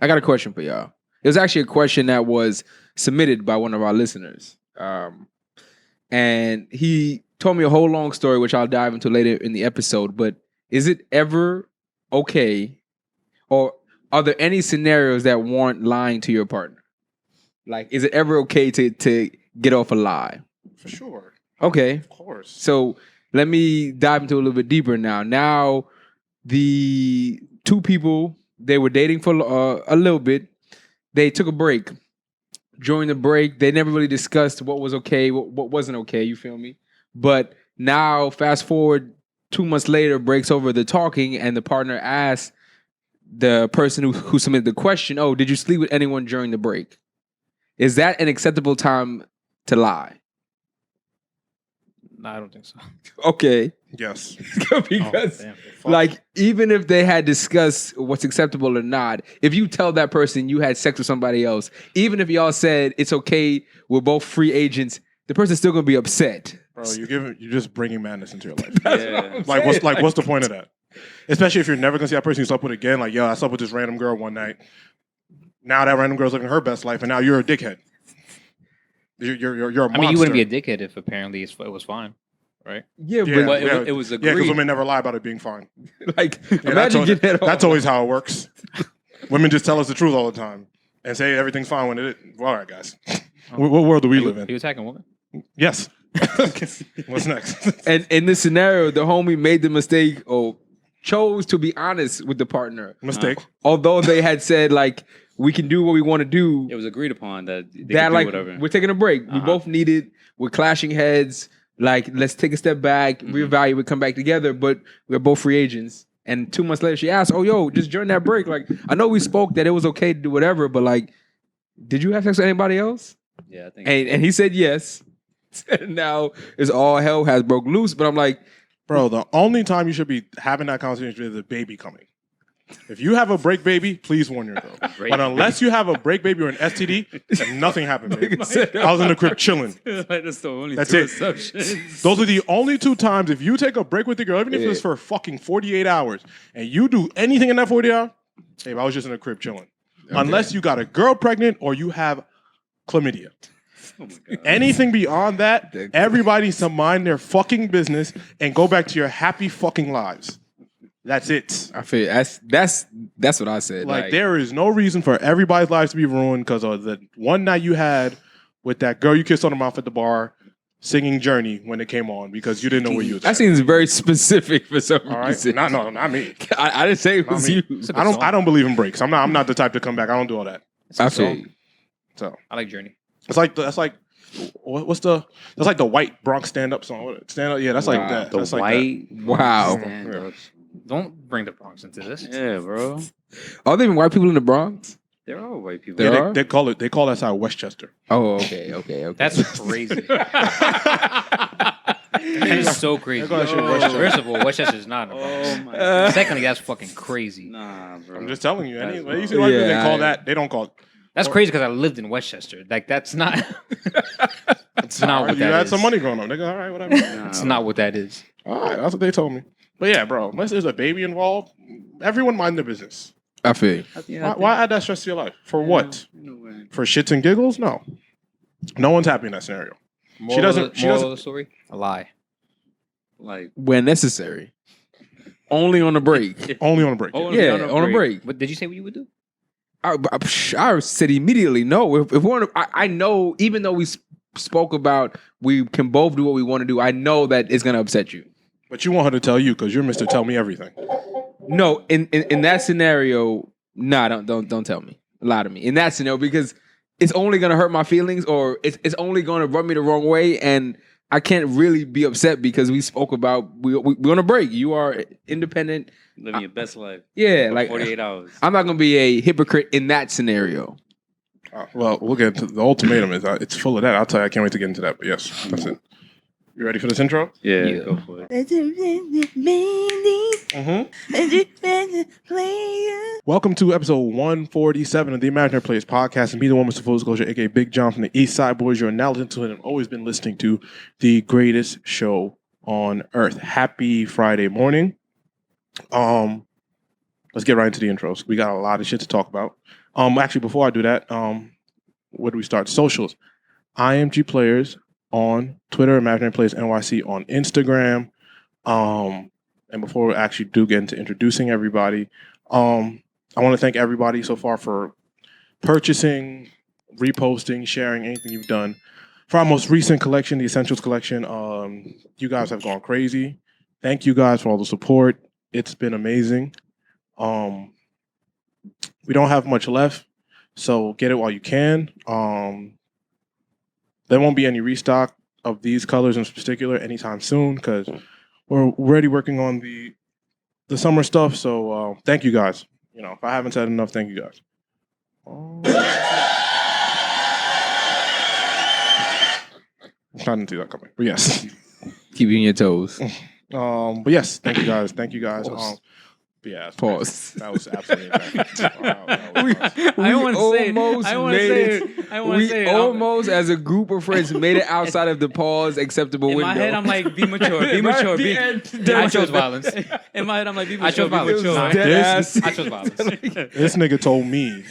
I got a question for y'all. It was actually a question that was submitted by one of our listeners. And he told me a whole long story, which I'll dive into later in the episode. But is it ever okay, or are there any scenarios that warrant lying to your partner? Like, is it ever okay to get off a lie? For sure. Okay. Of course. So let me dive into a little bit deeper now. Now, the two people, they were dating for a little bit. They took a break. During the break, they never really discussed what was okay, what wasn't okay, you feel me? But now, fast forward 2 months later, breaks over the talking, and the partner asks the person who submitted the question, oh, did you sleep with anyone during the break? Is that an acceptable time to lie? No, I don't think so. Okay. Yes. Because, like, even if they had discussed what's acceptable or not, if you tell that person you had sex with somebody else, even if y'all said it's okay, we're both free agents, the person's still gonna be upset. Bro, you're just bringing madness into your life. What's the point of that? Especially if you're never gonna see that person you slept with again. Like, yo, I slept with this random girl one night. Now that random girl's living her best life, and now you're a dickhead. You're a monster. I mean, you wouldn't be a dickhead if apparently it was fine, right? Yeah, but it was agreed. Yeah, because women never lie about it being fine. Like, imagine getting that. That's always how it works. Women just tell us the truth all the time and say everything's fine when it is. Well, all right, guys. What world do we live in? You attacking women? Yes. What's next? And in this scenario, the homie made the mistake or chose to be honest with the partner. Mistake. Although they had said, like, we can do what we want to do. It was agreed upon that they could do like, whatever. we're taking a break. We both need it. We're clashing heads. Like, let's take a step back, reevaluate, come back together. But we're both free agents. And 2 months later, she asked, oh, yo, just during that break, like, I know we spoke that it was okay to do whatever, but, like, did you have sex with anybody else? Yeah, I think. And he said yes. Now it's all hell has broke loose. But I'm like, bro, the only time you should be having that conversation is a baby coming. If you have a break baby, please warn your girl. But unless you have a break baby or an STD, nothing happened, baby. I was in the crib chilling. That's the only That's two it. exceptions. Those are the only two times. If you take a break with your girl, even if it's for fucking 48 hours, and you do anything in that 48 hours, hey, I was just in the crib chilling. Okay. Unless you got a girl pregnant or you have chlamydia. Oh my God. Anything beyond that, everybody needs to mind their fucking business and go back to your happy fucking lives. That's it. I feel that's what I said. Like, there is no reason for everybody's lives to be ruined because of the one night you had with that girl you kissed on the mouth at the bar singing Journey when it came on because you didn't know where you was. That seems very specific for some reason. Not me. I didn't say it was you. I don't believe in breaks. I'm not the type to come back. I don't do all that. I feel you. So I like Journey. That's like the white Bronx stand up song. Stand up, yeah, that's like that. That's like that. Wow. Don't bring the Bronx into this. Yeah, bro. Are there even white people in the Bronx? There are white people. Yeah, they call that side Westchester. Oh, okay. That's crazy. That is so crazy. First of all, Westchester is not in the Bronx. Oh my God. Secondly, that's fucking crazy. Nah, bro. I'm just telling you. You see white people, they call that. They don't call it. That's crazy because I lived in Westchester. Like, that's not. That's not what that is. You had some money going on. They go, all right, whatever. It's not what that is. All right, that's what they told me. But yeah, bro, unless there's a baby involved, everyone mind their business. I feel you. Why add that stress to your life? For what? For shits and giggles? No. No one's happy in that scenario. She doesn't. Moral of the story? A lie. Like, when necessary. Only on a break. Only on a break. Yeah, on a break. But did you say what you would do? I said immediately no. If we're I know, even though we spoke about we can both do what we want to do, I know that it's going to upset you. But you want her to tell you because you're Mr. Tell Me Everything. No, in that scenario, don't tell me. Lie to me. In that scenario, because it's only going to hurt my feelings or it's only going to rub me the wrong way, and I can't really be upset because we spoke about we're on a break. You are independent. Living your best life. Yeah, for like 48 hours. I'm not going to be a hypocrite in that scenario. Well, we'll get into the ultimatum. It's full of that. I'll tell you, I can't wait to get into that. But yes, that's it. You ready for this intro? Yeah. Go for it. Welcome to episode 147 of the Imaginary Players podcast. And be the one with the full disclosure, aka Big John from the East Side Boys. You're now listening to and have always been listening to the greatest show on earth. Happy Friday morning. let's get right into the intros. We got a lot of shit to talk about. Actually, before I do that, where do we start? Socials. IMG Players on Twitter, Imaginary Players NYC on Instagram. And before we actually do get into introducing everybody, I want to thank everybody so far for purchasing, reposting, sharing anything you've done. For our most recent collection, the Essentials collection, you guys have gone crazy. Thank you guys for all the support. It's been amazing. We don't have much left, so get it while you can. There won't be any restock of these colors in particular anytime soon because we're already working on the summer stuff. So thank you guys. You know, if I haven't said enough, thank you guys. I didn't see that coming, but yes. Keep you on your toes. But yes, thank you guys. Thank you guys. Yeah, Pause. that was absolutely bad. I want to say We almost, as a group of friends, made it outside of the pause acceptable in window. my head, I'm like, be mature, be mature. I chose violence. In my head, I'm like, be mature. I chose violence. I chose violence. This nigga told me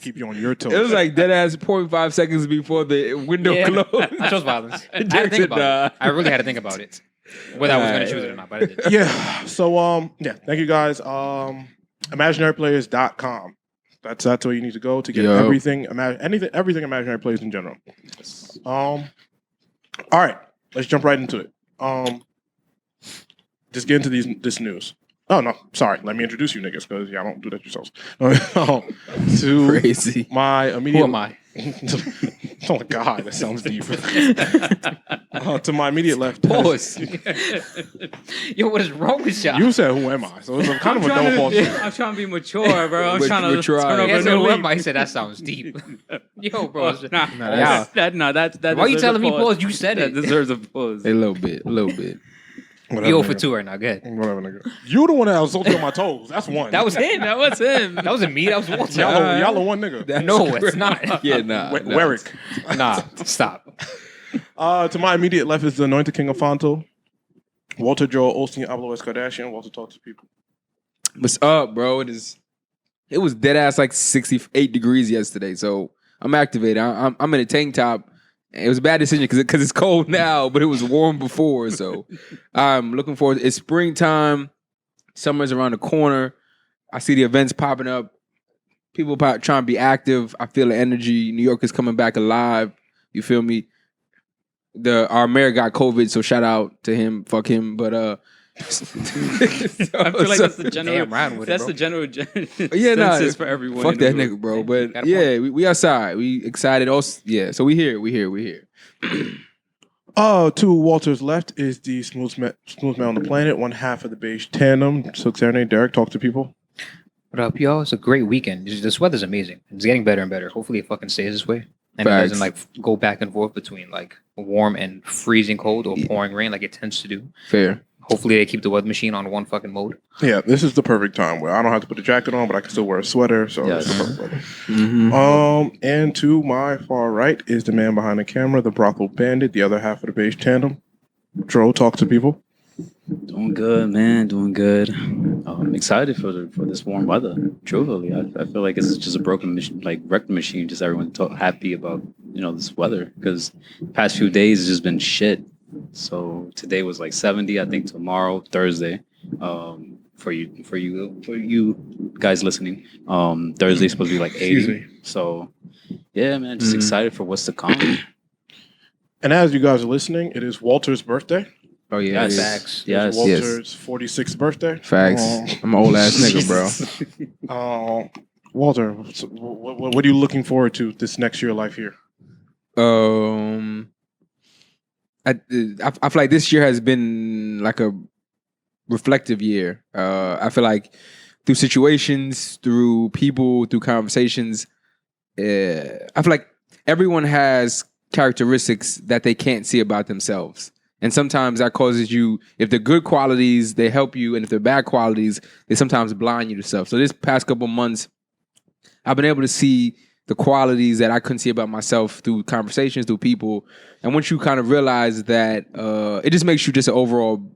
keep you on your toes. It was like dead ass 0.5 seconds before the window closed. I chose violence. I had to think about it. I really had to think about it. Whether I was going to choose it or not, but I did. Yeah. So, thank you guys. Imaginaryplayers.com. That's where you need to go to get everything Imaginary Players in general. All right. Let's jump right into it. Just get into this news. Oh, no. Sorry. Let me introduce you niggas because y'all don't do that yourselves. To Crazy. My immediate... Who am I? Oh, God. That sounds deep. To my immediate left. Pause. Yo, what is wrong with y'all? You said, who am I? So it's kind of a double pause. I'm trying to be mature, bro. I'm trying to turn over He a new leaf. He said, that sounds deep. Yo, bro. That's Why are you telling me pause? You said it. That deserves a pause. A little bit. Whatever, You 0 for 2 right now. Good. Whatever, nigga. You the one that was on my toes. That's one. That was him. That wasn't me. That was Walter. Y'all are one nigga. No, it's not. Yeah, nah. Warwick. Nah, stop. To my immediate left is the anointed king of Fonto. Walter Joel Osteen West Kardashian. Walter talks to people. What's up, bro? It was dead ass like 68 degrees yesterday, so I'm activated. I'm in a tank top. It was a bad decision because it's cold now, but it was warm before. So I'm looking forward. It's springtime. Summer's around the corner. I see the events popping up. People trying to be active. I feel the energy. New York is coming back alive. You feel me? Our mayor got COVID, so shout out to him. Fuck him. But I feel like that's the general. That's the general consensus for everyone. Fuck that nigga, bro. But yeah, we outside. We excited. Also, yeah. So we here. To Walter's left is the smoothest man on the planet. One half of the beige tandem. Silk Serenade. Derek, talk to people. What up, y'all? It's a great weekend. This weather's amazing. It's getting better and better. Hopefully, it fucking stays this way. And it doesn't like go back and forth between like warm and freezing cold or pouring rain like it tends to do. Fair. Hopefully they keep the weather machine on one fucking mode. Yeah, this is the perfect time where I don't have to put a jacket on, but I can still wear a sweater. So yes. It's the perfect weather. Mm-hmm. And to my far right is the man behind the camera, the brothel bandit, the other half of the beige tandem. Dro, talk to people. Doing good, man. Doing good. I'm excited for this warm weather. Truthfully, I feel like it's just a broken machine, like wrecked machine. Just everyone happy about this weather because past few days has just been shit. So today was like 70. I think tomorrow, Thursday, for you guys listening, Thursday's supposed to be like 80. Excuse me. So yeah, man, just excited for what's to come. And as you guys are listening, it is Walter's birthday. Oh yeah, Yes. Facts. Yes. Walter's 46th birthday. Facts. I'm an old ass nigga, bro. Walter, what are you looking forward to this next year of life here? I feel like this year has been like a reflective year. I feel like through situations, through people, through conversations, I feel like everyone has characteristics that they can't see about themselves. And sometimes that causes you, if they're good qualities, they help you. And if they're bad qualities, they sometimes blind you to stuff. So this past couple months, I've been able to see the qualities that I couldn't see about myself through conversations, through people. And once you kind of realize that, it just makes you just an overall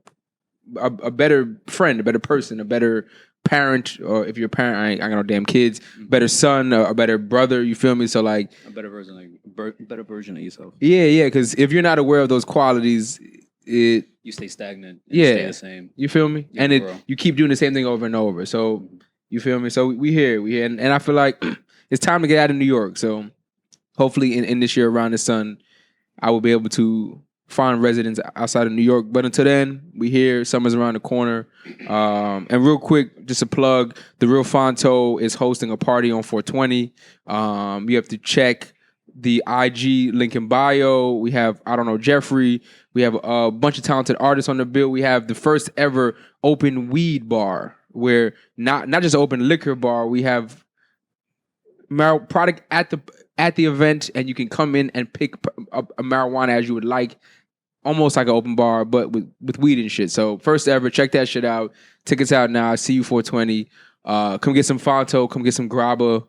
a better friend, a better person, a better parent, or if you're a parent, I ain't got no damn kids, better son, a better brother, you feel me? So like a better version of yourself. Yeah, because if you're not aware of those qualities, you stay stagnant and stay the same. You feel me? And you keep doing the same thing over and over. So you feel me? So we here, and I feel like it's time to get out of New York. So hopefully in this year around the sun, I will be able to find residents outside of New York. But until then, we here. Summer's around the corner. And real quick, just a plug: The Real Fonto is hosting a party on 420. You have to check the IG link in bio. We have Jeffrey. We have a bunch of talented artists on the bill. We have the first ever open weed bar, where not just open liquor bar. We have product at the event, and you can come in and pick up a marijuana as you would like, almost like an open bar, but with weed and shit. So first ever, check that shit out. Tickets out now. See you 420. Come get some Fonto. Come get some grabba.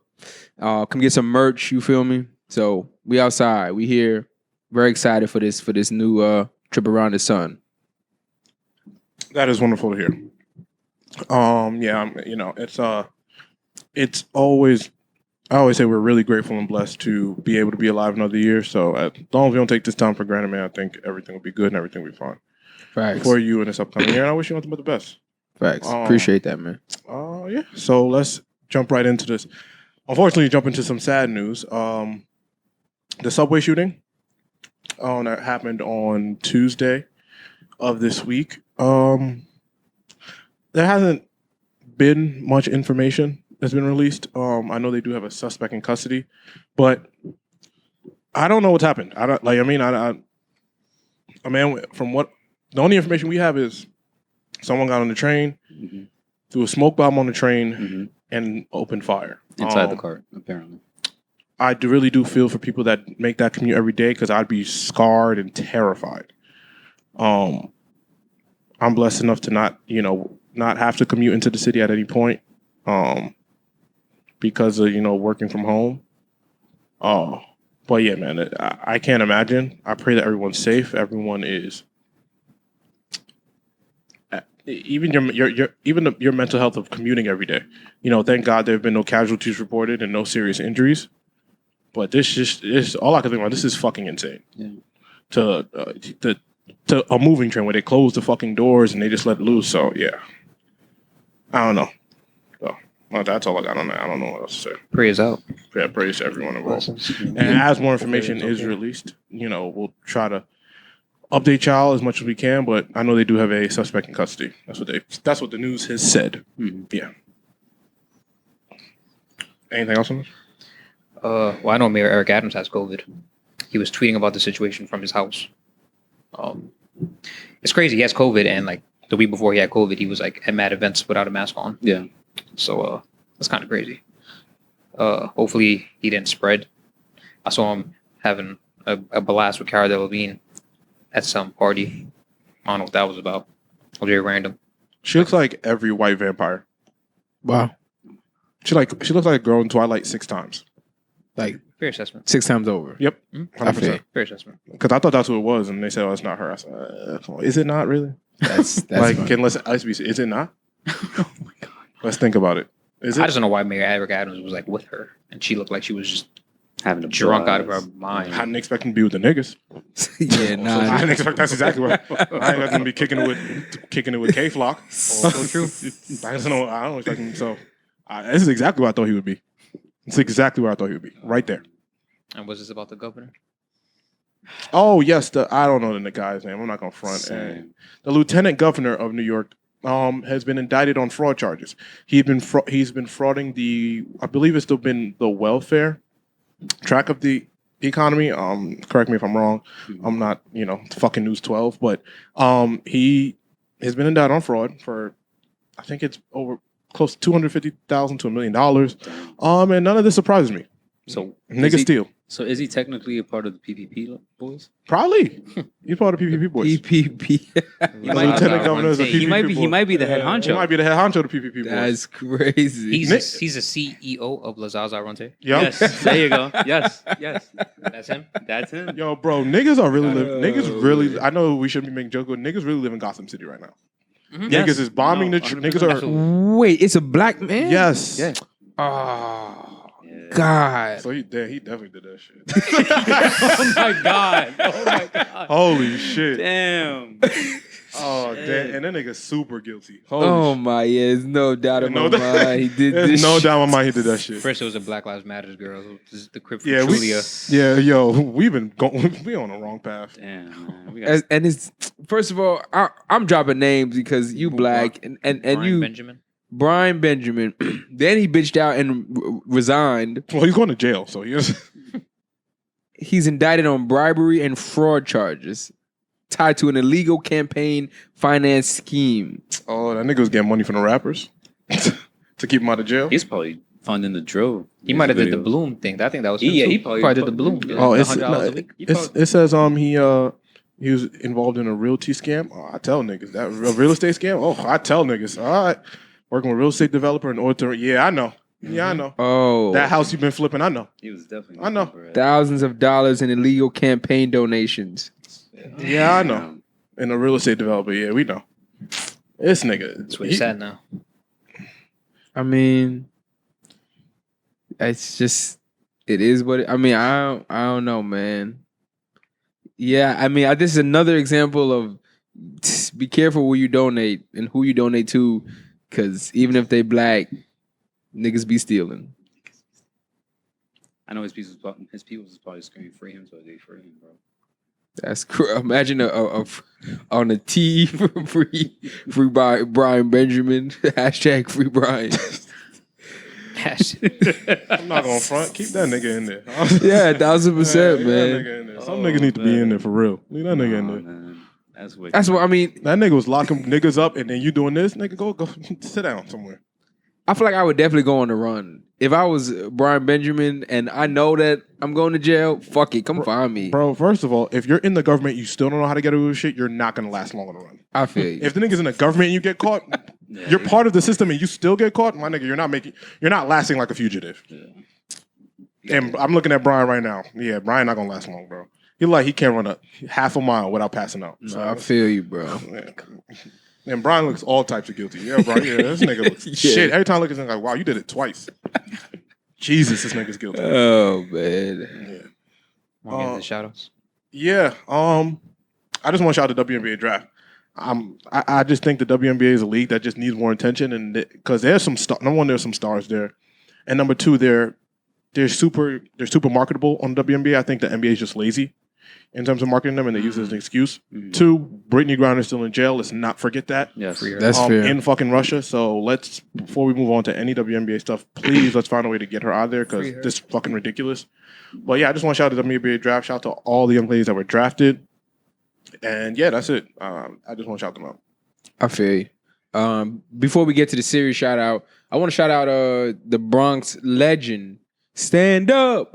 Come get some merch. You feel me? So we outside. We here. Very excited for this new trip around the sun. That is wonderful to hear. It's always. I always say we're really grateful and blessed to be able to be alive another year. So as long as we don't take this time for granted, man, I think everything will be good and everything will be fine. Facts. For you in this upcoming year. And I wish you nothing but the best. Facts. Appreciate that, man. Yeah. So let's jump right into this. Unfortunately, jump into some sad news. The subway shooting that happened on Tuesday of this week. There hasn't been much information that's been released. I know they do have a suspect in custody, but I don't know what's happened. From what the only information we have is someone got on the train, threw a smoke bomb on the train, and opened fire inside the car. Apparently, I really do feel for people that make that commute every day, because I'd be scarred and terrified. I'm blessed enough to not have to commute into the city at any point. Because of working from home. But yeah, man, I can't imagine. I pray that everyone's safe. Everyone is, even your mental health of commuting every day. Thank God there have been no casualties reported and no serious injuries. But this all I can think about. This is fucking insane. Yeah. To a moving train where they close the fucking doors and they just let it loose. So yeah, I don't know. Well, that's all I got on that. I don't know what else to say. Prayers out. Yeah, praise to everyone involved. And as more information is released, we'll try to update y'all as much as we can. But I know they do have a suspect in custody. That's what the news has said. Yeah. Anything else on this? Well, I know Mayor Eric Adams has COVID. He was tweeting about the situation from his house. It's crazy. He has COVID, and like the week before he had COVID, he was like at mad events without a mask on. Yeah. So that's kind of crazy. Hopefully he didn't spread. I saw him having a blast with Cara Delevingne at some party. I don't know what that was about. It was very random. She looks like every white vampire. Wow. She looks like a girl in Twilight 6 times. Like Fair assessment. 6 times over. Yep. I feel 100%. Fair assessment. Because I thought that's who it was, and they said, "Oh, it's not her." I said, "Come on. Is it not really?" That's Like, funny. is it not? Oh my god. Let's think about it. Is it? I just don't know why Mayor Eric Adams was like with her, and she looked like she was just having a drunk out of blast. her mind. I didn't expect him to be with the niggas. Yeah, I nah. didn't expect that's exactly what I didn't expect him to be kicking it with K Flock. So true. I don't expect him. So this is exactly what I thought he would be. It's exactly where I thought he would be. Right there. And was this about the governor? Oh yes, I don't know the guy's name. I'm not gonna front. Same. And the lieutenant governor of New York has been indicted on fraud charges. He's been frauding I believe it's been the welfare track of the economy. Correct me if I'm wrong. I'm not fucking News 12, but he has been indicted on fraud for, I think it's over close to $250,000 to $1 million. And none of this surprises me. So Niggas steal. So is he technically a part of the PPP boys? Probably. He's part of PPP boys. PPP. The lieutenant governor is a He PPP might be. boy. He might be the head He honcho. might be the head honcho of the PPP boys. That's crazy. He's a CEO of La Zaza Ronte. Yup. Yes. There you go. Yes. Yes. That's him. That's him. Yo, bro, niggas are really living. Niggas really. I know we shouldn't be making jokes, but niggas really live in Gotham City right now. Niggas is bombing the niggas are. Absolutely. Wait, it's a black man? Yes. Yeah. Oh, Yeah. God. So he definitely did that shit. Oh my god. Oh my god. Holy shit. Damn. Oh Shit. damn. And that nigga's super guilty. Holy Oh, shit. my, yeah, there's no doubt in No my doubt- mind. He did There's this no shit. doubt in my mind he did that shit. First, it was a Black Lives Matter girl. This is the crip from Yeah, Julia. we've been going. We on the wrong path. Damn, man. We got And it's, first of all, I'm dropping names because you black and Brian you, Benjamin. Brian Benjamin. Then he bitched out and resigned. Well, he's going to jail, so he is. He's indicted on bribery and fraud charges tied to an illegal campaign finance scheme. Oh, that nigga was getting money from the rappers to keep him out of jail. he's probably funding the drill. He might have did the videos. Bloom thing. I think that was He- him yeah, too. he probably- did the Bloom. yeah. Oh, it's $100 a week. it says he was involved in a realty scam. Oh, I tell niggas that a real estate scam. Oh, I tell niggas. All right, working with a real estate developer in order to. Yeah, I know. Yeah, I know. Oh, That house you've been flipping. I know. He was definitely. I know. thousands of dollars in illegal campaign donations. Yeah, I know. And a real estate developer. Yeah, we know. This nigga. That's what he's at now. I mean, it's just, it is what it, I mean. I don't know, man. Yeah, I mean, this is another example of be careful where you donate and who you donate to, because even if they black, niggas be stealing. I know his people was probably screaming free him, so they free him, bro. That's imagine on a T free Brian Benjamin hashtag free Brian. I'm not gonna front. Keep that nigga in there. Yeah, 1000%, Leave that man. nigga in there. Some niggas need to be in there for real. Leave that nigga in there. Man. That's wicked. That's what I mean. That nigga was locking niggas up, and then you doing this, nigga. Go sit down somewhere. I feel like I would definitely go on the run if I was Brian Benjamin and I know that I'm going to jail. Fuck it, come find me. Bro, first of all, if you're in the government, you still don't know how to get away with shit. You're not gonna last long on the run. I feel you. If the nigga's in the government and you get caught, Yeah, you're part of the system and you still get caught. My nigga, you're not lasting like a fugitive. Yeah. And I'm looking at Brian right now. Yeah, Brian not gonna last long, bro. He can't run a half a mile without passing out. So I feel you, bro. yeah. And Brian looks all types of guilty. Yeah, bro. Yeah, this nigga looks shit. Every time I look at him, like, wow, you did it twice. Jesus, this nigga's guilty. Oh man. Yeah. Want to get the shout outs? Yeah. I just want to shout out the WNBA draft. I just think the WNBA is a league that just needs more attention, and because there's some number one, there's some stars there, and number two, they're super marketable on the WNBA. I think the NBA is just lazy in terms of marketing them, and they use it as an excuse. Mhm. Two, Brittany Griner's still in jail. Let's not forget that. Yes. Free her. That's fair. In fucking Russia. So before we move on to any WNBA stuff, please let's find a way to get her out of there because Free her. this is fucking ridiculous. But yeah, I just want to shout out to the WNBA draft. Shout out to all the young ladies that were drafted. And yeah, that's it. I just want to shout them out. I feel you. Before we get to the series shout out, I want to shout out the Bronx legend. Stand up,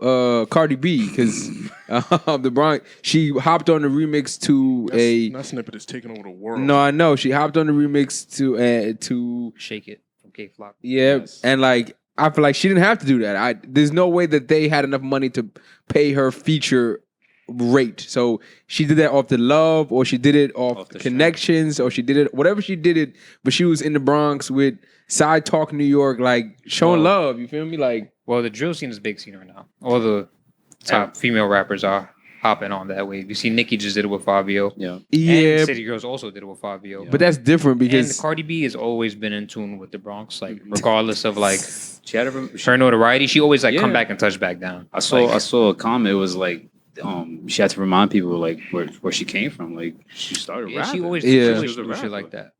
Cardi B, because the Bronx, she hopped on the remix to That snippet is taking over the world. No, I know she hopped on the remix to Shake It from K Flock. yeah, Yes. and like I feel like she didn't have to do that. There's no way that they had enough money to pay her feature rate, so she did that off the love, or she did it off the connections, or she did it whatever she did it. But she was in the Bronx with Side Talk New York, like showing Well, love. You feel me? Like Well, the drill scene is a big scene right now. All the top female rappers are hopping on that wave. You see, Nicki just did it with Fabio. Yeah. yeah, And City Girls also did it with Fabio. but that's different And because Cardi B has always been in tune with the Bronx, like regardless of like She had her notoriety, she always like come Yeah. back and touch back down. I saw Like, a comment. It was like she had to remind people like where she came from. Like she started yeah, rapping. she always Yeah. do She was a shit rapper. like that.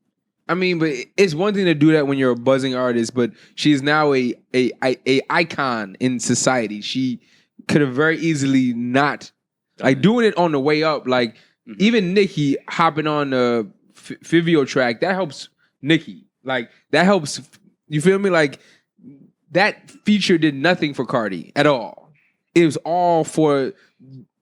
I mean, but it's one thing to do that when you're a buzzing artist, but she's now a icon in society. She could have very easily not like doing it on the way up. Like even Nicki hopping on the Fivio track, that helps Nicki. Like that helps. You feel me? Like that feature did nothing for Cardi at all. It was all for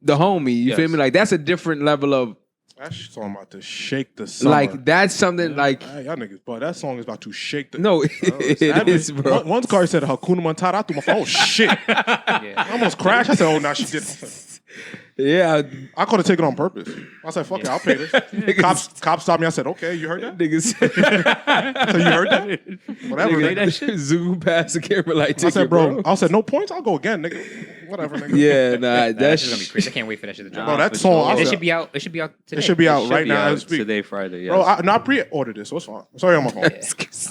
the homie. You feel Yes. me? Like that's a different level of That song about to shake the summer. like that's something like Y'all niggas, but that song is about to shake the. no, Bro, it savage. is, bro. Once Cardi said Hakuna Matata, I threw my phone. Oh shit! Yeah. I almost crashed. I said, "Oh, now she did." Yeah, I could have taken it on purpose. I said, "Fuck it, I'll pay this." Cops stopped me. I said, "Okay, you heard that? niggas. So you heard that? Whatever." Nigga, zoom past the camera like I ticket, said, "Bro," I said, "No points. I'll go again, nigga. Whatever, nigga." Yeah, nah, That's just gonna be crazy. I can't wait for that shit to drop. Bro, that for song. sure. It should be out. It should be out today. It should be out Should right be now out as we speak. today, Friday. Yes. Bro, I pre-ordered this, so it's fine. Sorry on my phone.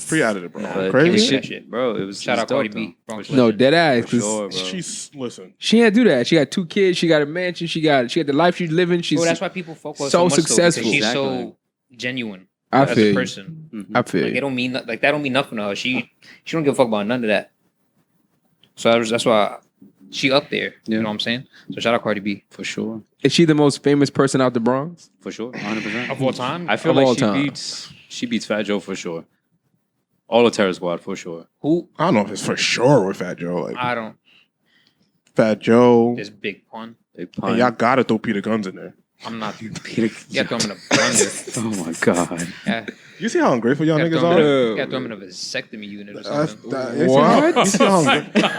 Pre-added it, bro. Nah, But Can't Crazy. wait it for should, that shit. bro. It was Shout out dope, Cardi though. B. Bronx No, legend. dead ass. For 'cause sure, bro. She's listen. she can't do that. She got 2 kids. She got a mansion. She got the life she's living. She's. Well, that's why people fuck with her so so much, though, because successful. she's so Exactly. genuine I as feel a you. person. Mhm. I feel Like it you. don't mean like that. Don't mean nothing to her. She don't give a fuck about none of that. So that's why she up there. Yeah. You know what I'm saying? So shout out Cardi B For sure. Is she the most famous person out the Bronx? For sure. 100%. of all time. I feel Of all like time. she beats Fat Joe for sure. All the Terror Squad for sure. Who I don't know if it's for sure with Fat Joe. Like I don't. Fat Joe. This big pun. Big And pun. y'all gotta throw Peter Guns in there. I'm not. Peter. You got to throw him in a blender. Oh my god. Yeah. You see how ungrateful y'all You niggas got are? to throw him in a vasectomy unit or That's- something. you see how- What? You see how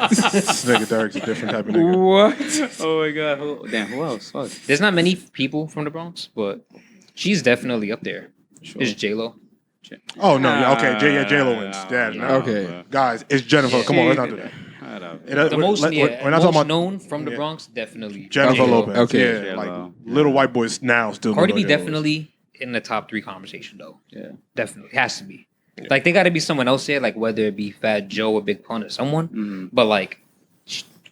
this nigga Derek's a different type of nigga. What? Oh my god. Who else? Fuck. There's not many people from the Bronx, but she's definitely up there. Sure. It's J Lo. Oh no, yeah, okay, J-Lo wins. Yeah, no. Okay. Guys, it's Jennifer. Yeah. Come on, let's not do that. The most, we're not most talking about known from the yeah. Bronx, definitely Jennifer J-Lo. Lopez. Okay. Yeah, J-Lo. like little white boys now still. Cardi know B J-Lo is. definitely in the top 3 conversation though. Yeah. Definitely has to be. Like they got to be someone else there, like whether it be Fat Joe or Big Pun or someone. Mhm. But like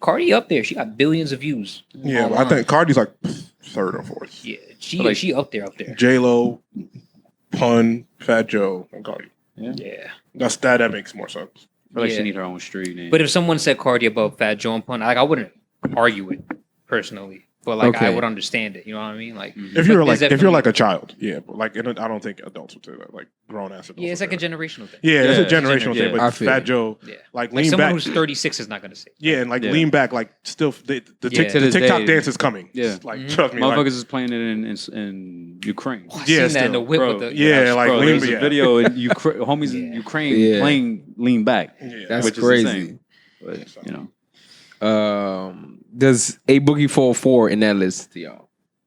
Cardi up there, she got billions of views. Yeah, but I online. think Cardi's like 3rd or 4th. Yeah, Like- she up there. J-Lo, Pun, Fat Joe, and Cardi. Yeah. That makes more sense. I feel like Yeah. she need her own street name. But if someone said Cardi above Fat Joe and Pun, like I wouldn't argue it personally. But like I Okay. would understand it. You know what I mean? Like If you're But like there's if you're definitely- like a child, yeah, but like I don't think adults would say that. Like grown ass adults. yeah, it's would like a say that. generational thing. Yeah, it's Yeah, a generational yeah. thing. I But feel Fat you. Joe, Yeah. like Like lean someone back. who's 36 is not gonna say. Yeah, and like Yeah. lean back, like still the Yeah. To the this TikTok day. dance is coming. Yeah. Like Mhm. trust me. Like, Motherfuckers is playing it in Ukraine. I Yeah, seen that in the still. whip Bro, with the yeah, like Bro, lean there's back. a video in Ukraine, homies in Yeah. Ukraine Yeah. playing lean back. yeah. That's which crazy. is insane. But you know, Does a Boogie fall 4 in that list to y'all?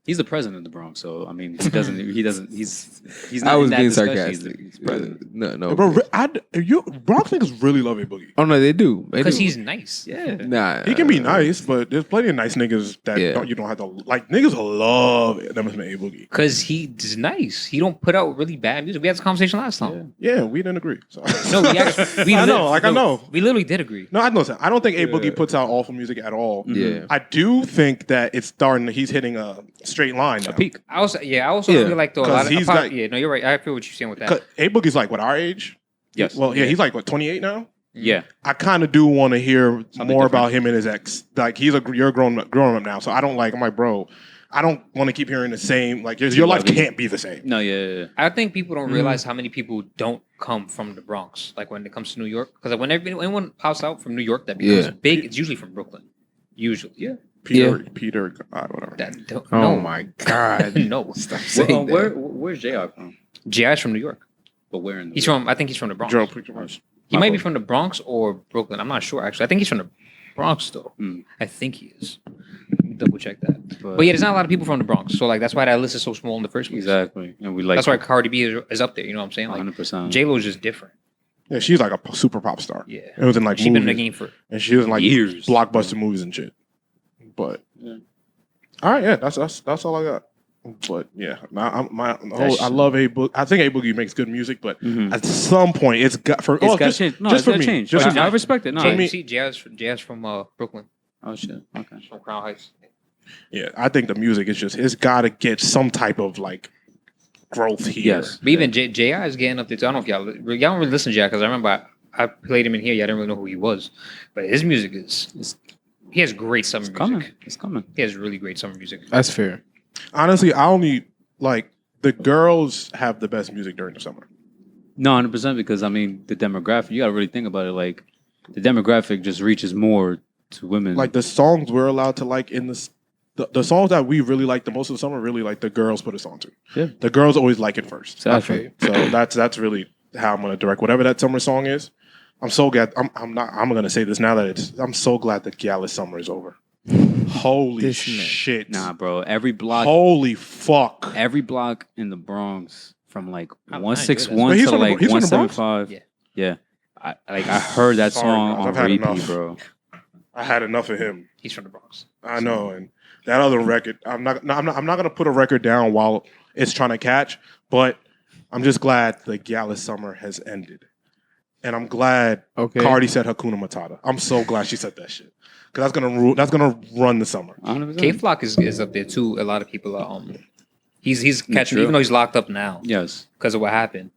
he's the president of the Bronx, so I mean, he doesn't. He's not. I was in that being discussion. sarcastic. He's president. No. Bro, Bronx niggas really love a boogie. Oh no, they do. They because do. he's nice. Yeah. Nah. He can be nice, but there's plenty of nice niggas that Yeah. you don't have to like. Niggas love them as an a boogie. Because he's nice. He don't put out really bad music. We had this conversation last time. Yeah, we didn't agree. So. No, we actually, we I know, lit- like, I know. We literally did agree. No, I know that. I don't think A Boogie Yeah. puts out awful music at all. Yeah. I do think that it's starting. He's hitting a straight line now. A peak. I also Yeah. feel like though a 'Cause lot of he's got- yeah, no, you're right. I feel what you're saying with that. 'Cause A Boogie's like what our age. Yes. Well, yeah, he's like what 28 now. Yeah. I kind of do want to hear Something more different. about him and his ex. Like you're grown up now, so I don't like. I'm like, bro, I don't want to keep hearing the same. Like your life love it. can't be the same. No. Yeah. I think people don't realize how many people don't come from the Bronx. Like when it comes to New York, because like, when anyone pops out from New York that becomes Yeah. big, it's usually from Brooklyn. Usually, yeah. Peter, whatever. That don't, Oh no, my god. no. Stop saying that. Where's JR from? J.I.'s from New York. But where in the He's from. I think he's from the Bronx. Joe, He might be from the Bronx or Brooklyn. I'm not sure actually. I think he's from the Bronx though. Hmm. I think he is. Double check that. But yeah, there's not a lot of people from the Bronx, so like that's why that list is so small in the first place. Exactly. And we like That's why Cardi B is up there. You know what I'm saying? Like 100%. J Lo's just different. Yeah, she's like a super pop star. Yeah, It was in like she's been in the movies, game for. and she was in like Years. blockbuster movies and shit. But Yeah. all right, yeah, that's all I got. But yeah, That's- I love A Boogie. I think A Boogie makes good music, but Mhm. at some point it's got for It's oh, got just, change. No, just it's for got me. change. Just for me. I respect it. No, Jay, me- you see, Jazz from Brooklyn, oh shit. Okay. from Crown Heights. Yeah, I think the music is just it's got to get some type of like growth here. Yes. But even J.I. is getting up there too. I don't know if y'all don't really listen to J.I. because I remember I played him in here. Y'all didn't really know who he was, but his music he has great summer It's music. coming. It's coming. He has really great summer music. That's fair. Honestly, I only like the girls have the best music during the summer. No, 100% because I mean the demographic. You gotta really think about it. Like the demographic just reaches more to women. Like the songs we're allowed to like in the songs that we really like the most of the summer, really like the girls put us on to. Yeah. The girls always like it first. Exactly. So that's really how I'm gonna direct whatever that summer song is. I'm so glad. I'm gonna say this now that I'm so glad the Gallus summer is over. Holy This man. shit. Nah, bro. Every block in the Bronx from like I enjoy 161 that. He's to from the- like he's from the Bronx? 175. Yeah. I heard that Sorry, song guys, on I've had repeat, enough. bro. I had enough of him. He's from the Bronx. I know, and that other record, I'm not gonna put a record down while it's trying to catch, but I'm just glad the Gala summer has ended, and I'm glad Cardi said Hakuna Matata. I'm so glad she said that shit because that's gonna run the summer. 100%. K Flock is up there too. A lot of people are he's catching, True. even though he's locked up now Yes. because of what happened.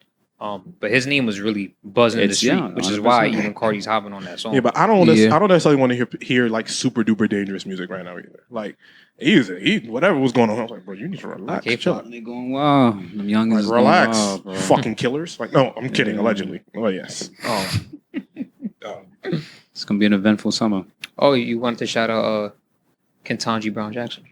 But his name was really buzzing in the It's- street, yeah, which is why 100%. even Cardi's hopping on that song. Yeah, but I don't necessarily want to hear like super duper dangerous music right now either. Like whatever was going on, I was like, bro, you need to relax, chill. They going wild. Them youngins Like, is going relax, wild, bro. fucking killers. Like, no, I'm kidding. Allegedly. Oh yes. It's gonna be an eventful summer. Oh, you wanted to shout out Ketanji Brown Jackson.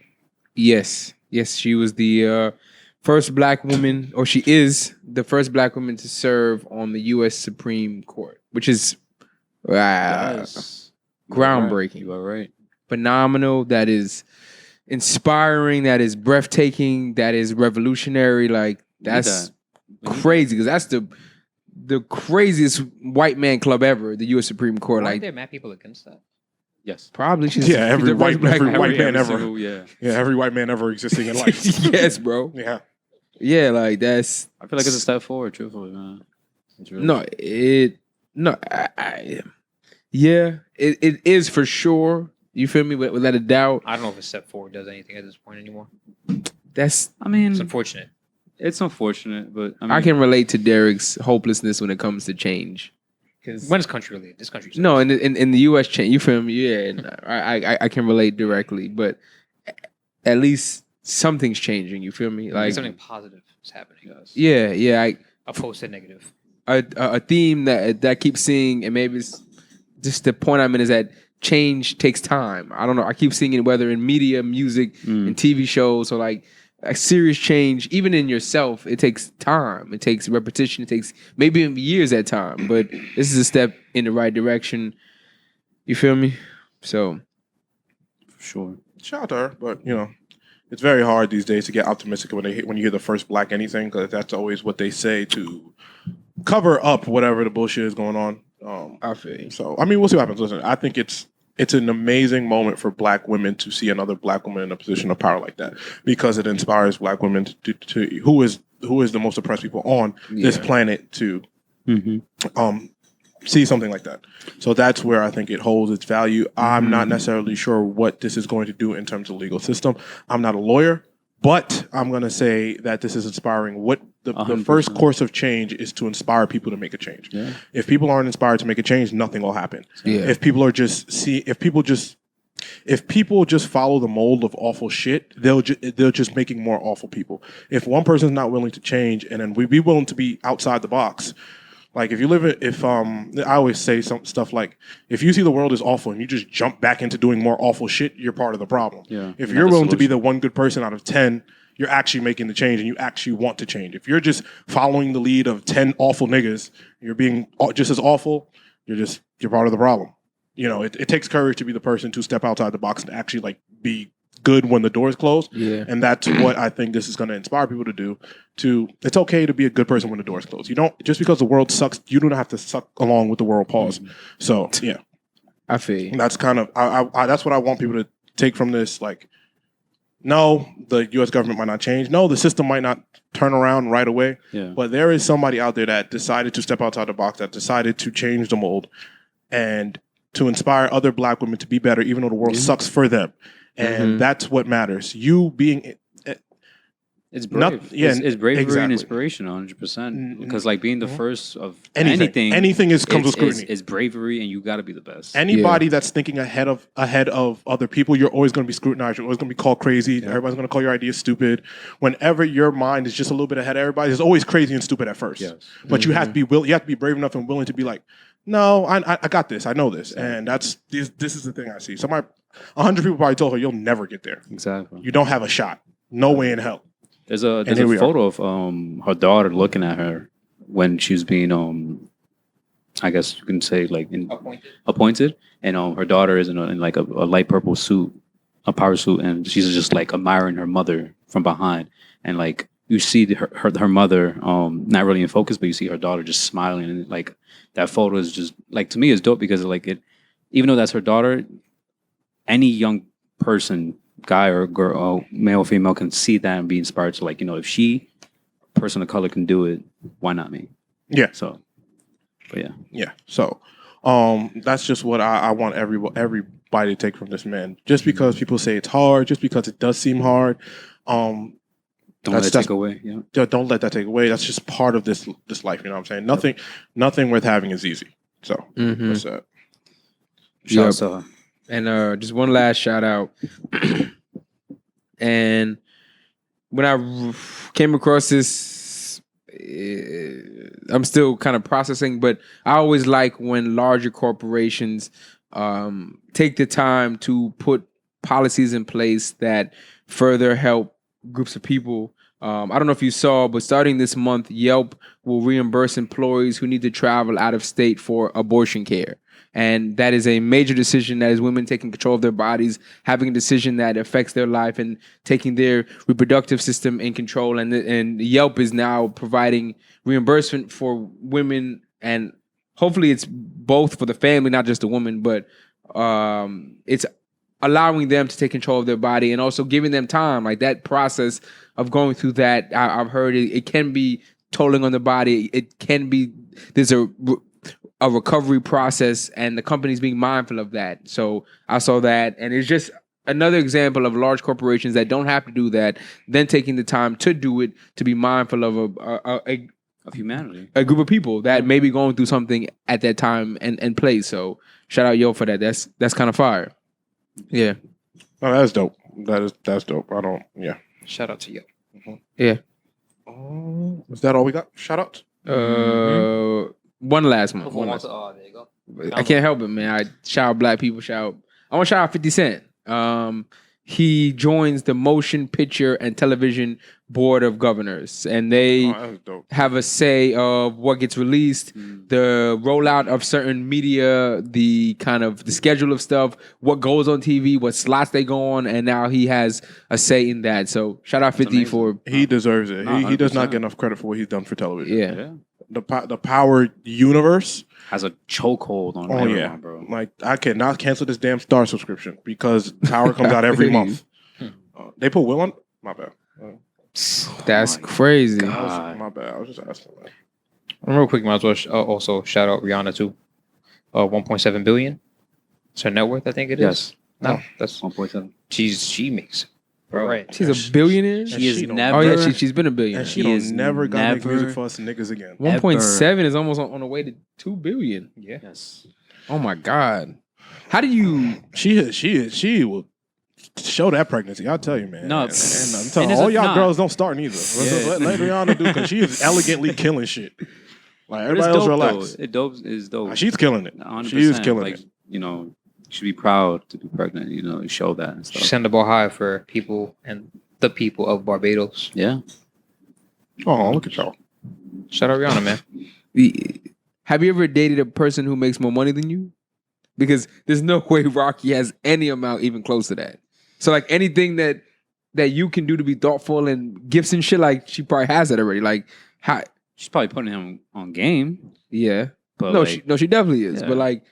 Yes, she was the first black woman, or she is the first black woman to serve on the U.S. Supreme Court, which is Yes. groundbreaking, You are right. phenomenal. That is inspiring. That is breathtaking. That is revolutionary. Like that's crazy because that's the craziest white man club ever, the U.S. Supreme Court. Aren't Like there mad people against that? Yes. probably she's Yeah, every the first white man Every ever. single- yeah. Yeah, every white man ever existing in life. yes, bro. Yeah. Yeah, like that's I feel like it's a step forward, truthfully, man. It's really yeah, it is for sure. You feel me? Without a doubt. I don't know if a step forward does anything at this point anymore. That's I mean, It's unfortunate. it's unfortunate, but I mean, I can relate to Derek's hopelessness when it comes to change. When is country really? This country's No, in the U.S. change, you feel me? Yeah, and I can relate directly, but at least something's changing. You feel me? Like something positive is happening. yeah. Opposed to negative. A theme that keeps seeing, and maybe it's just the point I'm in is that change takes time. I don't know. I keep seeing it whether in media, music, and TV shows, or like a serious change, even in yourself. It takes time. It takes repetition. It takes maybe even years at time. But this is a step in the right direction. You feel me? So for sure. Shout out to her, but it's very hard these days to get optimistic when you hear the first black anything, because that's always what they say to cover up whatever the bullshit is going on. I feel you. So I mean, we'll see what happens. Listen, I think it's an amazing moment for black women to see another black woman in a position of power like that, because it inspires black women to who is the most oppressed people on this planet to see something like that. So that's where I think it holds its value. I'm not necessarily sure what this is going to do in terms of legal system. I'm not a lawyer, but I'm going to say that this is inspiring. What the first course of change is to inspire people to make a change. Yeah. If people aren't inspired to make a change, nothing will happen. Yeah. If people just follow the mold of awful shit, they'll just making more awful people. If one person's not willing to change, and then we be willing to be outside the box. Like I always say some stuff like, if you see the world is awful and you just jump back into doing more awful shit, you're part of the problem. Yeah. If you're willing to be the one good person out of 10, you're actually making the change and you actually want to change. If you're just following the lead of 10 awful niggas, you're being just as awful, you're part of the problem. It takes courage to be the person to step outside the box and actually like be good when the doors close. Yeah. And that's what I think this is going to inspire people to do. It's okay to be a good person when the doors close. You don't, just because the world sucks, you don't have to suck along with the world pause. So yeah, I feel you. that's kind of that's what I want people to take from this. Like, no, the U.S. government might not change. No, the system might not turn around right away. Yeah. But there is somebody out there that decided to step outside the box, that decided to change the mold, and to inspire other black women to be better, even though the world sucks for them. And that's what matters. You being it's brave. It's bravery exactly. and inspiration, 100%. Because like being the first of anything comes with scrutiny. It's bravery, and you got to be the best. Anybody that's thinking ahead of other people, you're always going to be scrutinized. You're always going to be called crazy. Yeah. Everybody's going to call your ideas stupid. Whenever your mind is just a little bit ahead of everybody, it's always crazy and stupid at first. Yes. But you have to be you have to be brave enough and willing to be like, no, I got this. I know this. And this is the thing I see. 100 people probably told her, you'll never get there. Exactly. You don't have a shot. No way in hell. There's a photo of her daughter looking at her when she was being I guess you can say like appointed, and her daughter is in like a light purple suit, a power suit, and she's just like admiring her mother from behind, and like you see her mother not really in focus, but you see her daughter just smiling, and like that photo is just like, to me, is dope because like it, even though that's her daughter, any young person, guy or girl, male or female, can see that and be inspired to, like, you know, if she, person of color, can do it, why not me? Yeah. So, but yeah. Yeah. So, that's just what I want everybody to take from this man. Just because people say it's hard, just because it does seem hard, Don't let it take away. Yeah. don't let that take away. That's just part of this life. You know what I'm saying? Nothing worth having is easy. So that's that. Shout out to her. And just one last shout out. And when I came across this, I'm still kind of processing, but I always like when larger corporations take the time to put policies in place that further help groups of people. I don't know if you saw, but starting this month, Yelp will reimburse employees who need to travel out of state for abortion care. And that is a major decision. That is women taking control of their bodies, having a decision that affects their life and taking their reproductive system in control. And Yelp is now providing reimbursement for women, and hopefully it's both for the family, not just the woman, but it's allowing them to take control of their body and also giving them time. Like that process of going through that, I've heard it can be tolling on the body. It can be, there's a recovery process, and the company's being mindful of that. So I saw that, and it's just another example of large corporations that don't have to do that, then taking the time to do it, to be mindful of Of humanity. a group of people that may be going through something at that time and place. So shout out Yo for that. That's kind of fire. Yeah. Oh, that's dope. That's dope. Yeah. Shout out to you. Yeah. Is that all we got? Shout outs? One last one. Oh, there you go. I can't help it, man. I shout out black people. I want to shout out 50 Cent. He joins the Motion Picture and Television Board of Governors, and they that's dope. have a say of what gets released, the rollout of certain media, the schedule of stuff, what goes on TV, what slots they go on, and now he has a say in that. So shout out 50 for He deserves it. He does not 100%. get enough credit for what he's done for television. yeah. The Power universe Has a chokehold on Oh everyone, yeah, bro. like I cannot cancel this damn Star subscription because Power comes out every month. They put Will on. My bad. That's my crazy. God. My bad. I was just asking. Man. Real quick, might as well also shout out Rihanna too. 1.7 billion. It's her net worth, I think it is. Yes. No, that's 1.7. she makes. Bro, Right. She's a billionaire. She is don't- never. Oh yeah, she's been a billionaire. And she He is don't never got to make never- music for us niggas again. 1.7 is almost on the way to 2 billion. Yeah. Yes. Oh my god. How do you She will show that pregnancy. I'll tell you, man. No, and I'm and telling it's all a- y'all nah. girls don't start neither. Yeah. Let Rihanna do because she is elegantly killing shit. Like But it's everybody else, dope, relax. though. It dope is dope. She's killing it. 100%. She is killing like, it. You know, you should be proud to be pregnant. You know, show that and stuff. Send the ball high for people and the people of Barbados. Yeah. Oh, look at y'all. Shout out Rihanna, man. have you ever dated a person who makes more money than you? Because there's no way Rocky has any amount even close to that. So like anything that you can do to be thoughtful and gifts and shit, like she probably has that already. Like how? She's probably putting him on game. Yeah. But No, like, she definitely is. Yeah. But like,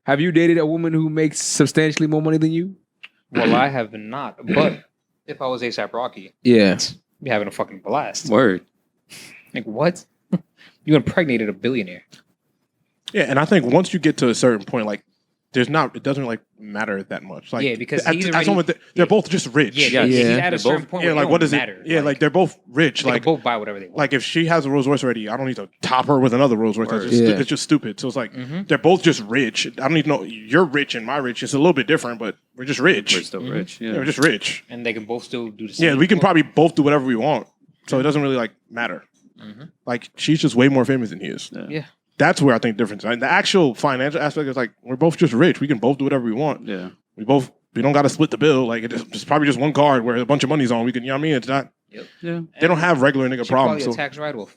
have you dated a woman who makes substantially more money than you? Well, I have not. But if I was ASAP Rocky, Yeah. be having a fucking blast. word. Like what? You impregnated a billionaire. Yeah, and I think once you get to a certain point, like it doesn't like matter that much. Like Yeah, because at he's that already- moment, they're both just rich. Yeah, Yes. he's Yeah. at a They're certain both- point Yeah, where like it what don't does it? matter. Yeah, like they're both rich. they Like can both buy whatever they want. like if she has a Rolls Royce already, I don't need to top her with another Rolls Royce. Word. It's just stupid. So it's like Mhm. they're both just rich. I don't even know you're rich and my rich. It's a little bit different, but we're just rich. We're still rich. Yeah, Yeah. we're just rich. And they can both still do the same. Yeah, we can probably both do whatever we want. So it doesn't really like matter. Mhm. Like she's just way more famous than he is. Yeah. That's where I think the difference. The actual financial aspect is like we're both just rich. We can both do whatever we want. Yeah. We don't got to split the bill. Like it's probably just one card where a bunch of money's on. We can, you know what I mean? It's not. Yeah. They don't have regular nigga She problems. probably a So, tax write-off.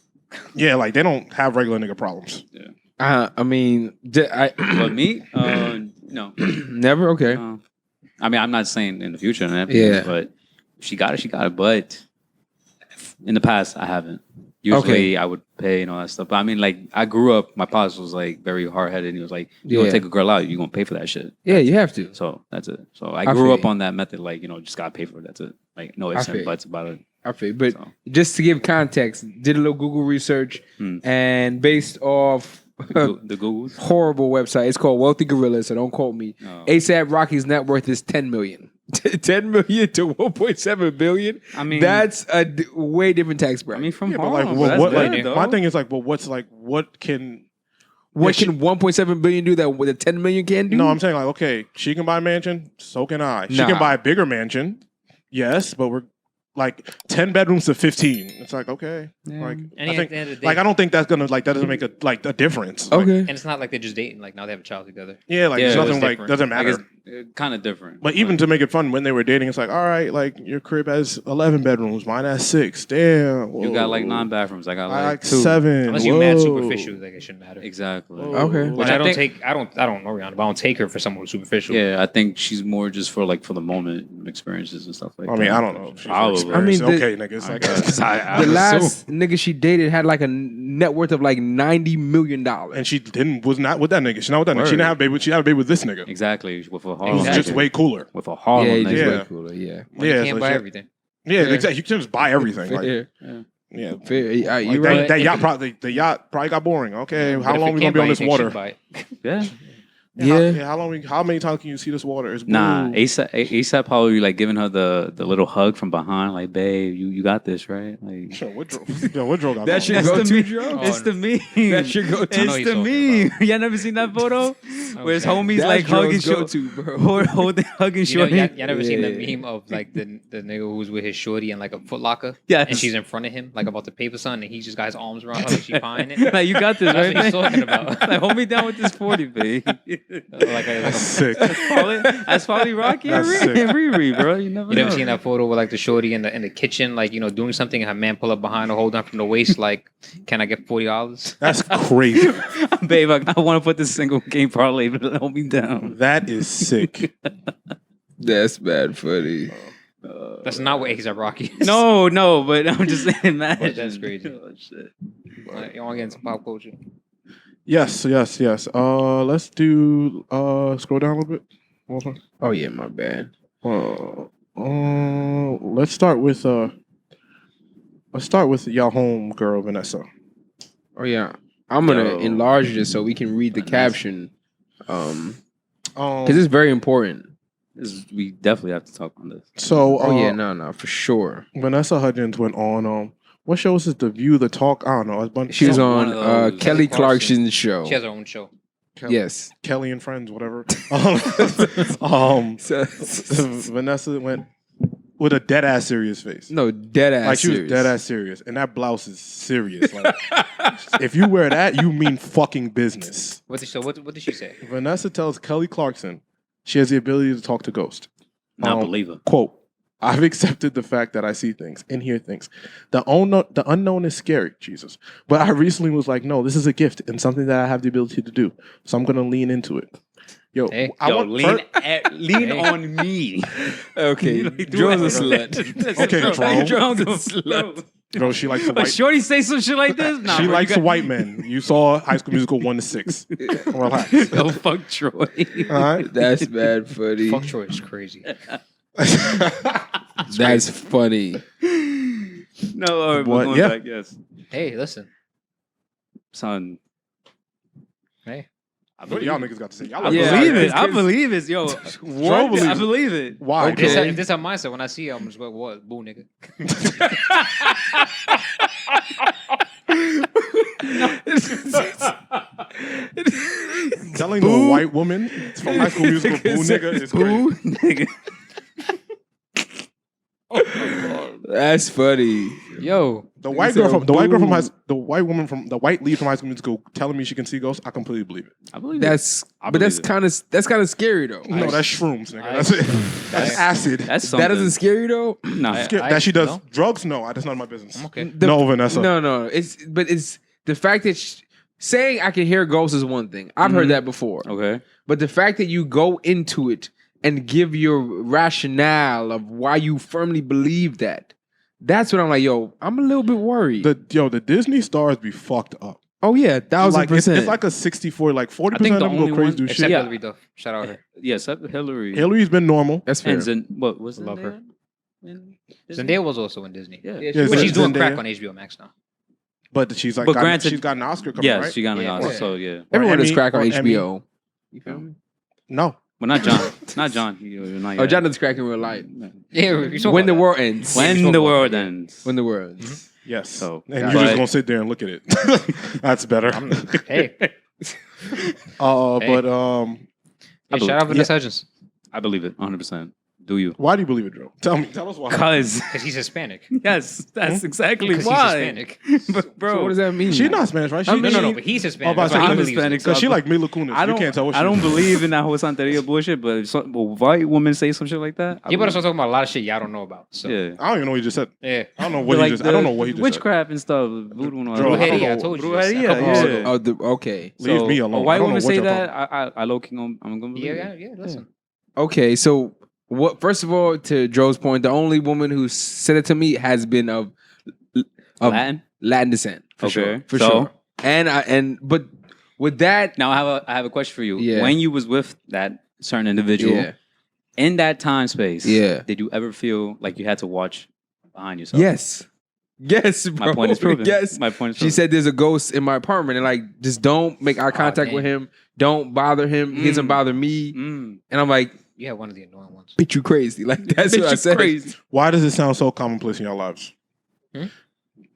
yeah, like they don't have regular nigga problems. I mean, But me, no. never. Okay. I mean, I'm not saying in the future, and Yeah. but if she got it, she got it. But in the past, I haven't. Usually, I would pay and all that stuff. But I mean, like, I grew up. My pops was like very hard headed. He was like, "You gonna take a girl out? You gonna pay for that shit." Yeah, you have to. So that's it. So I I grew feel up you. on that method. Like, just gotta pay for it. That's it. Like, no ifs I and feel buts about it. I feel. But So. just to give context, did a little Google research, and based off The Googles. horrible website, it's called Wealthy Gorilla. So don't quote me. Oh. ASAP Rocky's net worth is $10 million. 10 million to 1.7 billion. I mean, that's a way different tax I bracket. mean, from Yeah, but home. like, but what? that's Like, good, though. my thing is like, but what's like, what can? what yeah, can 1.7 billion do that with a 10 million can do? No, I'm saying like, okay, she can buy a mansion, so can I. She Nah. can buy a bigger mansion, yes, but we're like 10 bedrooms to 15. It's like, okay, like And I at think, the end of the like day- I don't think that's gonna like that doesn't make a difference. Like, Okay. And it's not like they're just dating. Like now they have a child together. yeah, like Yeah, it's it nothing was like different. doesn't Like, matter. it's kind of different. But even to make it fun, when they were dating, it's like, all right, like your crib has 11 bedrooms, mine has 6. Damn, you got like whoa. 9 bathrooms. I got I like like 2. 7. Unless you're mad Whoa. superficial, like it shouldn't matter. Exactly. Whoa. Okay. Which I I don't think- take. I don't know Rihanna, but I don't take her for someone who's superficial. Yeah, I think she's more just for the moment experiences and stuff like I that. mean, I don't know. If she's Probably. I mean, okay, niggas. Like, I The would last nigga she dated had like a net worth of like $90 million. and she was not with that nigga. She's not with that nigga. She didn't have a baby. She had a baby with this nigga. Exactly, with a It Harlem. was just nigga. way cooler. With a Harlem. Yeah, he nigga. just Yeah. way cooler. Yeah. When Yeah, you can't so buy she- everything. Yeah, exactly. You can just buy everything. Like, Fair. yeah. Fair. Like, You're that, right. that yacht probably the yacht probably got boring. Okay, But how if long you we gonna can't be buy on this anything, water? should buy it. Yeah. Yeah. How many times can you see this water? It's blue. Nah, ASAP probably like giving her the little hug from behind, like, babe, you got this, right? Like, Sure, Woodrow got That shit that. go to Joe. It's the meme. That shit go to. I know It's you're the talking meme. Y'all never seen that photo? Where his homies That's like hugging Joe's short, go-to, bro. holding hugging You know, shorty. y'all never seen the Yeah. meme of like the nigga who's with his shorty and like a Foot Locker? Yes. And she's in front of him, like about to pay for something, and he just got his arms around her, like she buying it. Like, you got this, That's right? what he's talking about. Like, hold me down with this 40, babe. Like Sick. That's probably Rocky and That's sick. Riri, bro. You never you know. never seen that photo with like the shorty in the kitchen, like doing something, and her man pull up behind her, hold on from the waist, like, can I get $40? That's crazy. Babe, I want to put this single game parlay, but hold me down. That is sick. That's bad funny. That's not what ASAP Rocky is. No, but I'm just saying, imagine. That's crazy. Oh, shit. You want to get into pop culture? Yes. Let's do. Scroll down a little bit. One more time. Oh yeah, my bad. Let's start with y'all home girl Vanessa. Oh yeah. I'm gonna Yo. enlarge this so we can read the caption. Because Um, it's very important. We definitely have to talk on this. so Oh yeah, no, for sure. Vanessa Hudgens went on what show was this? The View, The Talk. I don't know. It's a bunch. She was Some on one of those. Kelly Kelly Clarkson's show. She has her own show. Yes. Kelly and Friends, whatever. So- Vanessa went with a dead ass serious face. no, dead ass. Like she was dead ass serious, and that blouse is serious. Like, if you wear that, you mean fucking business. What did she say? Vanessa tells Kelly Clarkson she has the ability to talk to ghosts. Not believe her. Quote, I've accepted the fact that I see things and hear things. The unknown is scary, Jesus. But I recently was like, no, this is a gift and something that I have the ability to do. So I'm going to lean into it. Yo, Hey. Lean Hey. on me. Okay, Like, Joe's a do it. slut. Okay, Jerome. Joe's a slut. Bro, she likes the But white. Shorty say some shit like this? Nah, She bro, likes you got- white men. You saw High School Musical 1 to 6. Relax. Yo, fuck Troy. All right. That's bad funny. Fuck Troy is crazy. That's funny. No, all right, What? we're going Yeah. back, yes. Hey, listen. Son, Hey. I What do believe y'all it. niggas got to say? Y'all I are Yeah, believe it. it's I 'cause- believe it. Yo, What? I believe it. Why? If this Okay. if this her mindset, when I see her, I'm just like, what? Boo, nigga. Telling a white woman from High School Musical, boo nigga, is Boo, crazy. nigga. That's funny. Yo. The white said girl from the white lead from High School Musical telling me she can see ghosts. I completely believe it. I believe That's I but that's believe it. kind of scary though. No, that's shrooms, nigga. I- That's it. That's acid. That's something. That doesn't scare you though. Nah, That she does no. drugs? No, that's none of my business. I'm okay. No, Vanessa. No. It's the fact that saying I can hear ghosts is one thing. I've heard that before. okay. But the fact that you go into it and give your rationale of why you firmly believe that. That's what I'm like, yo, I'm a little bit worried. The Disney stars be fucked up. Oh yeah, 1000%. Like, it's like a 64, like 40% of them go crazy do Except shit. Hillary, though. Shout out her. Yeah, except Hillary. Hillary's been normal. That's fair. And what was Love her. Disney? Zendaya was also in Disney. Yeah. But she's doing Zendaya. crack on HBO Max now. But she's like, But granted- she's got an Oscar coming, Yes, right? she got an Yeah. Oscar. Yeah. So yeah. Everyone Or does crack on Emmy, or Emmy. HBO. You feel me? No. Well, not John. Not John. You're not Oh, yet. John does crack in real life. Yeah, you talk When the about world ends. When the world ends. When the world ends. Yes. So, and but- you're just gonna sit there and look at it. That's better. that. Hey, But yeah, shout out Vanessa Hudgens. I believe it 100%. Do you? why do you believe it, Joe? Tell us why. Because Because he's Hispanic. yes, that's exactly Because he's why. Hispanic. But bro, So what does that mean? She's not Spanish, right? She, No, but he's Hispanic. Oh, That's but why he I'm believes Hispanic, it. Because she like Mila Kunis. I You don't. can't tell what she I don't is. believe in that whole Santeria bullshit. But if some a white woman say some shit like that, I Yeah, but believe I'm talking about a lot of shit y'all don't know about. So, it. I don't even know what you just said. yeah. I don't know But what like he just. I don't know what he just witchcraft and stuff, voodoo and all Bro, that. I don't Brujeria, I know. told you. Brujeria, this a couple yeah. months ago. Okay. Leave me alone. A white I don't woman know what say you're that, I low key, I'm gonna believe Yeah, it. yeah, listen. Okay, so what? First of all, to Joe's point, the only woman who said it to me has been of Latin. Latin descent, for Okay, sure, for so? sure. But with that, Now I have a question for you. Yeah. When you was with that certain individual yeah, in that time space, Yeah. did you ever feel like you had to watch behind yourself? yes, bro. My point is proven. Yes, My point is she proven. said there's a ghost in my apartment, and like, just don't make eye contact with him. Don't bother him. He doesn't bother me. Mm. And I'm like, Yeah, one of the annoying ones. bitch, you crazy? Like that's Bitch, what I you said. crazy. Why does it sound so commonplace in your lives? Hmm?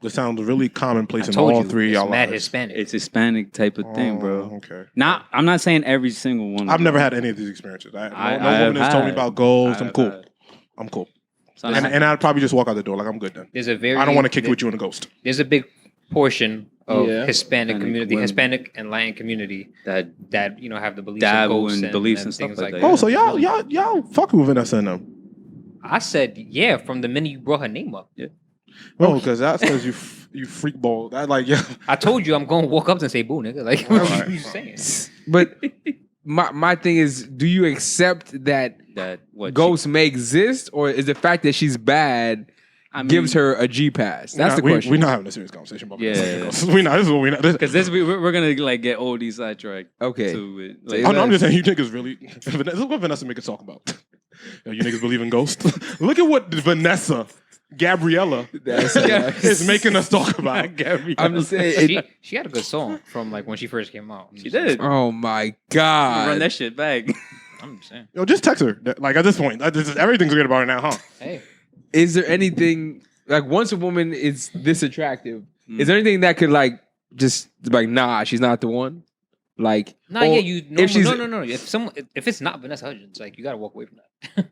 It sounds really commonplace I in told all you, three of it's y'all mad lives. Hispanic. It's Hispanic type of thing, bro. Okay. I'm not saying every single one. I've never had any of these experiences. No I woman has have told me had. about ghosts. I I'm have cool. had. I'm cool. So And I'd probably just walk out the door like I'm good then. There's a very. I don't want to kick it with you and a ghost. There's a big portion of Yeah. Hispanic community, women. Hispanic and Latin community that that have the beliefs Dabble of ghosts in and beliefs and things stuff like like that. Oh, so y'all fucking with Vanessa and them. I said yeah from the minute you brought her name up. No, because that's because you freak ball. That like yeah. I told you I'm going to walk up and say boo, nigga. Like what Alright. are you saying? But my thing is, do you accept that what ghosts may exist, or is the fact that she's bad gives her a G pass? That's the question. We're not having a serious conversation about Yeah. Vanessa. We not. This is what we not. This, because we're gonna like get all these sidetracked. Okay. To it. So Like, oh, no, I'm just saying you niggas really. This is what Vanessa make us talk about. Yo, you niggas believe in ghosts? Look at what Vanessa, Gabriella, is making us talk about. I'm just saying. She had a good song from like when she first came out. She did. Oh my Run God. that shit back. I'm just saying. Yo, just text her. Like at this point, everything's great about her now, huh? Hey, Is there anything like once a woman is this attractive? Is there anything that could like just like nah, she's not the one? Like nah, or yeah, you no, if she's no. If it's not Vanessa Hudgens, like you gotta walk away from that.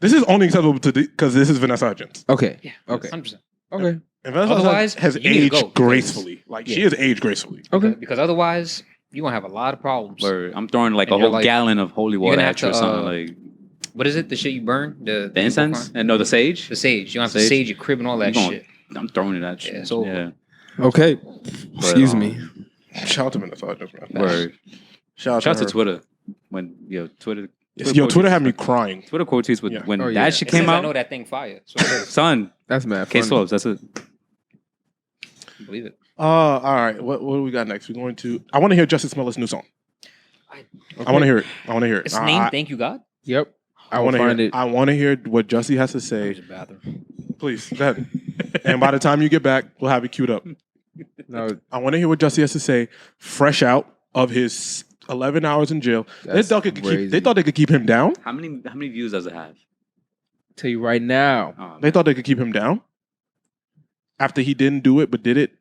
This is only acceptable because this is Vanessa Hudgens. okay, Yeah, okay, 100%. okay, And Vanessa Otherwise, has you need to aged go, because- gracefully. Like she Yeah. has aged gracefully. okay. Because otherwise, you're gonna have a lot of problems. Word. I'm throwing like And a you're whole like- gallon of holy water gonna at have you or to, something like What is it? The shit you burn? the incense and no the sage. The sage. You don't have to Sage. sage your crib and all that You gonna- shit. I'm throwing it at you. Yeah, it's over. Okay. Excuse um, me. Shout out to Vanessa Hudgens, man. Word. Shout Shout out her. to Twitter when Twitter. Yo, Twitter had me crying. Twitter quote tweets with Yeah. when Oh, yeah. that shit It came says I out. know that thing fire. So Son, That's mad. case funny. closed. That's it. believe it. All right. What do we got next? We're going to. I want to hear Jussie Smollett's new song. I want to hear it. I want to hear it. It's named Thank You God. Yep. I will want to find hear it. I want to hear what Jussie has to say. Use the bathroom. Please, go ahead. And by the time you get back, we'll have it queued up. No, I want to hear what Jussie has to say, fresh out of his 11 hours in jail. They That's thought, crazy. they thought they could keep him down. How many views does it have? tell you right now. Oh, They thought they could keep him down after he didn't do it, but did it.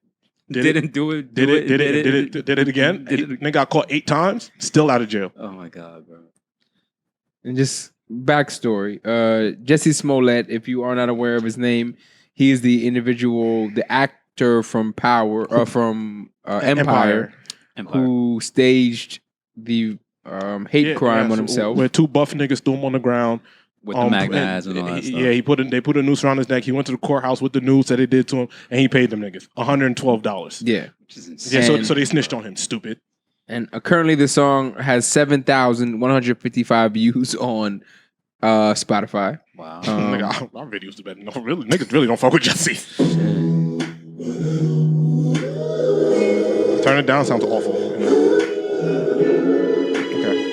didn't do it. Did it again. Did it. They got caught 8 times, still out of jail. Oh my god, bro. And just backstory. Jussie Smollet, if you are not aware of his name, he is the individual, the actor from Empire, who staged the hate crime on so himself. Where 2 buff niggas threw him on the ground. with the magnets and all that stuff. Yeah, they put a noose around his neck. He went to the courthouse with the noose that they did to him, and he paid them niggas $112. Yeah. Which is insane. Yeah, And- so they snitched on him. Stupid. And currently, the song has 7,155 views on Spotify. Wow. Nigga, our videos do better. No, really, niggas really don't fuck with Jussie. Turn it down sounds awful. Okay.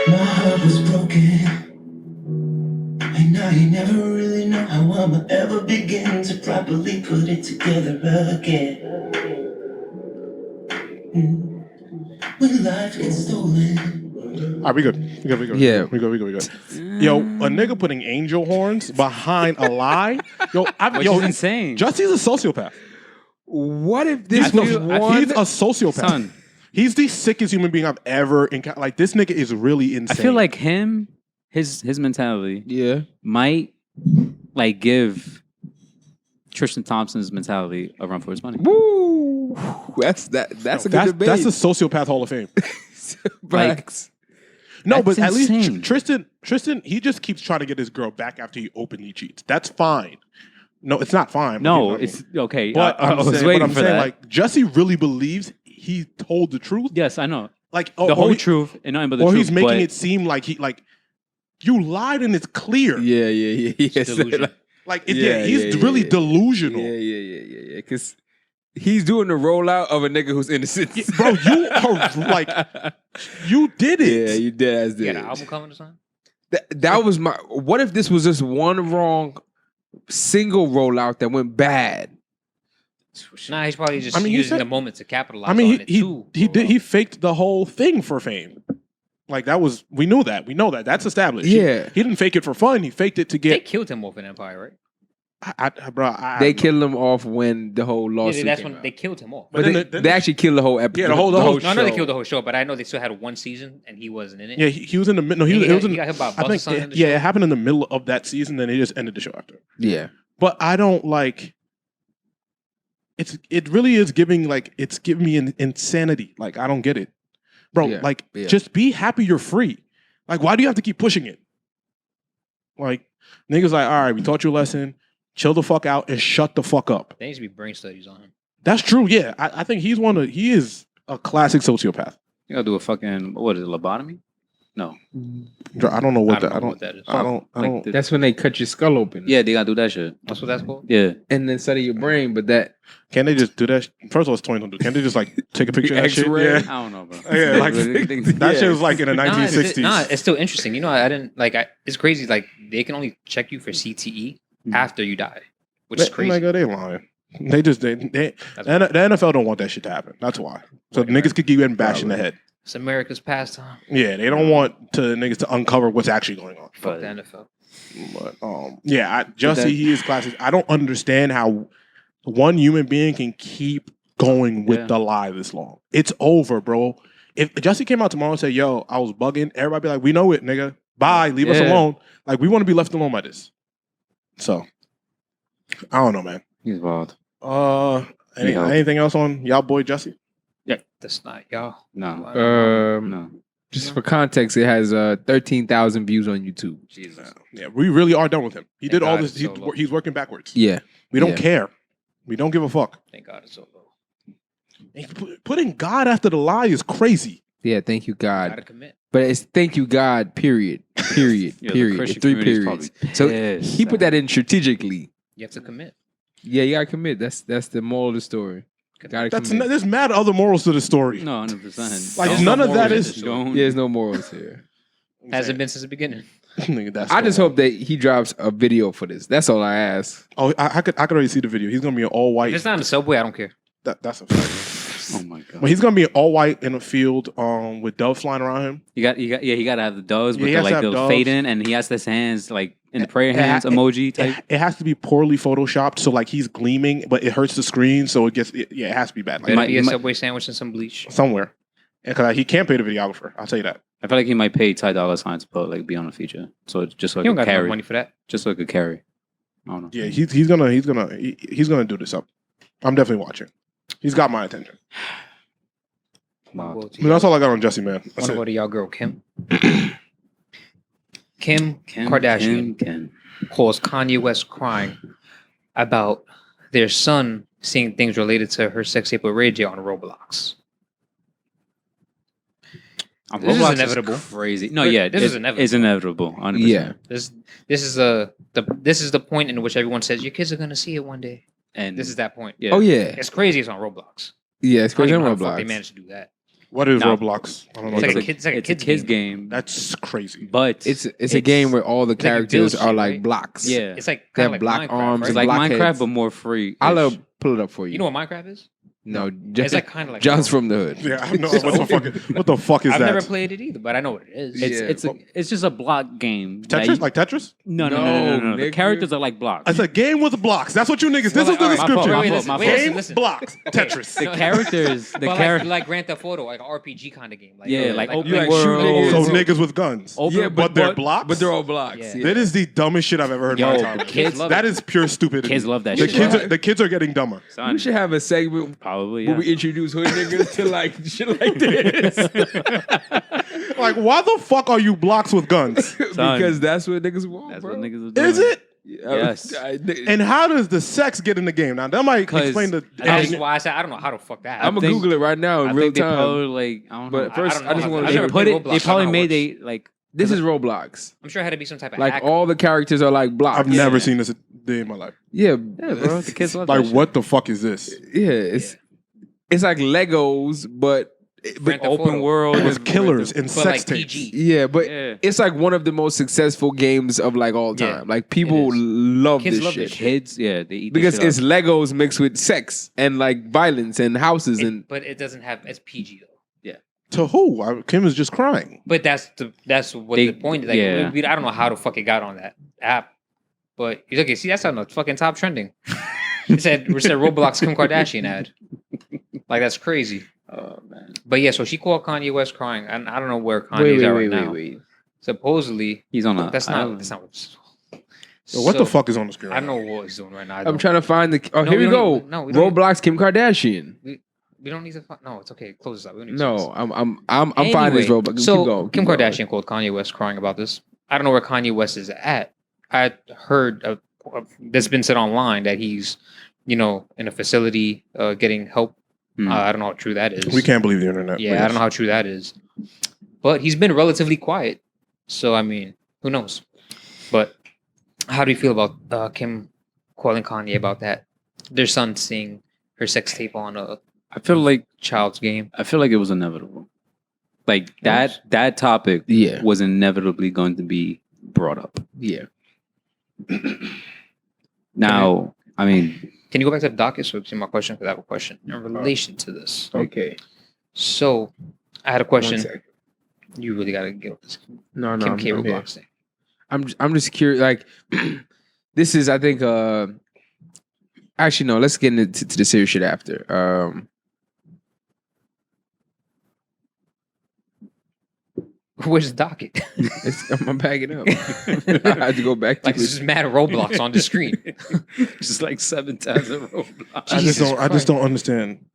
My heart was broken, and now you never really know how I'ma ever begin to properly put it together again. When life gets stolen. All right, we good. Yeah. We good. Yo, a nigga putting angel horns behind a lie. Yo, Which is insane. Jussie's a sociopath. What if this He's was a one? sociopath. Son, He's the sickest human being I've ever encountered. Like, this nigga is really I insane. feel like his mentality Yeah. might like give Tristan Thompson's mentality a run for his money. Woo! That's a good debate. That's the sociopath Hall of Fame. Facts. No, That's but at least insane. Tristan, he just keeps trying to get his girl back after he openly cheats. That's fine. No, it's not fine. No, Okay, it's okay. But I was waiting for that. like, Jussie really believes he told the truth. Yes, I know Like, the whole truth and nothing but the or truth. he's making but it seem like you lied and it's clear. Yeah. delusion. He's really delusional. Yeah. Because he's doing the rollout of a nigga who's innocent. Yeah, bro, you are like, you did it. Yeah, you dead ass You did. got an album coming or something? That was my. What if this was just one wrong single rollout that went bad? Nah, he's probably just I mean, he using said- the moment to capitalize I mean, on it too. he faked the whole thing for fame. Like, that was, we know that. That's established. Yeah. He didn't fake it for fun. He faked it to They get. killed him off an Empire, right? They killed him off when the whole Yeah, lawsuit. that's came when out. they killed him off. But then they actually killed the whole episode. Yeah, the whole No, I know show. they killed the whole show, but I know they still had one season and he wasn't in it. Yeah, he was in the middle. No, he it was in, got hit by a I bus or think, something in the yeah, show? it happened in the middle of that season. Then they just ended the show after. Yeah. But I don't like. It really is giving me an insanity. Like, I don't get it, bro. Yeah, Like, yeah. just be happy you're free. Like, why do you have to keep pushing it? Like, niggas like, all right, we taught you a lesson. Chill the fuck out and shut the fuck up. There needs to be brain studies on him. That's true. Yeah, I think he is a classic sociopath. You gotta do a fucking what is it, lobotomy? No. I don't know what I don't know what that is. I don't. Like the- That's when they cut your skull open. Yeah, they gotta do that shit. That's what that's called? Yeah. And then study your brain, but that Can they just do that? First of all, it's 2022. Can't they just like take a picture of that shit? X-ray? Yeah. I don't know, bro. Yeah, like, that shit was like in the 1960s. Nah, it's still interesting. You know, I didn't like. It's crazy. Like they can only check you for CTE after you die, which is crazy. Like, they lying. The NFL don't want that shit to happen. That's why. So Right, niggas could keep getting bashed in the head. It's America's pastime. Yeah, they don't want niggas to uncover what's actually going on. Fuck the NFL. But Jussie, he is classic. I don't understand how one human being can keep going with the lie this long. It's over, bro. If Jussie came out tomorrow and said, "Yo, I was bugging," everybody be like, "We know it, nigga. Bye, leave us alone." Like, we want to be left alone by this. So, I don't know, man. He's wild. Anything else on y'all boy Jussie? That's not y'all. No. no. Just for context, it has 13,000 views on YouTube. Jesus. Yeah, we really are done with him. He Thank did all God this. it's so low. He's working backwards. Yeah. We don't Yeah. care. We don't give a fuck. Thank God it's so low. And putting God after the lie is crazy. Yeah, thank you, Gotta God. commit. But it's thank you, God, period. Period. Yeah, the period. Christian Three community's periods. probably So pissed, he put that in strategically. You have to commit. Yeah, you gotta commit. That's the moral of the story. Gotta commit. There's mad other morals to the story. No, 100%. Like, There's none no of that morals is. in Don't. There's no morals here. Hasn't been since the beginning. Nigga, that's I just going hope that he drops a video for this. That's all I ask. on. Oh, I could already see the video. He's gonna be in all white. If it's not in the subway, I don't care. That's a fact. Oh my god. But he's gonna be in all white in a field, with doves flying around him. He gotta have the doves Yeah, with he the, has to like have the doves. fade in, and he has his hands like in the prayer It- hands it- emoji type. It has to be poorly photoshopped, so like he's gleaming, but it hurts the screen, so it has to be bad. Like, Better might- be a might- Subway sandwich and some bleach. somewhere. Because he can't pay the videographer. I'll tell you that. I feel like he might pay Ty Dolla $sign to put like be on a feature, so it's just so You it don't could got enough carry, money for that. just so it could carry. I don't know. Yeah, he's gonna do this up. I'm definitely watching. He's got my attention. Wow. I mean, that's all I got on Jussie, man. That's Want to it. go to y'all girl Kim? Kim Kardashian Kim. calls Kanye West crying about their son seeing things related to her sex tape with Ray J on Roblox. This is Roblox inevitable. Crazy. No, yeah, This is inevitable. It's inevitable. 100%. Yeah. This is the point in which everyone says your kids are gonna see it one day. And This is that point. yeah. Oh yeah. It's crazy. It's on Roblox. Yeah, it's I don't crazy even on know how the fuck they Roblox. managed to do that. What is No. Roblox? I don't know. It's what like that a is. kid's it's a kid's game. That's crazy. But It's a game where all the like a characters build are shit, like right? blocks. yeah, It's like They kind have of like black Minecraft, arms right? it's like black Minecraft heads. but more free. I'll pull it up for you. You know what Minecraft is? No, It's like kind of like John's from the hood. Yeah, I don't know what the fuck is I've that? never played it either, but I know what it is. Yeah. It's just a block game. Tetris, like Tetris. No. The nigga. characters are like blocks. It's a game with blocks. That's what you niggas. This Well, is the like, description. my fault, listen, my wait, fault. listen, Game, listen. blocks, Tetris. the characters, the But character. like Grand Theft Auto, like an RPG kind of game. Like, Yeah, like open like world. shoot niggas. So niggas with guns. Open- Yeah, but they're blocks? But they're all blocks. Yeah. Yeah. That is the dumbest shit I've ever heard in my Yo, time. kids love That it. is pure stupidity. Kids love that The shit. kids are getting dumber. Son, We should have a segment probably. where Yeah. we introduce hood niggas to like shit like this. Like, why the fuck are you blocks with guns? Because that's what niggas want, That's bro. what niggas are doing. Is it? Yes. And how does the sex get in the game? Now that might 'Cause explain the. That's why I said I don't know how to fuck that. I'm gonna think- Google it right now in I real think they time. probably like I don't know. But first, I don't I just know. want I've to. never they put played it. Roblox, They I probably don't know made what's- a like. This is Roblox. I'm sure it had to be some type of Like hack. all the characters are like blocks. I've never seen this a day in my life. Yeah, Yeah, bro. The kids love Like, that what the fuck is this? Yeah, it's like Legos, but Grand Theft open Auto. world With killers and but sex like tapes. PG. yeah, but Yeah. it's like one of the most successful games of like all Yeah, time. Like people it is. love Kids this love shit this shit. Kids, yeah, they eat because the shit it's Legos mixed with sex and like violence and houses and But it doesn't have it's PG though. To who? Kim is just crying. But that's what They- the point is. Like, yeah. I don't know how the fuck it got on that app. But you look, see, that's on the fucking top trending. it said Roblox Kim Kardashian ad. Like that's crazy. Oh man, But yeah, so she called Kanye West crying. And I don't know where Kanye's at right now. Supposedly, he's on a. that's I not. don't- That's not. So what the fuck is on the screen? I don't know what he's doing right now. I I'm don't- trying to find the. Oh, No, here we we don't go. even- no, we don't Roblox Kim Kardashian. We don't need to. No, it's okay. Close this up. We don't need to No, see this. I'm finding this Anyway, Roblox. So keep going, Kim keep going. Kardashian called Kanye West crying about this. I don't know where Kanye West is at. I heard that's been said online that he's, in a facility getting help. Hmm. I don't know how true that is. We can't believe the internet. Yeah, I don't know how true that is. But he's been relatively quiet. So I mean, who knows? But how do you feel about Kim calling Kanye about that? Their son seeing her sex tape on a I feel like child's game. it was inevitable. Like that topic Yeah, was inevitably going to be brought up. yeah. Now, I mean, Can you go back to the docket so you see my question? Because I have a question in relation to this. Okay. So I had a question. 1 second. You really gotta get with this No, Kim K I'm here. Roblox thing. I'm just curious. Like, this is, I think. Actually, no. Let's get into the serious shit after. Where's the docket? I'm backing up. I had to go back to Like this is mad Roblox on the screen. just like 7 times in a row. I just don't understand.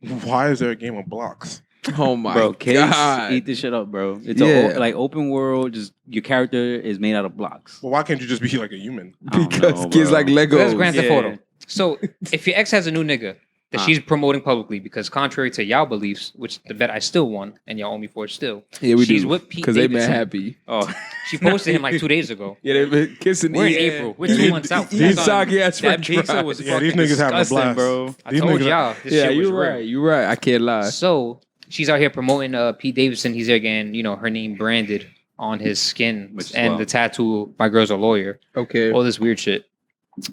Why is there a game of blocks? Oh my Bro, kids god! eat this shit up, bro. It's Yeah. like open world. Just your character is made out of blocks. Well, why can't you just be like a human? I don't Because know, kids bro. like Legos. That's Grand Theft Yeah. Auto. So if your ex has a new nigga that she's promoting publicly, because contrary to y'all beliefs, which the bet I still won and y'all owe me for it still, Yeah, we she's do. with Pete Because they been Davidson. happy. Oh, She posted him like 2 days ago. Yeah, they've been kissing. We're in yeah. April. We're 2 months out. These Son, soggy ass that French pizza fries. was Yeah, these fucking niggas having a disgusting, blast. bro. I These told niggas- y'all this Yeah, shit was you're real. right. You're right. I can't lie. So she's out here promoting Pete Davidson. He's there getting, her name branded on his skin Which is and wild. the tattoo, "My girl's a lawyer." Okay, All this weird shit.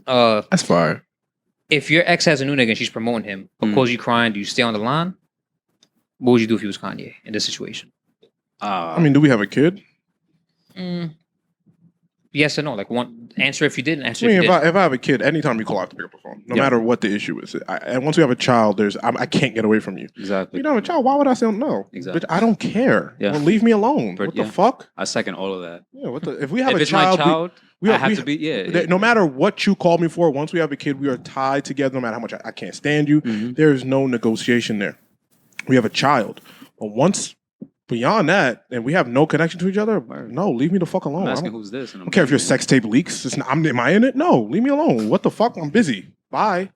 that's fire. If your ex has a new nigga and she's promoting him, but calls you crying, do you stay on the line? What would you do if he was Kanye in this situation? I mean, do we have a kid? Yes or no? Like one answer if you did, and answer I mean, if you did. if I have a kid, anytime you call, I have to pick up the phone, no Yeah. matter what the issue is. And once we have a child, I can't get away from you. exactly. You don't have a child. Why would I say no? Exactly. Bitch, I don't care. Yeah. Well, leave me alone. But What the yeah. fuck? I second all of that. Yeah. What the? If we have If a it's child, my child, we I have to be. Yeah. no matter what you call me for, once we have a kid, we are tied together. No matter how much I can't stand you, Mhm. there is no negotiation there. We have a child, but once beyond that, and we have no connection to each other, no, leave me the fuck alone. I'm I asking don't, who's this. And I don't care if your sex tape leaks. Am I in it? No, leave me alone. What the fuck? I'm busy. Bye.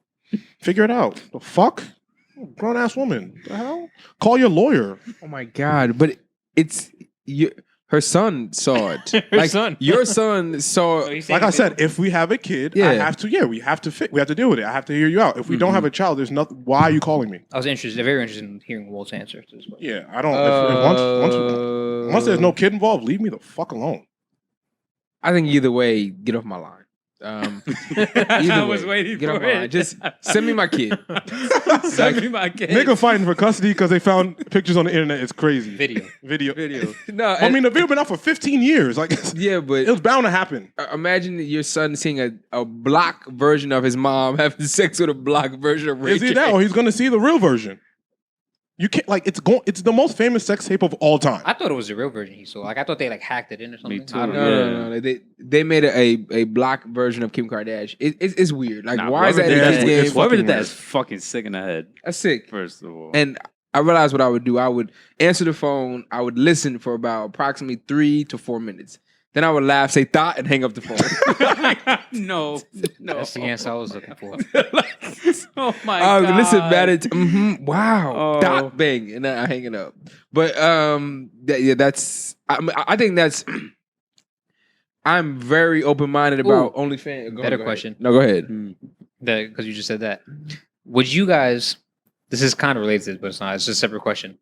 Figure it out. The fuck? Grown ass woman. The hell? Call your lawyer. Oh my god! But it's her son saw it. Her son. Your son saw. Like I said, if we have a kid, Yeah. I have to. Yeah, we have to deal with it. I have to hear you out. If we don't have a child, there's nothing. Why are you calling me? I was very interested in hearing Walt's answer to this question. Yeah, I don't. Once there's no kid involved, leave me the fuck alone. I think either way, get off my line. I was waiting get for off my line. it. Just send me my kid. Send me my kid. Nigga fighting for custody because they found pictures on the internet. It's crazy. Video. No, I mean, the video been out for 15 years. Like, yeah, but it was bound to happen. imagine your son seeing a block version of his mom having sex with a block version of Ray Is he J. that, or he's gonna see the real version? You can't like it's the most famous sex tape of all time. I thought it was the real version he saw. Like I thought they like hacked it in or something. Me too. I don't know. No. They made a block version of Kim Kardashian. It's weird. Like, Nah, why is that whoever in did this that- game? it's Whoever did fucking that is fucking sick in the head. That's sick. First of all, And I realized what I would do. I would answer the phone. I would listen for about approximately 3 to 4 minutes. Then I would laugh, say thought, and hang up the phone. no. That's the answer I was looking for. Oh my I would god! listen about it. Wow, Oh. dot, bang, and then I hang it up. But that's. I think that's. I'm very open minded about OnlyFans. Better question. No, go ahead. Because you just said that. Would you guys? This is kind of related to this, but it's not. It's just a separate question.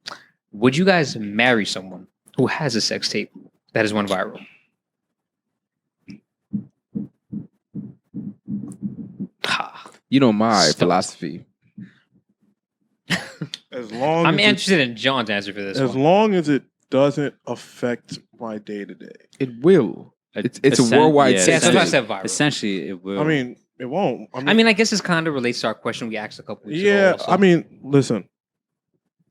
Would you guys marry someone who has a sex tape that has went viral? You know my Stop. philosophy. As long I'm as interested in John's answer for this as one. long as it doesn't affect my day to day. It will. It's a worldwide Yeah, sex that's why I tape. said viral. Essentially, it will. I mean, it won't. I mean, I guess this kind of relates to our question we asked a couple weeks ago. yeah. also. I mean, listen.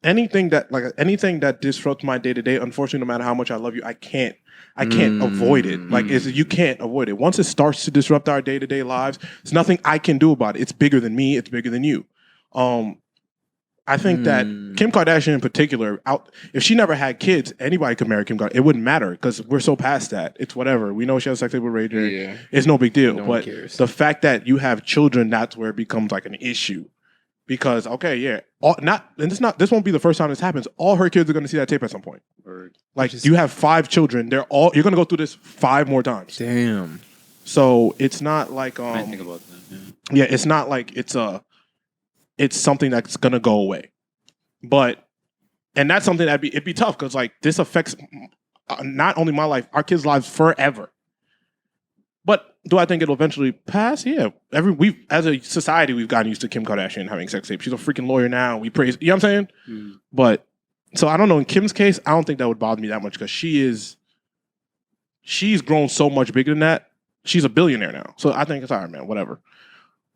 Anything that disrupts my day to day, unfortunately, no matter how much I love you, I can't avoid it. Like you can't avoid it. Once it starts to disrupt our day to day lives, there's nothing I can do about it. It's bigger than me. It's bigger than you. I think that Kim Kardashian in particular, if she never had kids, anybody could marry Kim Kardashian. It wouldn't matter because we're so past that. It's whatever. We know she has sex tape with Ray J. Yeah. It's no big deal. No one but cares. the fact that you have children, that's where it becomes like an issue. Because this won't be the first time this happens. All her kids are going to see that tape at some point. Like you have 5 children, you're going to go through this 5 more times. Damn. So it's not like I think about that. yeah, it's not like it's something that's gonna go away. And that's something it'd be tough because like this affects not only my life, our kids' lives forever. But do I think it'll eventually pass? Yeah. As a society, we've gotten used to Kim Kardashian having sex tapes. She's a freaking lawyer now. We praise, you know what I'm saying? But so I don't know. In Kim's case, I don't think that would bother me that much because she's grown so much bigger than that. She's a billionaire now. So I think it's all right, man, whatever.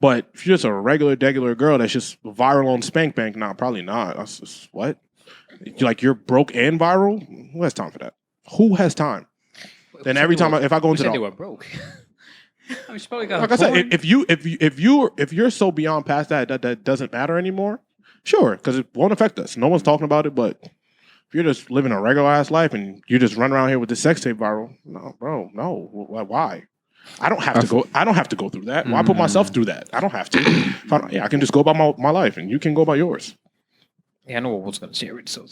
But if you're just a regular girl that's just viral on Spank Bank, nah, probably not. That's just, what? You're broke and viral? Who has time for that? Who has time? Then every time if I go into they the were broke. I mean, she probably got like I said, if you're so beyond past that doesn't matter anymore, sure, because it won't affect us. No one's talking about it. But if you're just living a regular ass life and you just run around here with this sex tape viral, no, bro, no. Why? I don't have to go. I don't have to go through that. Why put myself through that? I don't have to. I can just go about my life, and you can go about yours. Yeah, I know what was going to say already. So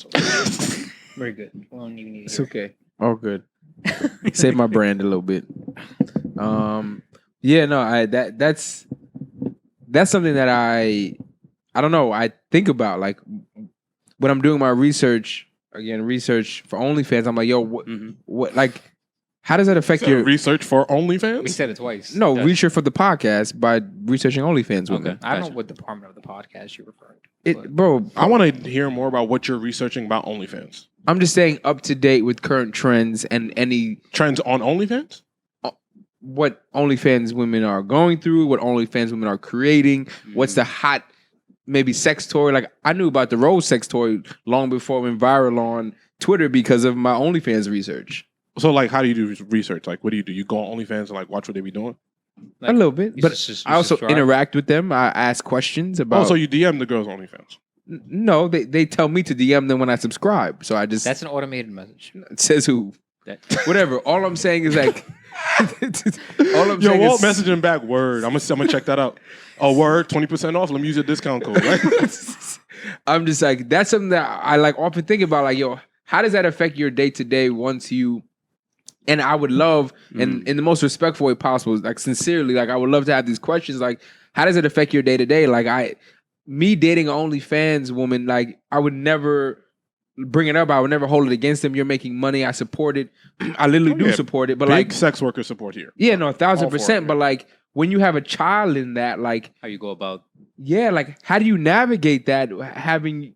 very good. We don't even need It's okay. All good. Save my brand a little bit. Yeah, no, that's something that I don't know. I think about like when I'm doing my research for OnlyFans. I'm like, yo, what like, how does that affect your research for We OnlyFans? said it twice. no research for the podcast by researching OnlyFans with Okay. me? I don't know what department of the podcast you're referring to. Bro, I want to hear more about what you're researching about OnlyFans. I'm just saying up to date with current trends and any Trends on OnlyFans? what OnlyFans women are going through, what OnlyFans women are creating, what's the hot maybe sex toy. Like I knew about the Rose sex toy long before it went viral on Twitter because of my OnlyFans research. So like, how do you do research? Like, what do? You go on OnlyFans and like watch what they be doing? A little bit, you but sus- I also subscribe? interact with them. I ask questions about. Oh, so you DM the girls on OnlyFans? No, they tell me to DM them when I subscribe. So I just That's an automated message. it says who. Whatever. All I'm saying is like, all I'm Yo, saying Walt is messaging back word. I'm gonna check that out. A word, 20% off. Let me use your discount code. Right? I'm just like, that's something that I like often think about. Like, yo, how does that affect your day to day once you? And I would love, and in the most respectful way possible, like sincerely, like I would love to have these questions. Like, how does it affect your day to day? Like me dating an OnlyFans woman, like I would never bring it up. I would never hold it against them. You're making money. I support it. I literally do support it. But Big like sex worker support here. yeah, no, 1,000%. it, But like when you have a child in that, like How you go about? yeah, like how do you navigate that? Having,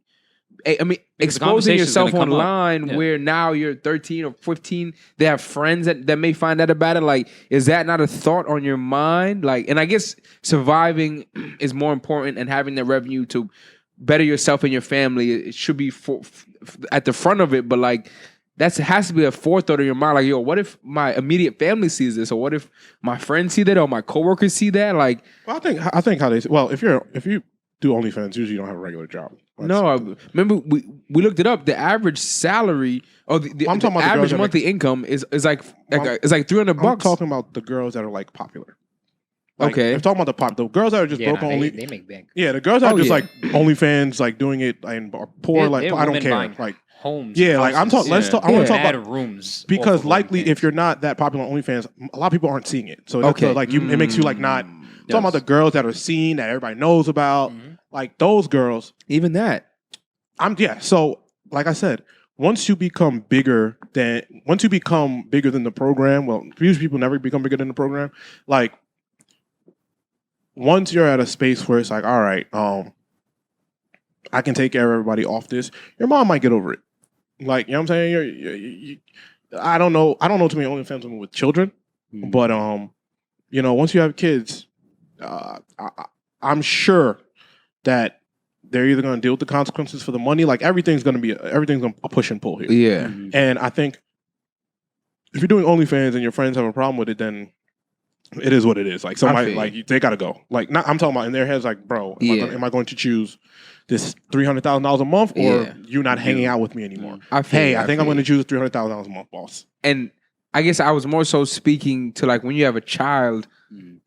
I mean, Because the exposing conversation's yourself gonna come up. online Yeah. where now you're 13 or 15, they have friends that may find out about it. Like, is that not a thought on your mind? Like, and I guess surviving is more important and having the revenue to better yourself and your family. It should be at the front of it, but like, has to be a forethought in your mind. Like, yo, what if my immediate family sees this? Or what if my friends see that? Or my coworkers see that? Like, Well, I think how they well, if you do OnlyFans, usually you don't have a regular job. remember we looked it up. The average salary, or the I'm talking about the average girls that monthly income is like it's like $300. I'm talking about the girls that are like popular. Like, Okay. I'm talking about the girls that are just Yeah, broke nah, only. they make bank. Yeah, the girls that Oh, are just yeah. like OnlyFans, like doing it and are poor. They're- like they're I don't women care. buying Like homes. yeah, like I'm talking. Let's talk. I want to talk add about rooms because off of likely OnlyFans. if you're not that popular on OnlyFans, a lot of people aren't seeing it. So that's Okay. like it makes you like not. Talking about the girls that are seen that everybody knows about, like those girls. Even that. So like I said, once you become bigger than the program, well, usually people never become bigger than the program. Like once you're at a space where it's like, all right, I can take care of everybody off this. Your mom might get over it. Like, you know what I'm saying? I don't know too many OnlyFans women with children, but you know, once you have kids, I'm sure that they're either going to deal with the consequences for the money. Like everything's going to a push and pull here. Yeah. And I think if you're doing OnlyFans and your friends have a problem with it, then it is what it is. Like somebody, like they got to go. Like I'm talking about in their heads, like, bro, am I going to choose this $300,000 a month or you not hanging out with me anymore? I think I'm going to choose $300,000 a month, boss. And I guess I was more so speaking to like when you have a child,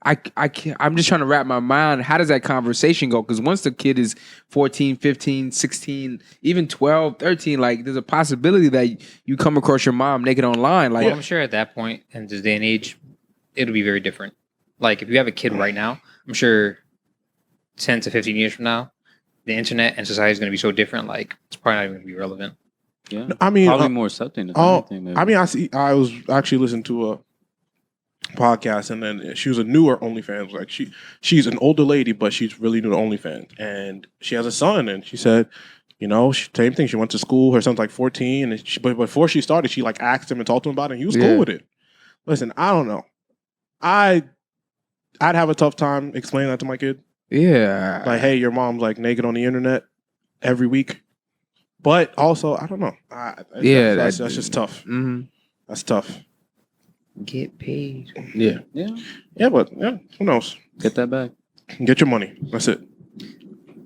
I'm just trying to wrap my mind. How does that conversation go? Because once the kid is 14, 15, 16, even 12, 13, like there's a possibility that you come across your mom naked online. Like, Well, I'm sure at that point in this day and age, it'll be very different. Like if you have a kid right now, I'm sure 10 to 15 years from now, the internet and society is going to be so different. Like it's probably not even going to be relevant. Yeah, I mean, probably more accepting. Than anything, maybe. I mean, I was actually listening to a podcast, and then she was a newer OnlyFans. Like she's an older lady, but she's really new to OnlyFans, and she has a son. And she said, you know, same thing. She went to school. Her son's like 14, and but before she started, she like asked him and talked to him about it. And he was cool with it. Listen, I don't know. I'd have a tough time explaining that to my kid. yeah. Like, hey, your mom's like naked on the internet every week. But also, I don't know. That's just tough. Mm-hmm. That's tough. Get paid. Yeah. yeah, But who knows? get that back. Get your money. That's it.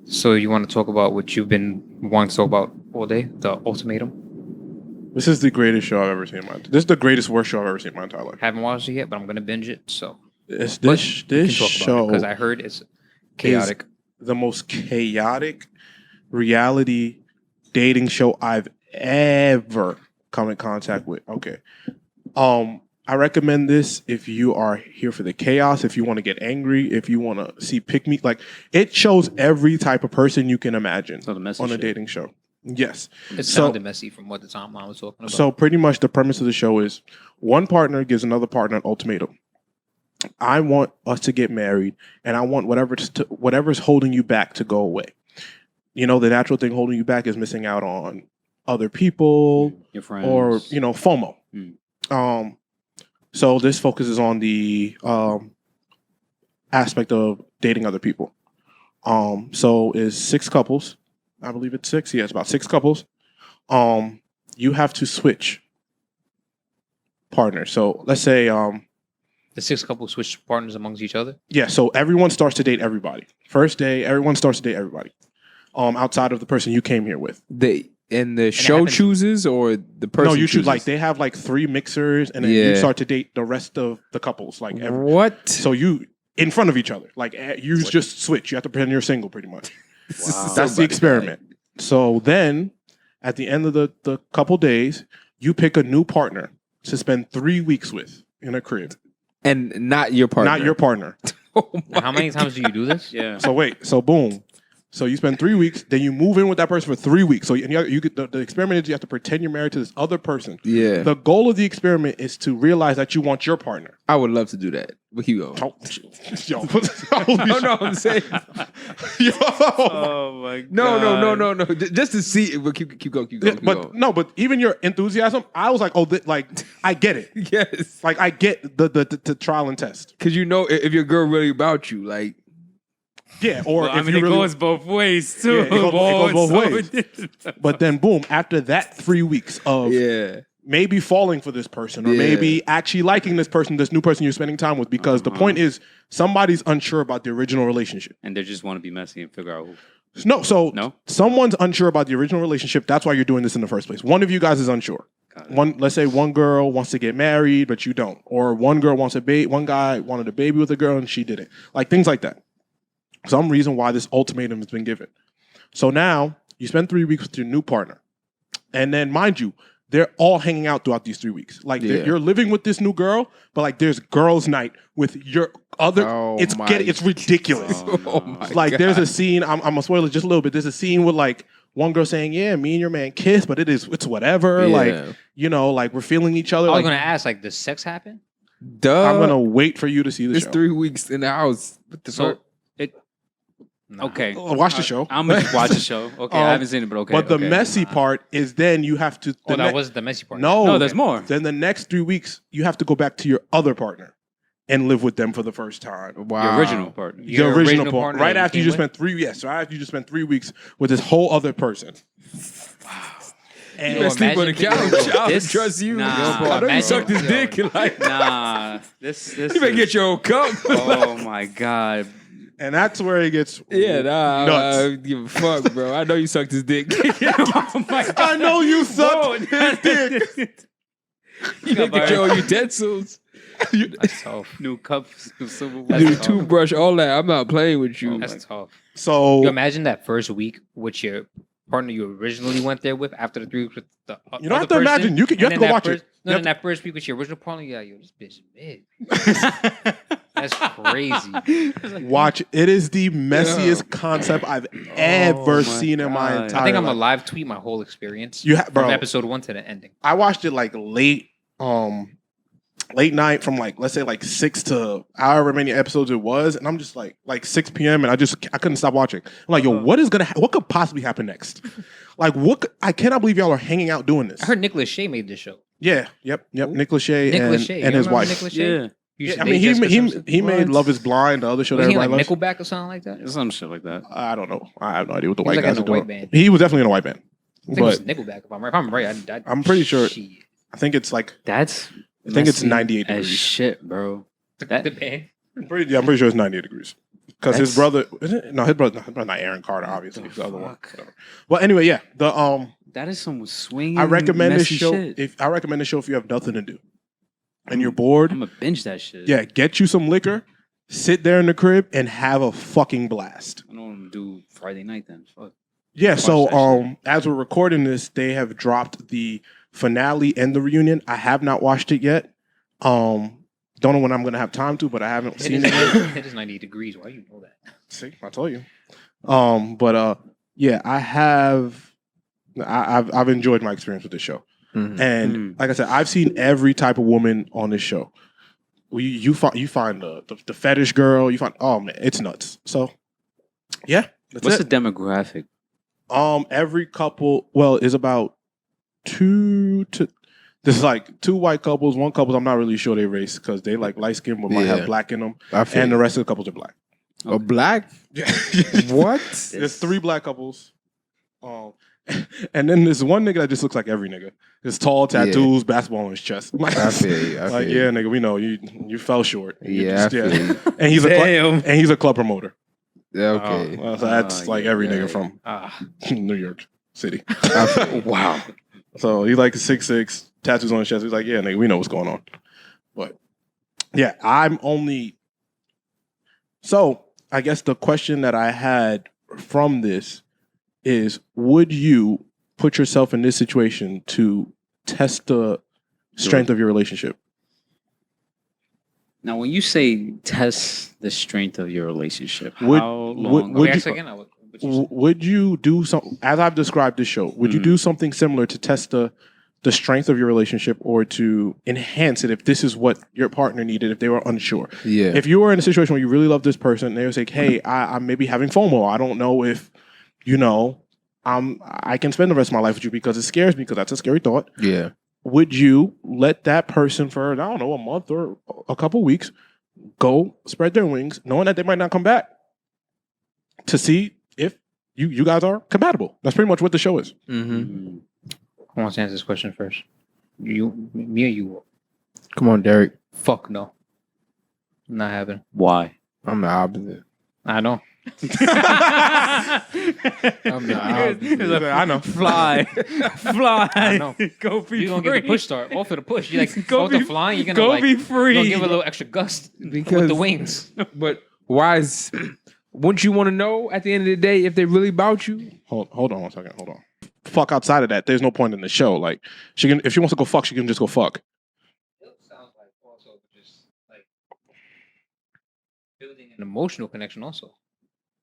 So you want to talk about what you've been wanting to talk about all day? The Ultimatum? This is the greatest show I've ever seen in my. This is the greatest worst show I've ever seen in my entire life. Haven't watched it yet, but I'm going to binge it. So This show, show because I heard it's chaotic. the most chaotic reality dating show I've ever come in contact with. Okay. I recommend this if you are here for the chaos, if you want to get angry, if you want to see pick me. Like, it shows every type of person you can imagine So the messy on a shit. dating show. Yes. It sounded messy from what the timeline was talking about. So pretty much the premise of the show is one partner gives another partner an ultimatum. I want us to get married, and I want whatever's holding you back to go away. You know, the natural thing holding you back is missing out on other people Your friends. or, you know, FOMO. So this focuses on the aspect of dating other people. So is 6 couples. I believe it's 6. Yeah, it's about 6 couples. You have to switch partners. So let's say, the 6 couples switch partners amongst each other? yeah, so everyone starts to date everybody. First day, everyone starts to date everybody. Outside of the person you came here with. And the show happens- chooses, or the person? No, you choose. chooses? Like they have like 3 mixers, and then Yeah. you start to date the rest of the couples. Like What? so you in front of each other. Like you just switch. You have to pretend you're single, pretty much. Wow. That's the experiment. So then, at the end of the couple days, you pick a new partner to spend 3 weeks with in a crib. And not your partner. Not your partner. Oh Now, how many times do you do this? Yeah. So wait. So boom. So you spend 3 weeks, then you move in with that person for 3 weeks. So you get the experiment is you have to pretend you're married to this other person. Yeah. The goal of the experiment is to realize that you want your partner. I would love to do that. But keep going. Oh, yo, No, I'm saying. yo. Oh my god. No. Just to see. But keep going. Keep going. But even your enthusiasm, I was like, I get it. Yes. Like I get the trial and test. Because you know if your girl really about you, like. Yeah, or Well, I if mean, you it really, goes both ways too. Yeah, it goes both ways. ways. but then boom, after that 3 weeks of Yeah. maybe falling for this person or Yeah. maybe actually liking this person, this new person you're spending time with, because the point is somebody's unsure about the original relationship. And they just want to be messy and figure out who. No, someone's unsure about the original relationship. That's why you're doing this in the first place. One of you guys is unsure. Let's say one girl wants to get married, but you don't, or one girl wants one guy wanted a baby with a girl and she didn't. Like things like that. Some reason why this ultimatum has been given. So now you spend 3 weeks with your new partner. And then, mind you, they're all hanging out throughout these 3 weeks. Like you're living with this new girl, but like there's girls' night with your other. Oh it's ridiculous. Oh my Like God. there's a scene. I'm gonna spoil it just a little bit. There's a scene with like one girl saying, "Yeah, me and your man kiss, but it's whatever." Yeah. Like like we're feeling each other. I was Like going to ask, like, does sex happen? Duh. I'm gonna wait for you to see the It's show. 3 weeks in the house. What the So fuck? Nah. okay, Watch the show. I'm gonna just watch the show. Okay, I haven't seen it, but okay. But the okay. messy part is then you have to. Oh, that was the messy part. No, there's more. Then the next 3 weeks you have to go back to your other partner and live with them for the first time. Wow. Your original partner. Your original partner. partner Right that you after you came just spent 3 yes, right after you just spent 3 weeks with this whole other person. And You better sleep on the imagine- couch. I don't This- trust you. nah. I know you Imagine- sucked his yo. dick. Like, Nah, this you better get your own cup. Oh my god. and that's where it gets Yeah, nah, nuts. I don't give a fuck, bro. I know you sucked his dick. Oh my god. I know you sucked his dick. You didn't get your own utensils. That's tough. New cups, new silverware. New tough. toothbrush, all that. I'm not playing with you. That's tough. So You imagine that first week with your partner you originally went there with after the 3 weeks with the you don't have to imagine. You have to go watch it. No, You then have that first week with your original partner, yeah, yo, this bitch is big. That's crazy. Watch. It is the messiest concept I've ever my seen in my God. entire I think I'm life. gonna live tweet my whole experience Bro. from episode 1 to the ending. I watched it like late night from like let's say like 6 to however many episodes it was, and I'm just like 6 p.m. and I couldn't stop watching. I'm like, yo, what could possibly happen next? Like I cannot believe y'all are hanging out doing this. I heard Nicholas Shea made this show. Yeah, yep. Nick Lachey Nicholas Shea, and you his remember wife. Nicholas Shea? Yeah. You used Yeah, to I mean, date Jessica Simpson? he made Love Is Blind, the other show that Was he everybody like loves. Nickelback or something like that? Some shit like that. I don't know. I have no idea what the He was white like guys in are a white doing. band. He was definitely in a white band, I think it was but Nickelback. If I'm right, I'm pretty sure. Shit. I think it's like That's I think it's messy 98 as degrees. shit, bro. The That- band. I'm pretty sure it's 98 degrees. Because his That's- brother, isn't it? No, his brother not Aaron Carter, obviously. The It's the other one. fuck? Whatever. Well, anyway, yeah. The That is some swinging. I recommend this messy show. Shit. I recommend this show if you have nothing to do and you're bored. I'm gonna binge that shit. Yeah, get you some liquor, sit there in the crib, and have a fucking blast. I don't want to do Friday night then. Fuck. Yeah. Watch So that shit. as we're recording this, they have dropped the finale and the reunion. I have not watched it yet. Don't know when I'm gonna have time to, but I haven't It seen is, it yet. it is 98 degrees. Why you know that? See, I told you. But yeah, I've enjoyed my experience with this show. Mhm. And like I said, I've seen every type of woman on this show. You find the fetish girl. You find man, it's nuts. So yeah, that's What's it. the demographic? Every couple is about there's like 2 white couples, 1 couple I'm not really sure they race because they like light skin but might Yeah. have black in them, I feel and the rest of the couples are black. a black? Yeah. What? There's 3 black couples. And then there's one nigga that just looks like every nigga. His tall tattoos, basketball on his chest. Like, I feel you. I like feel yeah, you. nigga, we know you fell short. You Yeah, I just- feel you. And he's a club promoter. Yeah, okay. So that's Oh, like yeah, every yeah, nigga yeah. from Ah, New York. city. Wow. So he's like 6'6", tattoos on his chest. He's like, yeah, nigga, we know what's going on. But yeah, I'm only. So I guess the question that I had from this is, would you put yourself in this situation to test the strength of your relationship? Now, when you say test the strength of your relationship, Would- how long? would Okay, you- actually, again, what you said. Would you do something, as I've described this show, would you do something similar to test the strength of your relationship, or to enhance it if this is what your partner needed, if they were unsure? Yeah. If you were in a situation where you really love this person and they was like, hey, I'm maybe having FOMO. I don't know if, I can spend the rest of my life with you because it scares me, because that's a scary thought. Yeah. Would you let that person for, I don't know, a month or a couple weeks go spread their wings, knowing that they might not come back, to see if you guys are compatible? That's pretty much what the show is. Mm-hmm. Who wants to answer this question first? You, me, or you? Come on, Derek. Fuck no. Not happening. Why? I'm the opposite. I know. I'm the opposite. I know. Fly. I know. Go be You're gonna give the push start. All for the push. You like Go off the be- flying. You're gonna Go like be free. you're gonna give it a little extra gust with Because the wings. But why is? Wouldn't you want to know at the end of the day if they really about you? Hold on one second. Hold on. Fuck outside of that. There's no point in the show. Like, she can, if she wants to go fuck, she can just go fuck. It sounds like also just like building an emotional connection. Also,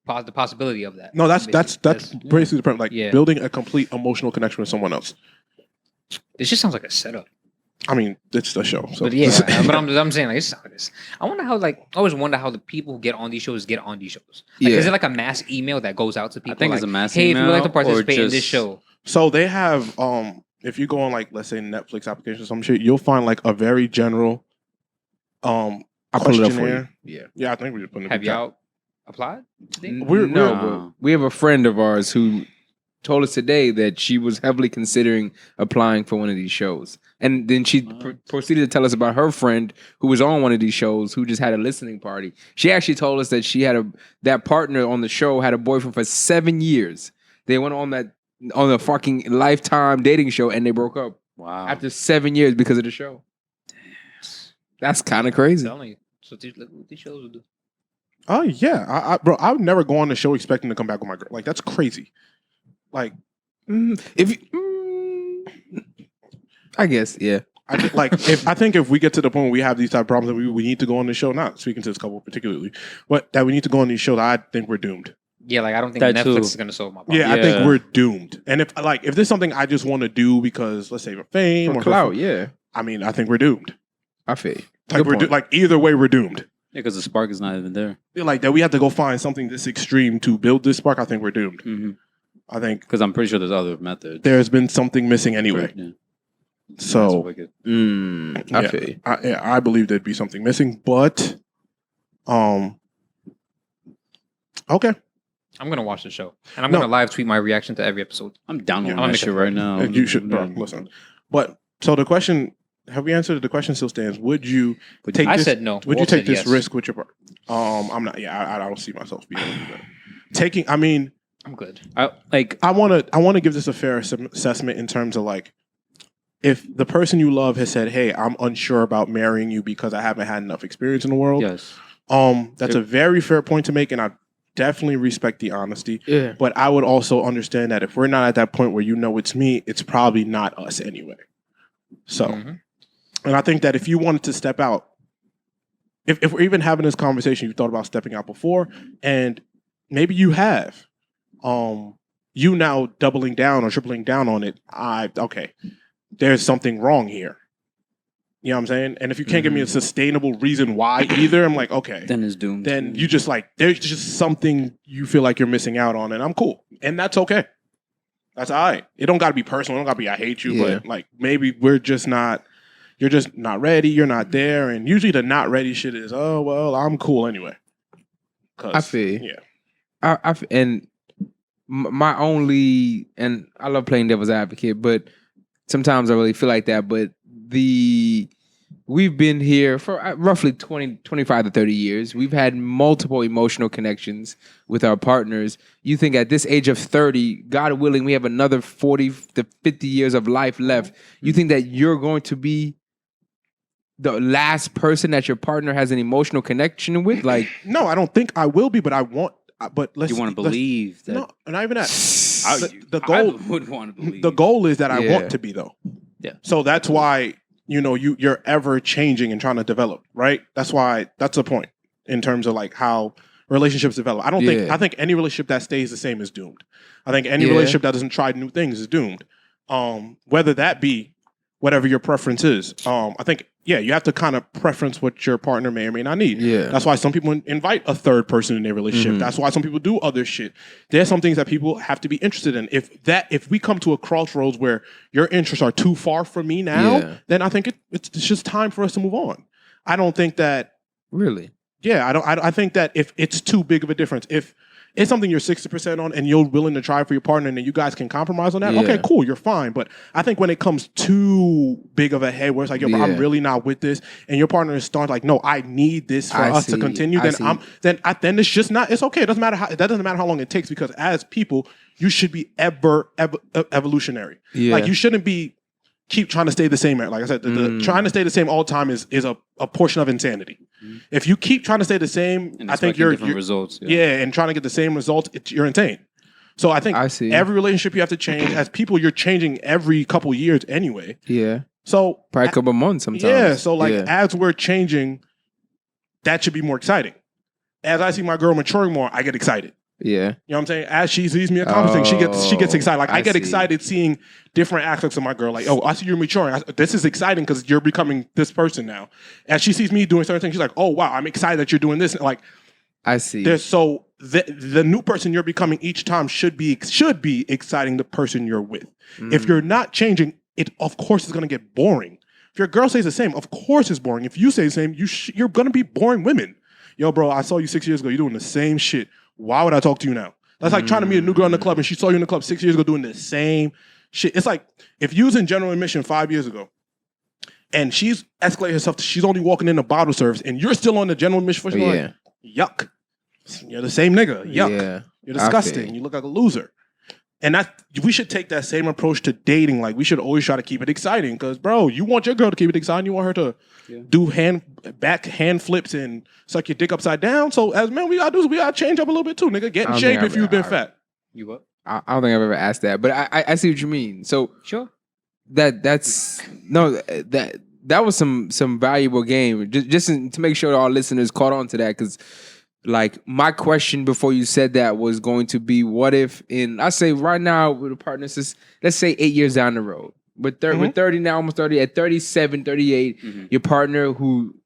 the possibility of that. No, that's Basically. basically the point. Like, Yeah. building a complete emotional connection with someone else. This just sounds like a setup. I mean, it's the show. So But yeah, but I'm saying like this sounds like this. I wonder how I always wonder how the people who get on these shows get on these shows. Like, Yeah. is it like a mass email that goes out to people? I think like, it's a mass hey, if you would like to email or participate in this just- show, So they have, if you go on, like, let's say Netflix application or some shit, you'll find like a very general I'll pull it up for you. questionnaire. Yeah. Yeah, I think we just put it. have y'all applied? We're- no, we're- but we have a friend of ours who told us today that she was heavily considering applying for one of these shows. And then she proceeded to tell us about her friend who was on one of these shows who just had a listening party. She actually told us that she had that partner on the show had a boyfriend for 7 years. They went on the fucking Lifetime dating show and they broke up Wow. after 7 years because of the show. That's kind of crazy. Tell me. So what these shows will do. Oh yeah, bro, I would never go on the show expecting to come back with my girl. Like, that's crazy. Like, I guess, yeah. I think if we get to the point where we have these type of problems that we need to go on the show, not speaking to this couple particularly, but that we need to go on these shows, I think we're doomed. Yeah, like I don't think That Netflix too. is gonna solve my problem. Yeah, I think Yeah. we're doomed. And if this is something I just want to do because, let's say, for fame For or clout, yeah. I mean, I think we're doomed. I feel you. Like, Good point. like either way, we're doomed. Because the spark is not even there. Like that, we have to go find something this extreme to build this spark. I think we're doomed. Because I think I'm pretty sure there's other methods. there's been something missing anyway. Yeah. That's So wicked. I Yeah. feel you. I believe there'd be something missing, but okay. I'm gonna watch the show and I'm gonna live tweet my reaction to every episode. I'm down Yeah, on I'm that gonna shit make right now. You should, bro, listen. But so the question, have we answered? The question still stands. Would you take I this? said no. Would you Walt take said this yes. risk with your partner? I'm not. Yeah, I don't see myself being able to do that. Taking. I mean, I'm good. I want to give this a fair assessment in terms of like, if the person you love has said, "Hey, I'm unsure about marrying you because I haven't had enough experience in the world." Yes. That's a very fair point to make, and I definitely respect the honesty. Yeah. But I would also understand that if we're not at that point where you know it's me, it's probably not us anyway. So, Mhm. and I think that if you wanted to step out, if we're even having this conversation, you thought about stepping out before, and maybe you have, you now doubling down or tripling down on it. Okay, there's something wrong here. You know what I'm saying? And if you can't give me a sustainable reason why either, I'm like, okay, Then it's doomed. then you just like, there's just something you feel like you're missing out on, and I'm cool. And that's okay. That's all right. It don't got to be personal. It don't got to be I hate you, Yeah. but like maybe you're just not ready. You're not there. And usually the not ready shit is, oh, well, I'm cool anyway. I feel you. Yeah. And my only, and I love playing devil's advocate, but sometimes I really feel like that. But we've been here for roughly 25 to 30 years. We've had multiple emotional connections with our partners. You think at this age of 30, God willing, we have another 40 to 50 years of life left. You think that you're going to be the last person that your partner has an emotional connection with? Like, No, I don't think I will be, but I want. But let's. You want to believe that? No, not even that. The I goal. would want to believe. The goal is that I Yeah. want to be though. Yeah. So that's why you're ever changing and trying to develop, right? That's why that's the point in terms of like how relationships develop. I think any relationship that stays the same is doomed. I think any relationship that doesn't try new things is doomed. Whether that be whatever your preference is. I think you have to kind of preference what your partner may or may not need. Yeah. That's why some people invite a third person in their relationship. That's why some people do other shit. There's some things that people have to be interested in. If we come to a crossroads where your interests are too far from me now, then I think it's just time for us to move on. I don't think that. really? Yeah, I think that if it's too big of a difference, if it's something you're 60% on and you're willing to try for your partner and then you guys can compromise on that, okay, cool, you're fine. But I think when it comes too big of a head where it's like, yo, bro, I'm really not with this, and your partner is starting like, no, I need this for us to continue, then it's just not, it's okay. It doesn't matter how long it takes, because as people, you should be evolutionary. Yeah. Like you shouldn't be keep trying to stay the same. Like I said, the trying to stay the same all the time is a portion of insanity. If you keep trying to stay the same, And I think you're different results. and trying to get the same results, you're insane. So I think every relationship you have to change. As people, you're changing every couple years anyway. Yeah. So Probably a couple months sometimes. Yeah. So as we're changing, that should be more exciting. As I see my girl maturing more, I get excited. Yeah. You know what I'm saying? As she sees me accomplishing, she gets excited. Like I get excited seeing different aspects of my girl. Like, oh, I see you're maturing. This is exciting because you're becoming this person now. As she sees me doing certain things, she's like, oh wow, I'm excited that you're doing this. Like, I see. So the new person you're becoming each time should be exciting the person you're with. If you're not changing, it of course is going to get boring. If your girl stays the same, of course it's boring. If you stay the same, you're going to be boring women. Yo, bro, I saw you 6 years ago. You're doing the same shit. Why would I talk to you now? That's like trying to meet a new girl in the club and she saw you in the club 6 years ago doing the same shit. It's like if you was in general admission 5 years ago and she's escalated herself to she's only walking in the bottle service and you're still on the general admission first, like, yuck. You're the same nigga. Yuck. Yeah. You're disgusting. You look like a loser. And we should take that same approach to dating. Like we should always try to keep it exciting because, bro, you want your girl to keep it exciting. You want her to do back hand flips and suck your dick upside down. So as men, we gotta change up a little bit too, nigga. Get in shape if you've been fat. You what? I don't think I've ever asked that, but I see what you mean. So Sure. that was some valuable game. Just to make sure our listeners caught on to that, because like my question before you said that was going to be, what if I say right now with a partner, let's say 8 years down the road, with 30 now, almost 30, at 37, 38, your partner who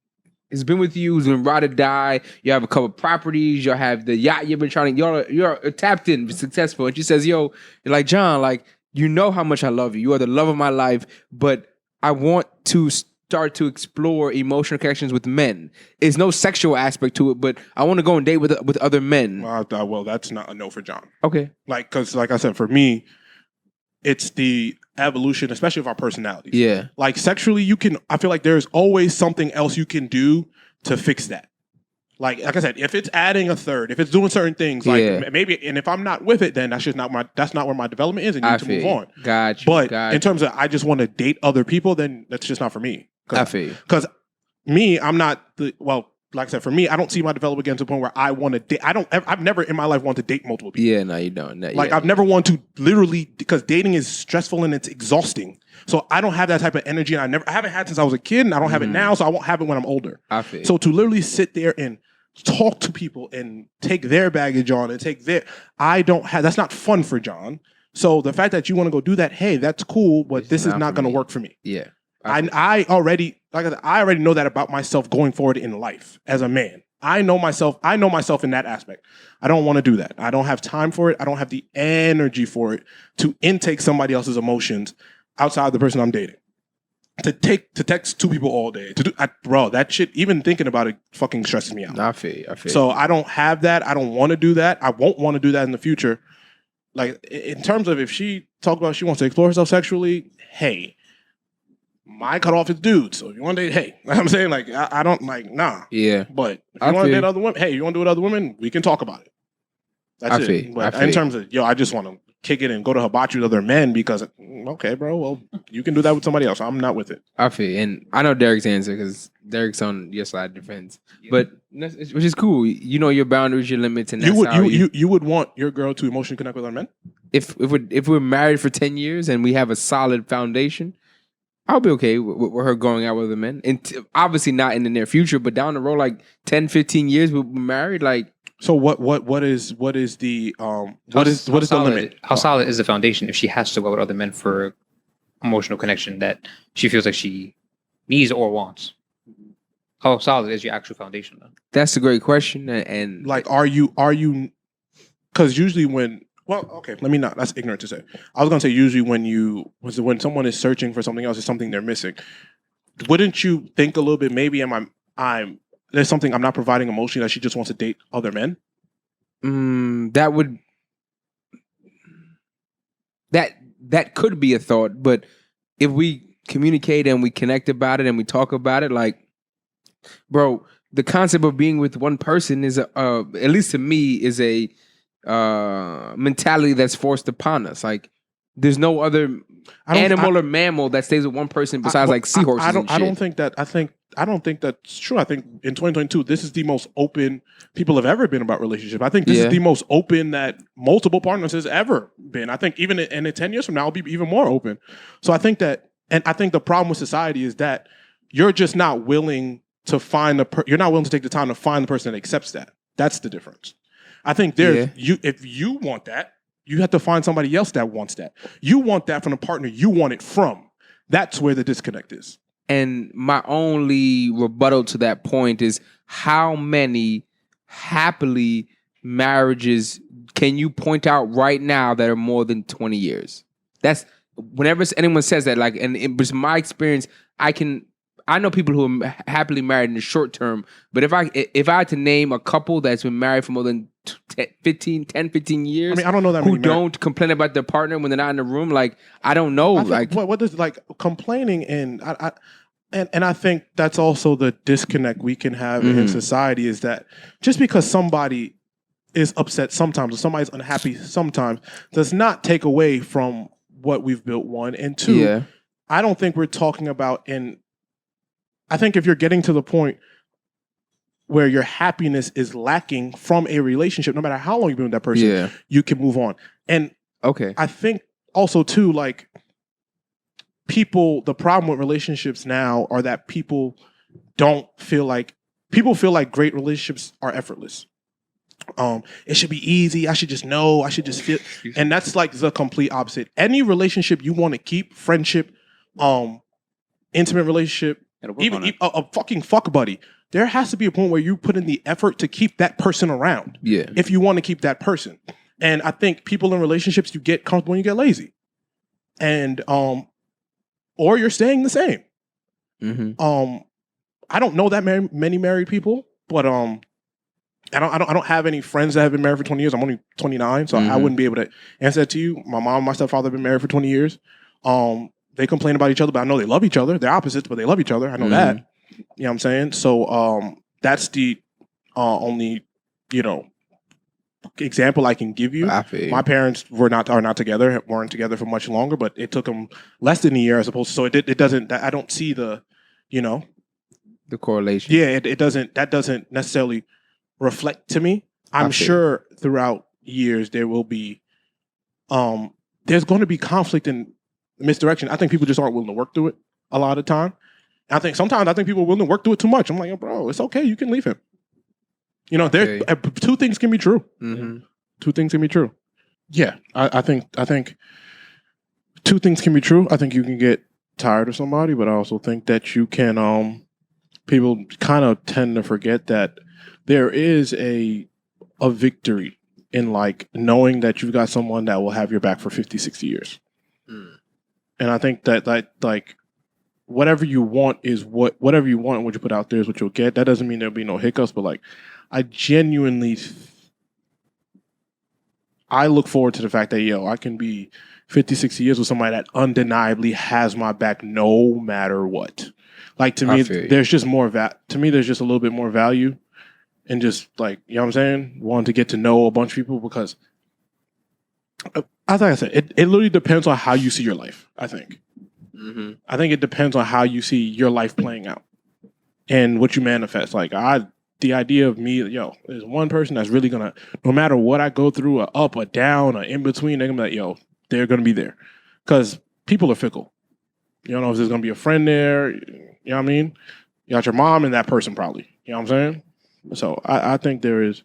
has been with you, who's been ride or die, you have a couple properties, you have the yacht you've been trying to, you're tapped in, successful, and she says, yo, you're like, John, like, you know how much I love you. You are the love of my life, but I want to start to explore emotional connections with men. There's no sexual aspect to it, but I want to go and date with other men. Well, that's not a no for John. Okay. Like, because like I said, for me, it's the evolution, especially of our personalities. Yeah. Like sexually, I feel like there's always something else you can do to fix that. Like I said, if it's adding a third, if it's doing certain things, like maybe, and if I'm not with it, then that's not where my development is, and you need to move on. Gotcha. But in terms of I just want to date other people, then that's just not for me. I feel. Because me, I'm not like I said, for me, I don't see my development getting to the point where I want to date. I've never in my life wanted to date multiple people. Yeah, no, you don't. No, I've never wanted to literally, because dating is stressful and it's exhausting. So I don't have that type of energy, and I haven't had since I was a kid, and I don't have it now, so I won't have it when I'm older. I feel. So to literally sit there and talk to people and take their baggage on and that's not fun for John. So the fact that you want to go do that, hey, that's cool, but this is not going to work for me. Yeah. I already know that about myself going forward in life as a man. I know myself in that aspect. I don't want to do that. I don't have time for it. I don't have the energy for it to intake somebody else's emotions outside the person I'm dating. To text two people all day. Bro, that shit, even thinking about it fucking stresses me out. I feel. So I don't have that. I don't want to do that. I won't want to do that in the future. Like in terms of if she talks about she wants to explore herself sexually, hey, my cutoff is dudes. So if you want to date, hey, I'm saying like I don't like nah. Yeah. But if I you want to feel date other women, hey, you want to do with other women, we can talk about it. That's I it. feel- But I in feel. terms of I just want to kick it and go to hibachi with other men because okay, bro, well, you can do that with somebody else. I'm not with it. I feel, and I know Derek's answer because Derek's on your side of the fence, but which is cool. You know your boundaries, your limits, and that's how You would want your girl to emotionally connect with other men? if we're married for 10 years and we have a solid foundation, I'll be okay with her going out with other men. And obviously not in the near future, but down the road, like 10, 15 years, we're married. Like, so what is the what is the limit? How solid is the foundation if she has to go with other men for emotional connection that she feels like she needs or wants? How solid is your actual foundation then? that's a great question. And Like, are you? Because usually when let me not. That's ignorant to say. I was gonna say usually when someone is searching for something else, it's something they're missing. Wouldn't you think a little bit? Maybe I'm there's something I'm not providing emotionally that she just wants to date other men. that could be a thought, but if we communicate and we connect about it and we talk about it, like, bro, the concept of being with one person is at least to me is a mentality that's forced upon us. Like, there's no other animal or mammal that stays with one person besides like seahorses. I don't think that's true. I think in 2022, this is the most open people have ever been about relationship. I think this is the most open that multiple partners has ever been. I think even in 10 years from now, it'll be even more open. So I think that, and I think the problem with society is that you're just not willing to find you're not willing to take the time to find the person that accepts that. That's the difference. I think if you want that, you have to find somebody else that wants that. You want that from the partner you want it from. That's where the disconnect is. And my only rebuttal to that point is how many happily marriages can you point out right now that are more than 20 years? That's whenever anyone says that, like, and it was my experience, I know people who are happily married in the short term, but if I had to name a couple that's been married for more than 10, 15 years, I mean, I don't know that who many don't complain about their partner when they're not in the room, like, I don't know. Like, what does like complaining and I think that's also the disconnect we can have in society is that just because somebody is upset sometimes or somebody's unhappy sometimes does not take away from what we've built, one. And two, I don't think we're talking about I think if you're getting to the point where your happiness is lacking from a relationship, no matter how long you've been with that person, you can move on. And I think also too, like, the problem with relationships now are that people feel like great relationships are effortless. It should be easy. I should just know. I should just feel. And that's like the complete opposite. Any relationship you want to keep, friendship, intimate relationship, even a fucking fuck buddy, there has to be a point where you put in the effort to keep that person around. Yeah. If you want to keep that person. And I think people in relationships, you get comfortable and you get lazy. And or you're staying the same. I don't know that many married people, but I don't have any friends that have been married for 20 years. I'm only 29, so I wouldn't be able to answer that to you. My mom and my stepfather have been married for 20 years. They complain about each other, but I know they love each other. They're opposites, but they love each other. I know that. You know what I'm saying? So that's the only, example I can give you. My parents are not together, weren't together for much longer, but it took them less than a year as opposed to, so it doesn't, I don't see the correlation. Yeah, that doesn't necessarily reflect to me. I'm sure throughout years there will be, there's going to be conflict and misdirection. I think people just aren't willing to work through it a lot of the time. I think sometimes people are willing to work through it too much. I'm like, bro, it's okay. You can leave him. There two things can be true. Two things can be true. Yeah, I think two things can be true. I think you can get tired of somebody, but I also think that you can. People kind of tend to forget that there is a victory in like knowing that you've got someone that will have your back for 50, 60 years. And I think that like whatever you want is whatever you want and what you put out there is what you'll get. That doesn't mean there'll be no hiccups, but like I genuinely I look forward to the fact that I can be 50, 60 years with somebody that undeniably has my back no matter what. Like, to me, there's just more to me, there's just a little bit more value in just, like, you know what I'm saying? Wanting to get to know a bunch of people, because as I said, it literally depends on how you see your life, I think. Mm-hmm. I think it depends on how you see your life playing out and what you manifest. Like, the idea of me, there's one person that's really gonna, no matter what I go through, a up, a down, a in between, they're gonna be like, they're gonna be there, because people are fickle. You don't know if there's gonna be a friend there. You know what I mean? You got your mom and that person probably. You know what I'm saying? So I think there is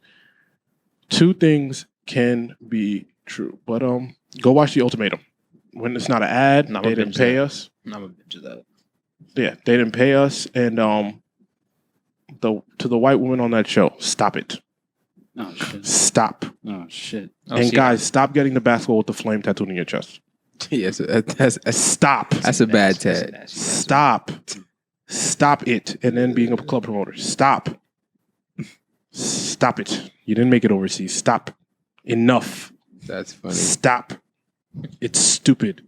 two things can be true, but go watch the Ultimatum. When it's not an ad, they didn't pay us. I'm a bitch of that. Yeah, they didn't pay us, and to the white woman on that show, stop it. Oh shit. Stop. Oh shit. And guys, stop getting the basketball with the flame tattooed on your chest. Yes, that's Stop. That's a bad tat. Stop. Stop it. And then being a club promoter. Stop. Stop it. You didn't make it overseas. Stop. Enough. That's funny. Stop. It's stupid.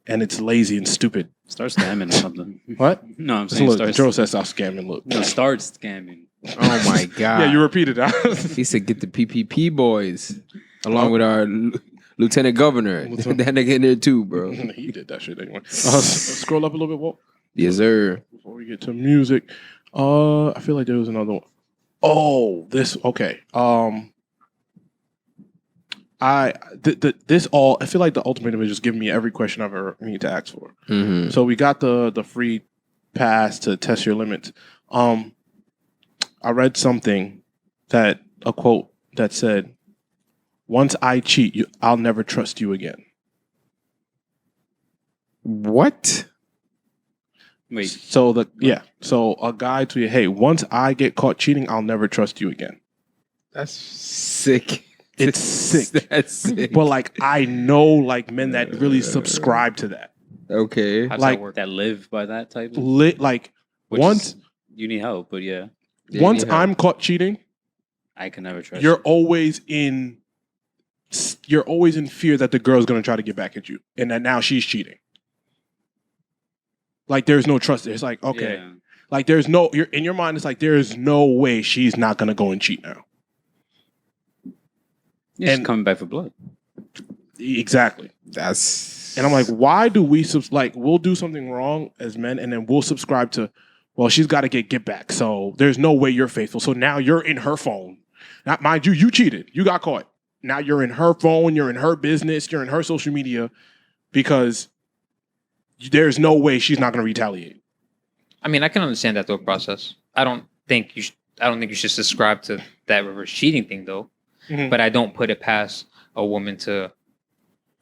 And it's lazy and stupid. Start scamming or something. What? No, I'm saying Look, Joe says stop scamming. Look. No, start scamming. Oh my god. Yeah, you repeated that. He said, "Get the PPP boys along with our lieutenant governor." That nigga in there too, bro. He did that shit anyway. Scroll up a little bit, Walt. Yes, sir. Before we get to music, I feel like there was another one. Oh, this okay. I feel like the Ultimatum is just giving me every question I've ever need to ask for. Mm-hmm. So we got the free pass to test your limits. I read something a quote that said, "Once I cheat, I'll never trust you again." What? Wait. So a guy tweeted, "Hey, once I get caught cheating, I'll never trust you again." That's sick. It's sick. That's sick. But like, I know like men that really subscribe to that. Okay. How does Like- that work? That live by that type of Like which once is- you need help, but yeah, Yeah, once you need help. I'm caught cheating, I can never trust you're you. always in fear that the girl's gonna try to get back at you, and that now she's cheating. Like there's no trust there. It's like, okay, Yeah. like you're in your mind. It's like there is no way she's not gonna go and cheat now. Yeah, she's And- coming back for blood. Exactly. That's And I'm like, why do we we'll do something wrong as men, and then we'll subscribe to, well, she's got to get back. So there's no way you're faithful. So now you're in her phone. Now, mind you, you cheated. You got caught. Now you're in her phone. You're in her business. You're in her social media, because there's no way she's not going to retaliate. I mean, I can understand that thought process. I don't think you should subscribe to that reverse cheating thing, though. Mhm. But I don't put it past a woman to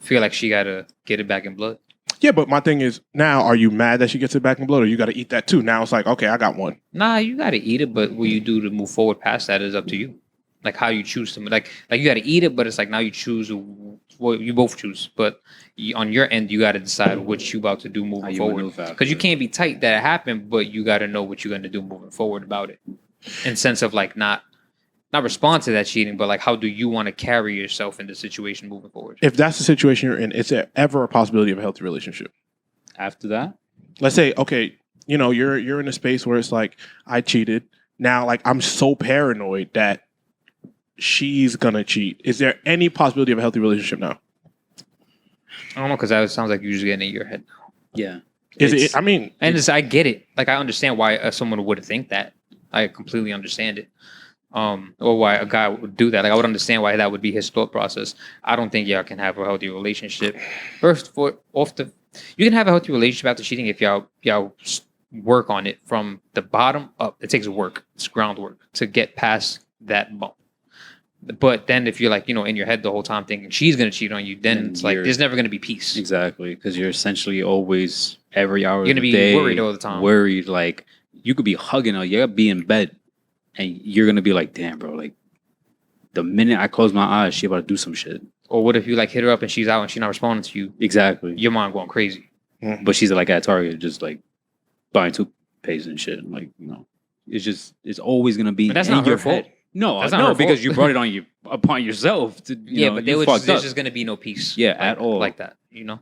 feel like she gotta get it back in blood. Yeah, but my thing is, now, are you mad that she gets it back in blood, or you got to eat that too? Now it's like, okay, I got one. Nah, you gotta eat it, but what you do to move forward past that is up to you. Like how you choose to, like you gotta eat it, but it's like now you choose what you both choose. But on your end, you gotta decide what you about to do How moving you forward. maneuver after Because you it. can't be tight that it happened, but you gotta know what you're gonna do moving forward about it. In sense of like not respond to that cheating, but like how do you want to carry yourself in the situation moving forward? If that's the situation you're in, is there ever a possibility of a healthy relationship? After that, Let's say, okay, you're in a space where it's like, I cheated. Now, like, I'm so paranoid that she's gonna cheat. Is there any possibility of a healthy relationship now? I don't know, because that sounds like you're just getting in your head. yeah. Is It's- it? I mean, And I get it. Like I understand why someone would think that. I completely understand it. Or why a guy would do that. Like I would understand why that would be his thought process. I don't think y'all can have a healthy relationship. You can have a healthy relationship after cheating if y'all work on it from the bottom up. It takes work. It's groundwork to get past that bump. But then if you're like, in your head the whole time thinking she's gonna cheat on you, then And it's like you're- there's never gonna be peace. Exactly, because you're essentially always every hour You're of gonna the be day worried all the time. Worried, like you could be hugging her, you could be in bed, and you're gonna be like, "Damn, bro!" Like the minute I close my eyes, she about to do some shit. Or what if you like hit her up and she's out and she's not responding to you? Exactly, Your mind going crazy. but she's like at Target, just like buying toothpaste and shit. Like it's always gonna be But that's in not your her fault. head. No, That's not no, her because fault. you brought it upon yourself. But you fucked there's up. just gonna be no peace. Yeah, at all. like that. You know.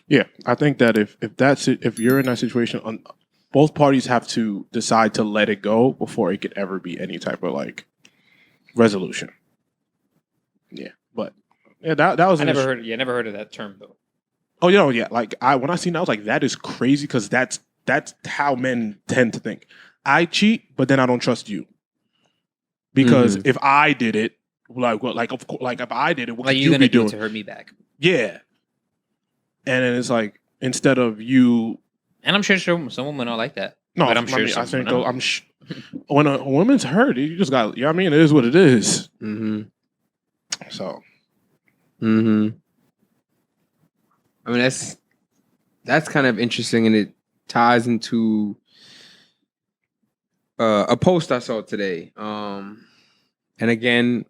Yeah, I think that if you're in that situation, both parties have to decide to let it go before it could ever be any type of like resolution. Yeah, but yeah, that was I never heard of that term though. Oh, you know, yeah. Like when I seen that, I was like, that is crazy because that's how men tend to think. I cheat, but then I don't trust you because if I did it, like of course, like if I did it, what Like could you're you be gonna do doing it to hurt me back. Yeah, and then it's like instead of you, And I'm sure some women are like that. no, but I'm sure I some think women aren't. when a woman's hurt, you just got, you know what I mean? It is what it is. Mm-hmm. So, Mm-hmm. I mean, that's kind of interesting, and it ties into a post I saw today. And again,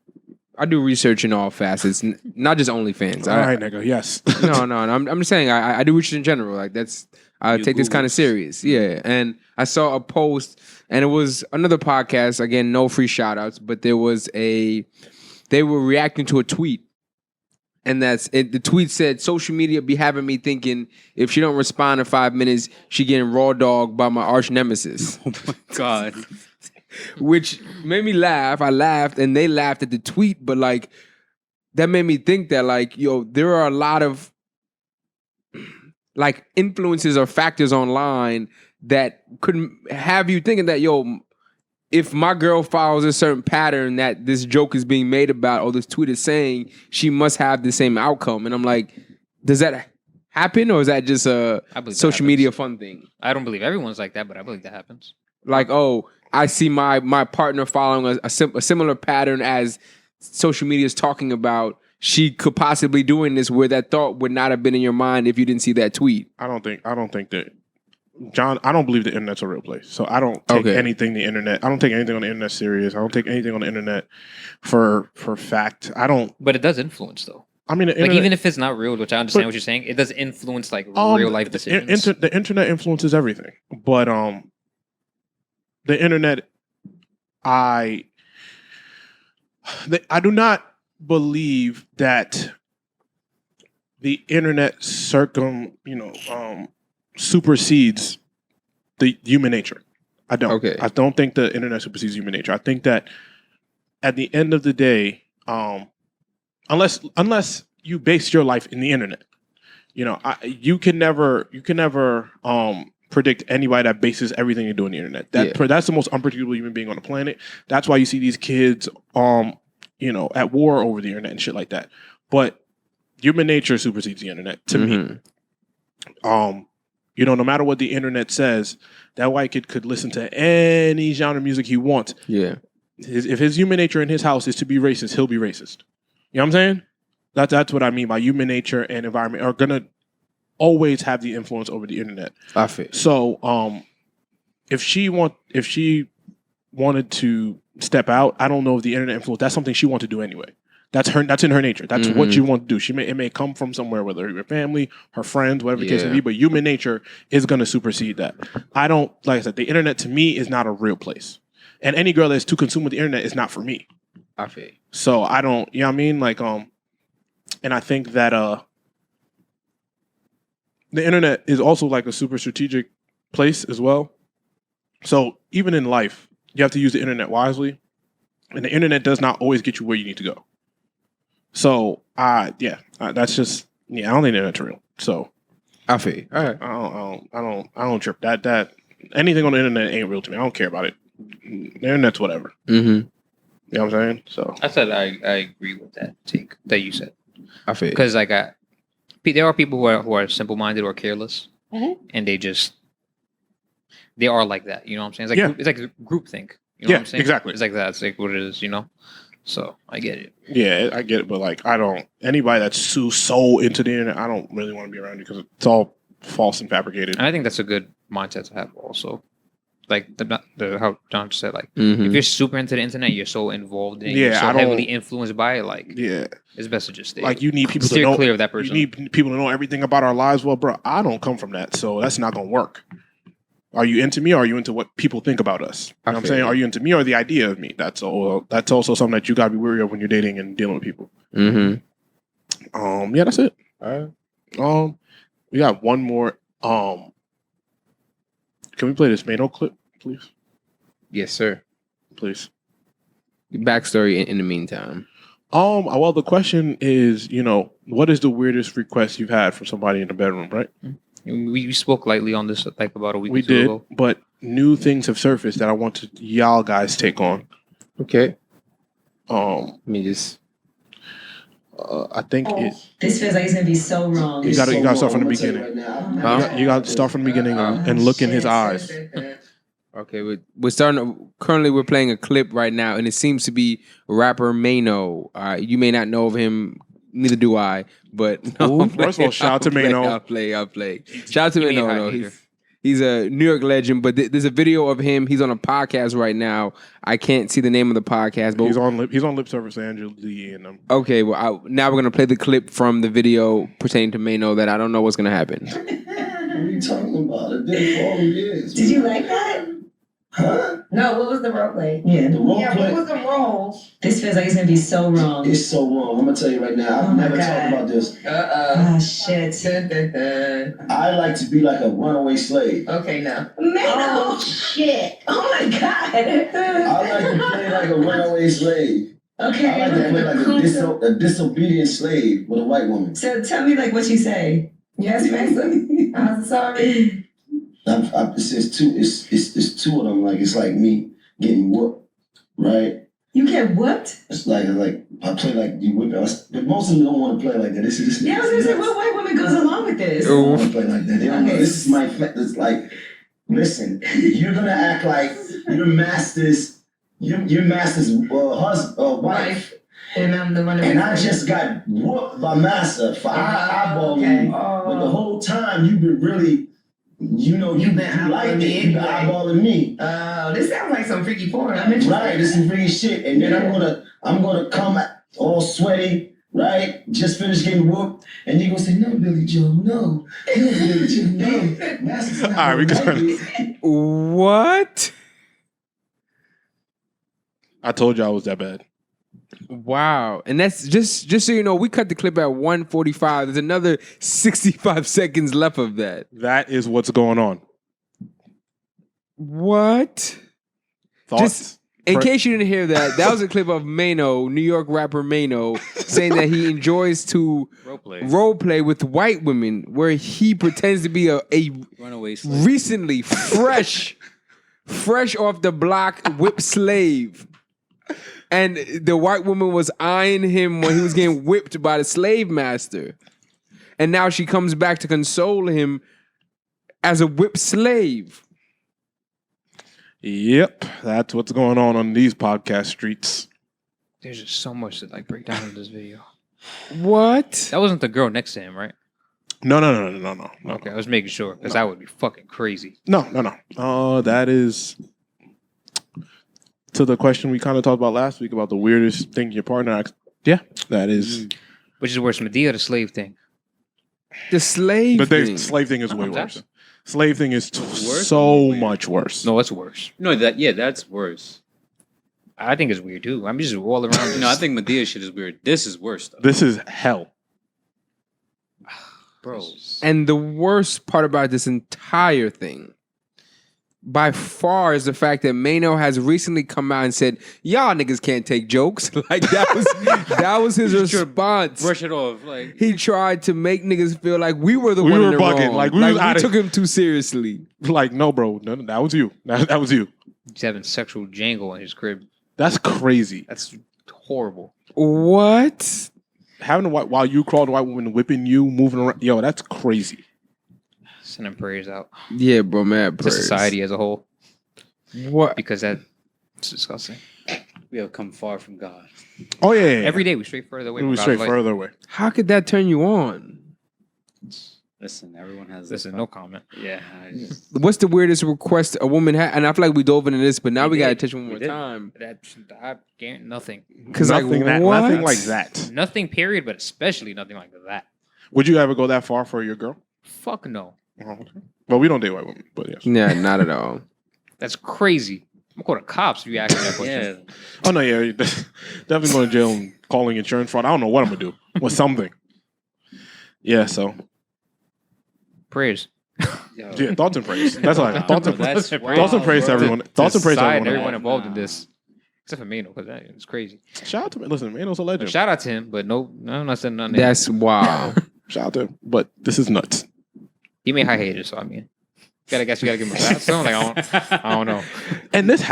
I do research in all facets, not just OnlyFans. all right, nigga, yes. No. I'm just saying I do research in general. Like I You take this kind of Googles. serious. Yeah. And I saw a post, and it was another podcast. Again, no free shout outs, but they were reacting to a tweet. And that's it. The tweet said, social media be having me thinking if she don't respond in 5 minutes, she getting raw dogged by my arch nemesis. Oh my God. Which made me laugh. I laughed and they laughed at the tweet, but like that made me think that like, yo, there are a lot of like influences or factors online that could have you thinking that, yo, if my girl follows a certain pattern that this joke is being made about or this tweet is saying, she must have the same outcome. And I'm like, does that happen or is that just a I believe that social happens. media fun thing? I don't believe everyone's like that, but I believe that happens. Like, oh, I see my partner following a similar pattern as social media is talking about. She could possibly doing this where that thought would not have been in your mind if you didn't see that tweet. I don't think that, John, I don't believe the internet's a real place. So I don't take anything on the internet serious. I don't take anything on the internet for fact. I don't. But it does influence though. I mean, the Like internet, even if it's not real, which I understand what you're saying, it does influence like real life decisions. the internet influences everything. But the internet, I do not believe that the internet supersedes the human nature. I don't. Okay. I don't think the internet supersedes human nature. I think that at the end of the day, unless you base your life in the internet, you can never predict anybody that bases everything you do on the internet. That's the most unpredictable human being on the planet. That's why you see these kids, at war over the internet and shit like that. But human nature supersedes the internet to me. No matter what the internet says, that white kid could listen to any genre of music he wants. Yeah. If his human nature in his house is to be racist, he'll be racist. You know what I'm saying? That's what I mean by human nature and environment are gonna always have the influence over the internet. I feel. So, if she wanted to step out, I don't know if the internet influence. That's something she wanted to do anyway. That's in her nature. That's what you want to do. It may come from somewhere, whether her family, her friends, whatever the case may be. But human nature is going to supersede that. I don't, like I said, the internet to me is not a real place, and any girl that's too consumed with the internet is not for me. I feel. So I don't, you know what I mean? Like, and I think that the internet is also like a super strategic place as well. So even in life, you have to use the internet wisely, and the internet does not always get you where you need to go. So, that's just, I don't think the internet's real. So, I feel. All right. I don't trip. That anything on the internet ain't real to me. I don't care about it. The internet's whatever. Mm-hmm. You know what I'm saying? So I said I agree with that take that you said. I feel. Because like there are people who are simple minded or careless, and they are like that. You know what I'm saying? It's like it's like groupthink. You know what I'm saying? Exactly. It's like that. It's like what it is. So I get it. Yeah, I get it, but like anybody that's so into the internet, I don't really want to be around you because it's all false and fabricated. And I think that's a good mindset to have also. Like the how John said, like Mhm. if you're super into the internet, you're so involved in it, Yeah, you're so I don't- heavily influenced by it, like Yeah, it's best to just stay. like you need people to steer know. clear of that person. You need people to know everything about our lives. Well, bro, I don't come from that, so that's not gonna work. Are you into me or are you into what people think about us? You know what I'm saying? Are you into me or the idea of me? That's also something that you gotta be wary of when you're dating and dealing with people. Mm-hmm. Yeah, that's it. All right. We got one more. Can we play this Mano clip, please? Yes, sir. Please. Backstory in the meantime. Well, the question is, what is the weirdest request you've had from somebody in the bedroom, right? We spoke lightly on this like about a week We or two did, ago. but new things have surfaced that I want to y'all guys take on. Okay. Let me just. I think This feels like it's gonna be so wrong. you gotta start from the beginning. You gotta start from the beginning and look in his eyes. Okay, we're starting. Currently, we're playing a clip right now, and it seems to be rapper Mano. You may not know of him, neither do I. But First of all, shout out to Mano. I'll play. Shout out to Give me a Mano. high He's a New York legend. But there's a video of him. He's on a podcast right now. I can't see the name of the podcast, but He's on Lip Service Angela Lee and them. Okay, well now we're gonna play the clip from the video pertaining to Mano that I don't know what's gonna happen. What are you talking about? It did for all the years. Did you like that? Huh? No, what was the role play? Yeah, The role yeah, play. what was the role? This feels like it's gonna be so wrong. It's so wrong. I'm gonna tell you right now. I've never talked about this. Ah, shit. I like to be like a runaway slave. Okay, now. Oh, shit. Oh, my God. I like to play like a runaway slave. Okay. I like to play like a disobedient slave with a white woman. So tell me, like, what you say. Yes, Mason. I'm sorry. It's two of them. Like it's like me getting whooped, right? You get whooped? It's like I play like you whip us, but most of them don't want to play like that. This is Yeah, I was gonna say, what white woman goes along with this? They don't want to play like that. They don't Okay. This is my. It's like, listen, you're gonna act like your master's wife. And I'm the one. And I just got whooped by Massa for eyeballing you. But the whole time you've been really, you've been eyeballing me. Oh, this sounds like some freaky porn. Right, this is freaky shit. And then I'm gonna come all sweaty, right? Just finished getting whooped, and you're gonna say, "No, Billy Joe, no, Billy Joe, no." Massa's not All right, we gonna can like it. What? I told you I was that bad. Wow. And that's just so you know, we cut the clip at 1:45. There's another 65 seconds left of that. That is what's going on. What? Thoughts? Just in case you didn't hear that was a clip of Mano, New York rapper Mano, saying that he enjoys to role play with white women, where he pretends to be a Runaway slave. recently fresh off the block whip slave. And the white woman was eyeing him when he was getting whipped by the slave master. And now she comes back to console him as a whip slave. Yep, that's what's going on these podcast streets. There's just so much to like break down in this video. What? That wasn't the girl next to him, right? No. Okay, I was making sure because that would be fucking crazy. No. That is to the question we kind of talked about last week about the weirdest thing your partner asked. Yeah, that is. Which is worse, Medea or the slave thing? The slave But thing. the slave thing is way Exactly. worse. Slave thing is Worse so or weird? much worse. No, it's worse. No, that's worse. I think it's weird too. I'm just all around. No, I think Medea shit is weird. This is worse though. This is hell. Bro. And the worst part about this entire thing, by far, is the fact that Mano has recently come out and said, "Y'all niggas can't take jokes." Like that was his response. Brush it off. Like He tried to make niggas feel like we were the We one in were the bugging. wrong. Like, we was outta- took him too seriously. Like, no, bro. No, that was you. That was you. He's having sexual jangle in his crib. That's crazy. That's horrible. What? Having a white while you crawled a white woman whipping you, moving around. Yo, that's crazy. Sending prayers out Yeah, bro, mad to prayers. society as a whole What? because that's disgusting. we have come far from God. Oh yeah. Every day we stray further away. we from were God's straight light. further away. How could that turn you on? Listen, everyone has. Listen, no comment. Yeah. What's the weirdest request a woman had? And I feel like we dove into this, but now we got to did. touch one We more did. time. I can't nothing. Because like, Nothing what? nothing like that. Nothing. Period. But especially nothing like that. Would you ever go that far for your girl? Fuck no. Well, we don't date white women, but yes. Yeah, not at all. That's crazy. I'm going to call the cops if you ask me that question. Yeah. Oh no, yeah, definitely going to jail and calling insurance fraud. I don't know what I'm gonna do with something. Yeah, so Prayers. yeah, thoughts and praise. That's all. Thoughts and That's thoughts and praise to everyone. Thoughts and praise to Society, everyone. everyone involved in this. Except for Mano, because that is crazy. Shout out to me. Listen, Mano's a legend. Shout out to him, but no, I'm not saying nothing. That's wow. Shout out to him. But this is nuts. He made high haters, so I mean, I guess you gotta give him a pass. So like, I don't know. And this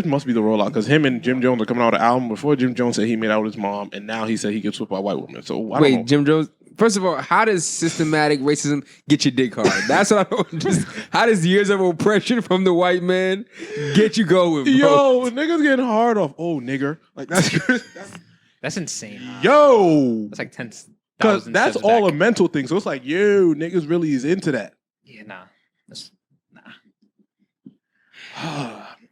must be the rollout because him and Jim Jones are coming out with an album before Jim Jones said he made out with his mom, and now he said he gets whipped by white women. So I don't know. Wait, Jim Jones. First of all, how does systematic racism get your dick hard? That's what I don't. Just how does years of oppression from the white man get you going, bro? Yo, niggas getting hard off. Oh, nigger. Like That's insane. yo. That's like 10,000. Because that's steps all back. a mental thing. So it's like, yo, niggas really is into that. Yeah, nah.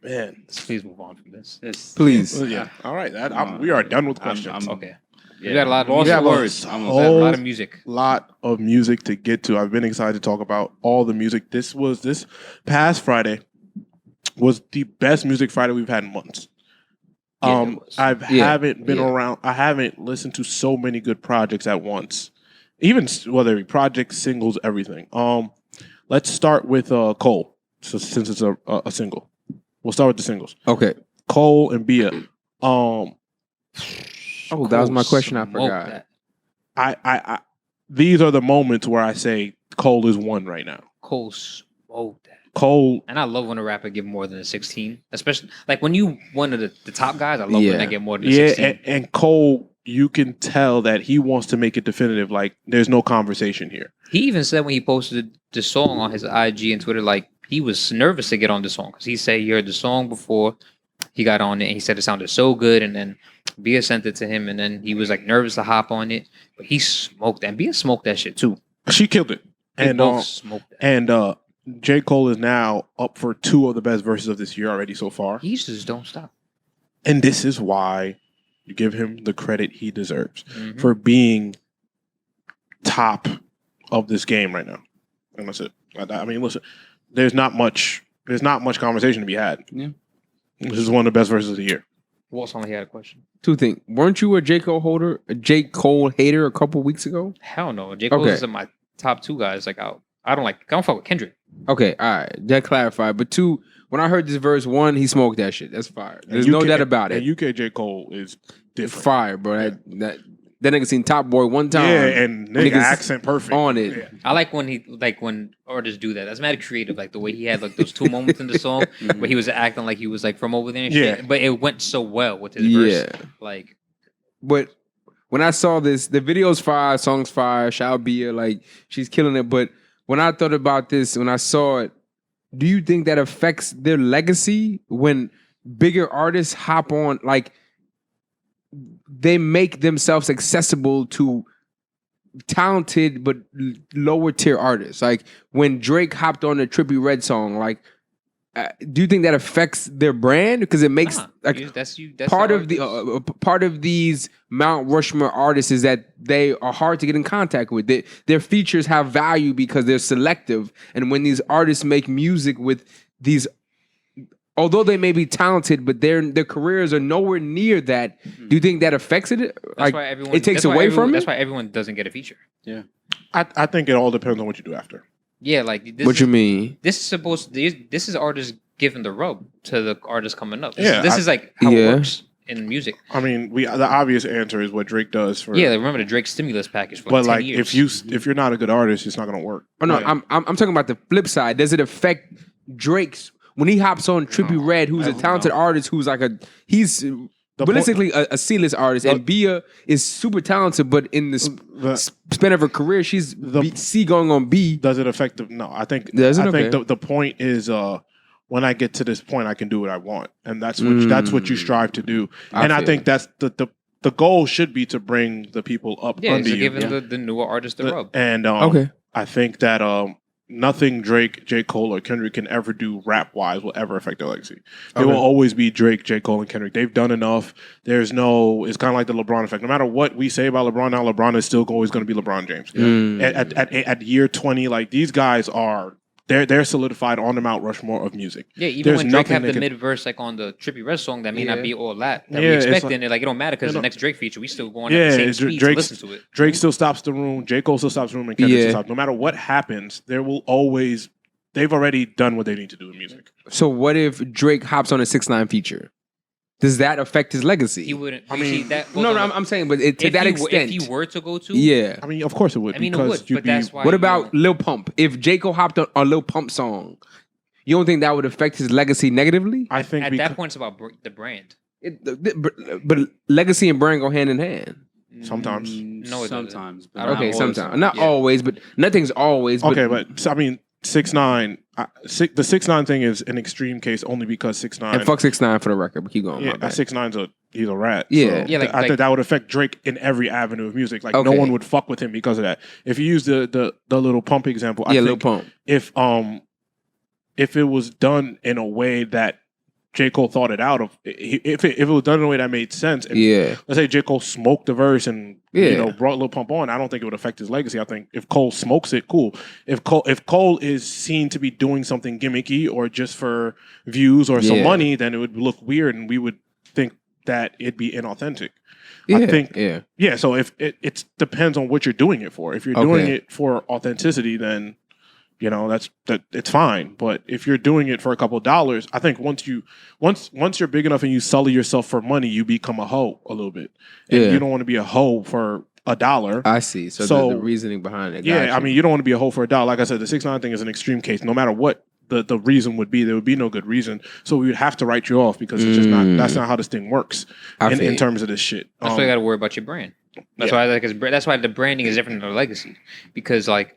Man. Let's please move on from this. Please. Well, yeah. All right. We are done with questions. Okay. Yeah. We got a lot of Lost music. words. We I'm got a Oh. lot of music. Lot of music to get to. I've been excited to talk about all the music. This past Friday was the best music Friday we've had in months. Yeah, it was. Haven't been around. I haven't listened to so many good projects at once. Even whether it be projects, singles, everything. Let's start with Cole. So since it's a single, we'll start with the singles. Okay. Cole and Bia. Oh, that was my question. I Smoked forgot. that. I these are the moments where I say Cole is one right now. Cole smoked that. Cole, And I love when a rapper get more than a 16. Especially, like, when you one of the top guys, I love when they get more than a 16. and Cole, you can tell that he wants to make it definitive. Like, there's no conversation here. He even said when he posted the song on his IG and Twitter, like, he was nervous to get on the song. Because he said he heard the song before he got on it. And he said it sounded so good. And then Bia sent it to him. And then he was, like, nervous to hop on it. But he smoked that. And Bia smoked that shit, too. She killed it. They both smoked that. And J. Cole is now up for 2 of the best verses of this year already so far. He just don't stop. And this is why you give him the credit he deserves Mhm. for being top of this game right now. And that's it. I mean, listen, there's not much conversation to be had. Yeah. This is one of the best verses of the year. Walt only had a question. Two things. Weren't you a J. Cole hater a couple weeks ago? Hell no. J. Cole Okay. is in my top 2 guys. Like, I don't fuck with Kendrick. Okay, all right. That clarified. But 2, when I heard this verse, 1, he smoked that shit. That's fire. There's no doubt about it. And UK J. Cole is It's different. fire, bro. That nigga seen Top Boy one time. Yeah, and nigga Niggas accent perfect. on it. Yeah. I like when artists do that. That's mad creative. Like the way he had like those 2 moments in the song where he was acting like he was like from over there and shit. Yeah. But it went so well with his Yeah. verse. Like, But when I saw this, the video's fire, song's fire, Shall Bia, like she's killing it. But when I thought about this, when I saw it, do you think that affects their legacy when bigger artists hop on, like they make themselves accessible to talented but lower tier artists? Like when Drake hopped on the Trippie Redd song, like do you think that affects their brand because it makes that's part of the part of these Mount Rushmore artists is that they are hard to get in contact with. Their features have value because they're selective, and when these artists make music with these, although they may be talented, but their careers are nowhere near that. Do you think that affects it? Like it takes away from it. That's why everyone doesn't get a feature. Yeah. I think it all depends on what you do after. Yeah, like this What you mean? This is artists giving the rub to the artists coming up. Yeah, This is like how it works in music. I mean, the obvious answer is what Drake does for. Yeah, remember the Drake stimulus package for But 10 like, years. if you're not a good artist, it's not gonna work. Oh no, Like, I'm talking about the flip side. Does it affect Drake's when he hops on Trippie Redd, who's a talented artist, who's like he's realistically a C-list artist, and Bia is super talented, but in the span of her career, she's C going on B. Does it affect the? No, I think. Does it? I think Okay. the point is when I get to this point, I can do what I want, and that's what you strive to do. I think that's the goal should be to bring the people up Yeah, under so you. giving the newer artists the rub. And I think that nothing Drake, J. Cole, or Kendrick can ever do rap-wise will ever affect their legacy. It Okay. will always be Drake, J. Cole, and Kendrick. They've done enough. It's kind of like the LeBron effect. No matter what we say about LeBron now, LeBron is still always going to be LeBron James. At year 20, like these guys are, they're solidified on the Mount Rushmore of music. Yeah, even There's when Drake nothing have they the can- mid verse like on the Trippie Redd song that may Yeah. not be all that Yeah, we it's expecting, like- it like it don't matter because you know- the next Drake feature we still going Yeah, at the same it's speed to Drake's- listen to it. Drake still stops the room. J. Cole still stops the room, and Kendrick Yeah. still stops. No matter what happens, there will always. They've already done what they need to do in music. So what if Drake hops on a 6ix9ine feature? Does that affect his legacy? He wouldn't. I mean, that no, I'm saying, but to if that he extent, if he were to go to, yeah. I mean, of course it would. I mean, it because would, you'd but that's why. What you about know, Lil Pump? If J. Cole hopped on Lil Pump song, you don't think that would affect his legacy negatively? I think at that point it's about the brand. But legacy and brand go hand in hand. sometimes. No, it doesn't. sometimes. I don't Okay, know. sometimes. Not Yeah. always, but nothing's always. But Okay, but so, I mean, 6ix9ine. The 6ix9ine thing is an extreme case only because 6ix9ine. and fuck 6ix9ine for the record, but keep going. Yeah, my bad. 6ix9ine's he's a rat. Yeah. So Yeah, like- I think that would affect Drake in every avenue of music. Like no Okay. one would fuck with him because of that. If you use the little Pump example, I Yeah, think Lil Pump. if it was done in a way that J. Cole thought it out of, if it was done in a way that made sense, and Yeah. let's say J. Cole smoked the verse and Yeah. brought Lil Pump on, I don't think it would affect his legacy. I think if Cole smokes it, cool. If Cole is seen to be doing something gimmicky or just for views or some Yeah. money, then it would look weird and we would think that it'd be inauthentic. Yeah. I think Yeah. yeah. So if it depends on what you're doing it for. If you're doing Okay. it for authenticity, then that it's fine. But if you're doing it for a couple of dollars, I think once you're big enough and you sully yourself for money, you become a hoe a little bit. And Yeah. you don't want to be a hoe for $1. I see. So, So- the reasoning behind it. Yeah, Got I you. mean, you don't want to be a hoe for $1. Like I said, the 6ix9ine thing is an extreme case. No matter what the reason would be, there would be no good reason. So we would have to write you off because it's just not. That's not how this thing works I feel in you. terms of this shit. That's why you got to worry about your brand. That's why that's why the branding is different than the legacy, because like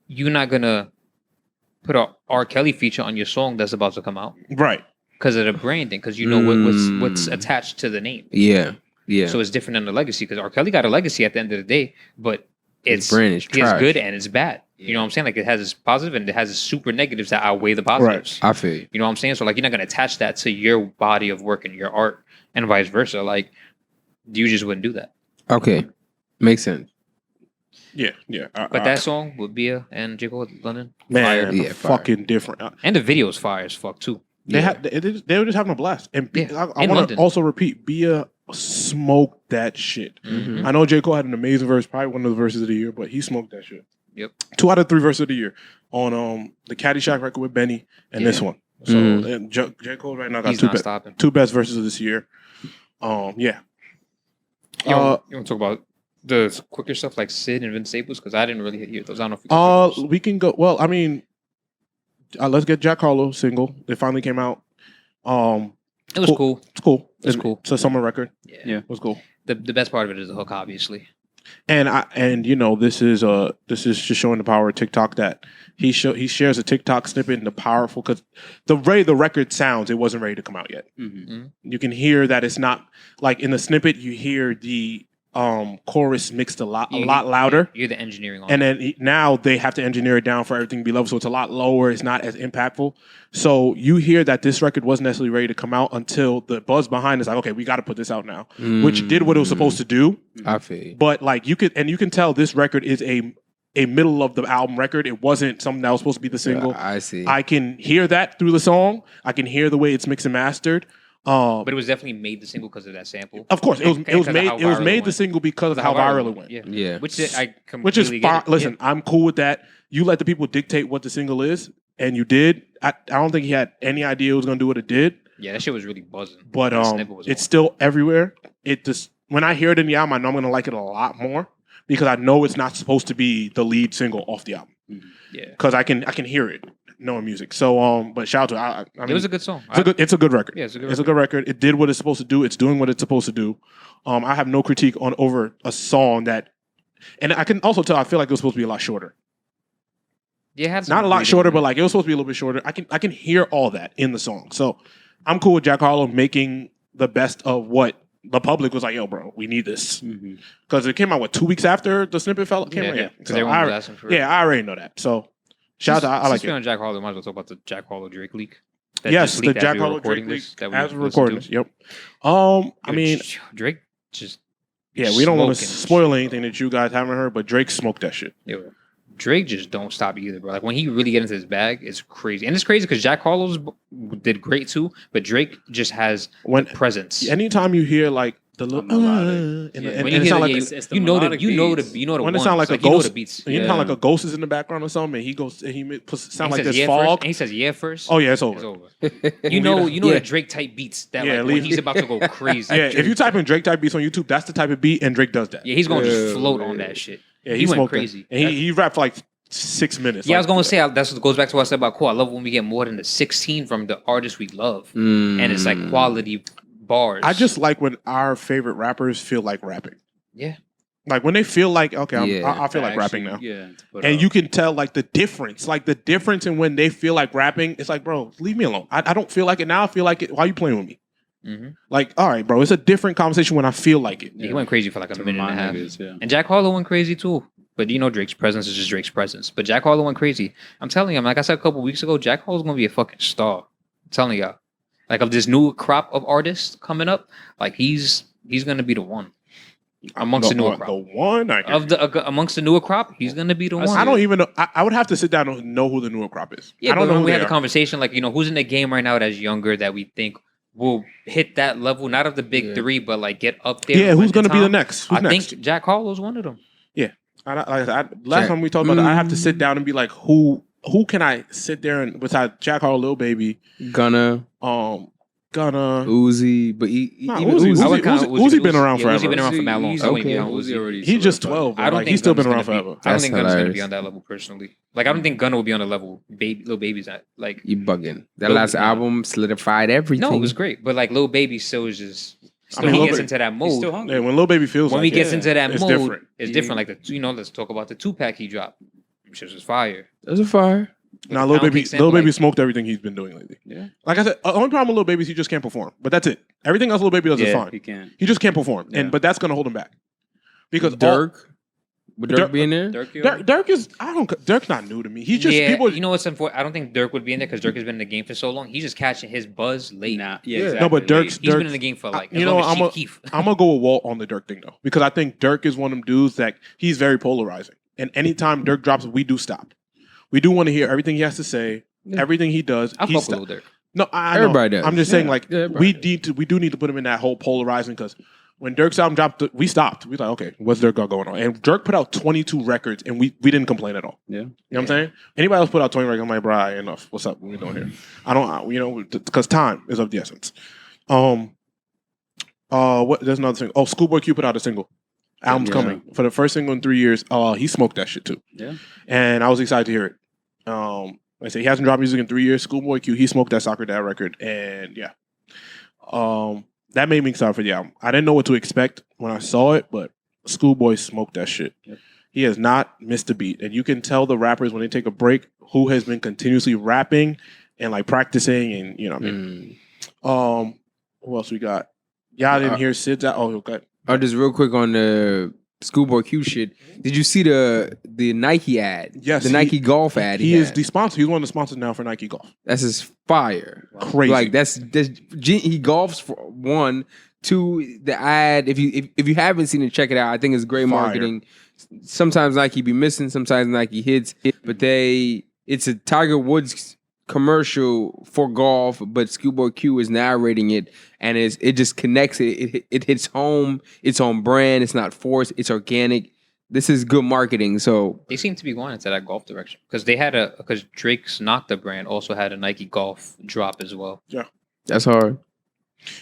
you're not gonna put a R. Kelly feature on your song that's about to come out Right. because of the branding, because you know what's attached to the name. Yeah. Yeah. So it's different than the legacy, because R. Kelly got a legacy at the end of the day, but His brand is it's trash. good and it's bad. You know what I'm saying? Like it has its positive and it has its super negatives that outweigh the positives. I feel you. You know what I'm saying? So like you're not gonna attach that to your body of work and your art and vice versa. Like you just wouldn't do that. Okay. Makes sense. Yeah. Yeah. But that song with Bia and J. Cole London, man, fire. Yeah, fire. fucking different. And the video is fire as fuck too. They were just having a blast. And Yeah, I in want London. to also repeat, Bia smoked that shit. Mhm. I know J. Cole had an amazing verse, probably one of the verses of the year, but he smoked that shit. Yep. 2 out of 3 verses of the year on the Caddyshack record with Benny and this one. So and J. Cole right now got He's not stopping. two best verses of this year. Yeah. You want to talk about the quicker stuff like Sid and Vince Staples? Because I didn't really hear those. I don't know if you can hear those. We can go. Well, I mean, let's get Jack Harlow single. It finally came out. It was cool. It's cool. It's cool. It's a summer record. Yeah. It was cool. The best part of it is the hook, obviously. And you know, this is just showing the power of TikTok that he shares a TikTok snippet and the powerful, because the way the record sounds, it wasn't ready to come out yet. You can hear that it's not like in the snippet. You hear the chorus mixed a lot louder. You're the engineering on And it. then now they have to engineer it down for everything to be level, so it's a lot lower. It's not as impactful. So you hear that this record wasn't necessarily ready to come out until the buzz behind is like, okay, we got to put this out now, which did what it was supposed to do. I feel you. But like you can tell this record is a middle of the album record. It wasn't something that was supposed to be the single. I see. I can hear that through the song. I can hear the way it's mixed and mastered. But it was definitely made the single because of that sample. Of course, it was Because of made how it was viral made it the went. single because of how viral it went. Yeah. Yeah. Which I completely Which is get fine. it. Listen, I'm cool with that. You let the people dictate what the single is, and you did. I don't think he had any idea it was going to do what it did, Yeah, that shit was really buzzing. but That snippet was it's on. still everywhere. It just when I hear it in the album, I know I'm going to like it a lot more because I know it's not supposed to be the lead single off the album. Yeah. Because I can hear it knowing music. So but shout out to I mean, It was a good song. it's a good record. Yeah, it's a good It's a good record. It did what it's supposed to do. It's doing what it's supposed to do. I have no critique over a song that, and I can also tell I feel like it was supposed to be a lot shorter. Yeah, it had some Not a lot breathing shorter, in but it. like it was supposed to be a little bit shorter. I can hear all that in the song. So I'm cool with Jack Harlow making the best of what the public was like, "Yo, bro, we need this," Mm-hmm. because it came out 2 weeks after the snippet fell. Came out, Yeah. Because So everyone was I, asking for it. I already know that. So shout out, I like Since we're it. on Jack Harlow, might as well talk about the Jack Harlow Drake leak. That Yes, just the leaked as Jack we were Harlow recording Drake this, leak that we as we're listened recording to. this. Yep. I Dude, mean, Drake just yeah, we don't want to smoking. spoil anything that you guys haven't heard, but Drake smoked that shit. Yo, Drake just don't stop either, bro. Like when he really get into his bag, it's crazy, and it's crazy because Jack Harlow's did great too, but Drake just has When presence. anytime you hear like the little melodic. and, Yeah. and, When and you it sound hear like the, it's the you know the melodic you know beats. the you know the when it ones. sound like a you know ghost, the beats. and you Yeah. sound like a ghost is in the background or something, and he goes and he sound He like says this yeah fog. first, and he says yeah first. Oh yeah, it's It's over. over. You know Yeah. the Drake type beats that Yeah, like when leave- he's about to go crazy. Yeah, if you type in Drake type beats on YouTube, that's the type of beat, and Drake does that. Yeah, he's going to just Yeah, float man. on that shit. Yeah, he went smoked that. crazy. And he rapped for like 6 minutes. Yeah, I like, was going to say that's what goes back to what I said about Cole. I love when we get more than the 16 from the artists we love, and it's like quality bars. I just like when our favorite rappers feel like rapping. Yeah. Like when they feel like, okay, Yeah. I feel like rapping now. Yeah. to put And out. you can tell like the difference in when they feel like rapping. It's like, bro, leave me alone. I don't feel like it now. I feel like it. Why are you playing with me? Mm-hmm. Like, all right, bro, it's a different conversation when I feel like it. Yeah, he went crazy for like a To minute and a half. remind niggas, yeah. And Jack Harlow went crazy too. But you know Drake's presence is just Drake's presence. But Jack Harlow went crazy. I'm telling you, like I said a couple weeks ago, Jack Harlow's gonna be a fucking star. I'm telling y'all. Like of this new crop of artists coming up, like he's gonna be the one. Amongst the newer crop. The one I Amongst the newer crop, he's gonna be the one. I don't even know. I would have to sit down and know who the newer crop is. Yeah, I don't but know when who we they had the are. conversation, like, you know, who's in the game right now that's younger that we think will hit that level, not of the big three, but like get up there. Yeah, with who's gonna be the time. next? Who's I next? think Jack Harlow's one of them. Last time we talked about it, I have to sit down and be like, who can I sit there and besides Jack Harlow, Lil Baby, Gunna, Gunna, Uzi, but even Uzi. Uzi. I would count Uzi been around yeah, forever. Uzi been around for mad long. So I wouldn't Okay. count Uzi. already He's just solidified. 12. I don't Like, think he's still been Gunna's around gonna forever. I don't That's think Gunna's gonna be hilarious. on that level personally. Like I don't think Gunna will be on the level Lil Baby's at. Like You bugging. That Lil- last album solidified everything. no, it was great, but like Lil Baby still is just. I When mean, he Lil gets Baby- into that He's mode, still hungry. Yeah, when Lil Baby feels when like he gets it, into that it's mode, different. it's different. Like let's talk about the 2-pack he dropped, which was fire. It was a fire. Now, Lil Pound Baby, Cake sample, Lil Baby like- smoked everything he's been doing lately. Yeah. Like I said, the only problem with Lil Baby is he just can't perform. But that's it. Everything else Lil Baby does is Yeah, fine. he can. He just can't perform, Yeah. but that's gonna hold him back. Because Dirk. Would Dirk Dirk- be in there? Dirk is Dirk's not new to me. He's just yeah, people. you know what's unfortunate? I don't think Dirk would be in there because Dirk has been in the game for so long. He's just catching his buzz late. Nah, Yeah. yeah, exactly. No, but Dirk's- He's Dirk- been in the game for like you as know, long as I'm Chief Keef. I'm gonna go with Walt on the Dirk thing though, because I think Dirk is one of them dudes that he's very polarizing. And anytime Dirk drops, we do stop. We do want to hear everything he has to say, Yeah. everything he does. I he fuck stop- with Lil Dirk. No, I know. Everybody does. I'm just saying, Yeah. like Yeah, everybody we do need to put him in that whole polarizing because when Dirk's album dropped, we stopped. We was like, okay, what's Dirk got going on? And Dirk put out 22 records, and we didn't complain at all. Yeah. You know what I'm saying? Anybody else put out 20 records, I'm like, bro, all right, enough. What's up? What we doing here? I don't, you know, because time is of the essence. What? There's another thing. Oh, Schoolboy Q put out a single. Album's Yeah. coming for the first single in 3 years. He smoked that shit too. Yeah. And I was excited to hear it. Like I said, he hasn't dropped music in 3 years. Schoolboy Q, he smoked that Soccer Dad record, and yeah, that made me excited for the album. I didn't know what to expect when I saw it, but Schoolboy smoked that shit. Yep. He has not missed a beat, and you can tell the rappers when they take a break who has been continuously rapping and like practicing, and you know what I mean. Who else we got? Y'all didn't hear Sid's out. Oh, okay. Just real quick on the Schoolboy Q shit. Did you see the Nike ad? Yes, The Nike golf ad. He is had? the sponsor. He's one of the sponsors now for Nike Golf. That's his fire. Crazy. Like that's he golfs for one. Two, the ad. If you haven't seen it, check it out. I think it's great Fire. marketing. Sometimes Nike be missing. Sometimes Nike hits. But it's a Tiger Woods commercial for golf. But Schoolboy Q is narrating it, and it just connects it. It hits home. It's on brand. It's not forced. It's organic. This is good marketing. So They seem to be going into that golf direction because because Drake's Not the Brand also had a Nike golf drop as well. that's hard.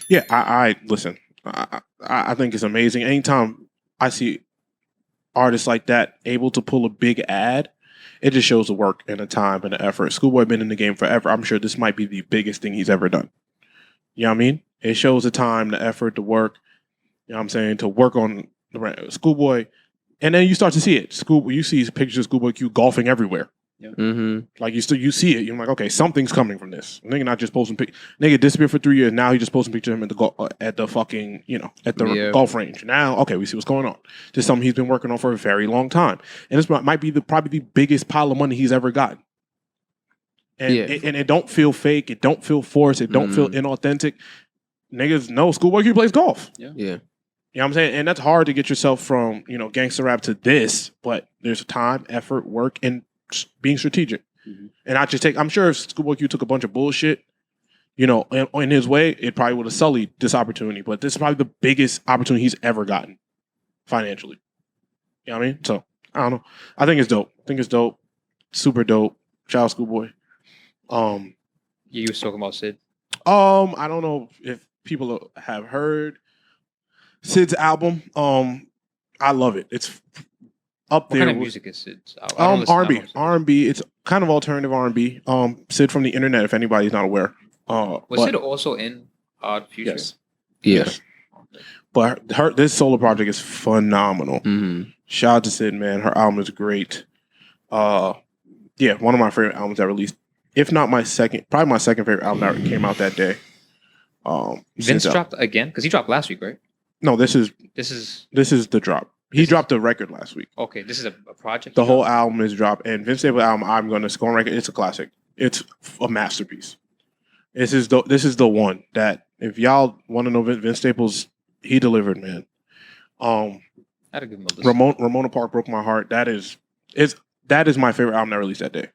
Yeah, I listen. I think it's amazing. Anytime I see artists like that able to pull a big ad, it just shows the work and the time and the effort. Schoolboy been in the game forever. I'm sure this might be the biggest thing he's ever done. You know what I mean? It shows the time, the effort, the work. You know what I'm saying? To work on the Schoolboy, and then you start to see it. You see pictures of Schoolboy Q golfing everywhere. Mm-hmm. Like you see it. You're like, okay, something's coming from this. Nigga not just posting nigga disappeared for 3 years. Now he just posting pictures of him at the fucking at the golf range. Now, okay, we see what's going on. This is something he's been working on for a very long time, and this might be probably the biggest pile of money he's ever gotten. And it don't feel fake. It don't feel forced. It don't feel inauthentic. Niggas know Schoolboy Q plays golf. Yeah. You know what I'm saying? And that's hard to get yourself from, gangster rap to this, but there's time, effort, work, and being strategic. Mm-hmm. And I'm sure if Schoolboy Q took a bunch of bullshit, in his way, it probably would have sullied this opportunity. But this is probably the biggest opportunity he's ever gotten financially. You know what I mean? So, I don't know. I think it's dope. Super dope. Shout out Schoolboy. You was talking about Sid. I don't know if people have heard Sid's album. I love it. It's up there. What kind of music is Sid's? R&B. It's kind of alternative R&B. Sid from the internet, if anybody's not aware. Was Sid also in Odd Future? Yes. Yes. But this solo project is phenomenal. Mm-hmm. Shout out to Sid, man. Her album is great. One of my favorite albums that released. If not my second favorite album that came out that day. Vince dropped again? Because he dropped last week, right? No, this is the drop. He dropped a record last week. Okay, this is a project. The whole album is dropped, and Vince Staples' album, I'm going to go on record. It's a classic. It's a masterpiece. This is the one that if y'all want to know Vince Staples, he delivered, man. I had a good listen. Ramona Park broke my heart. That is my favorite album that released that day.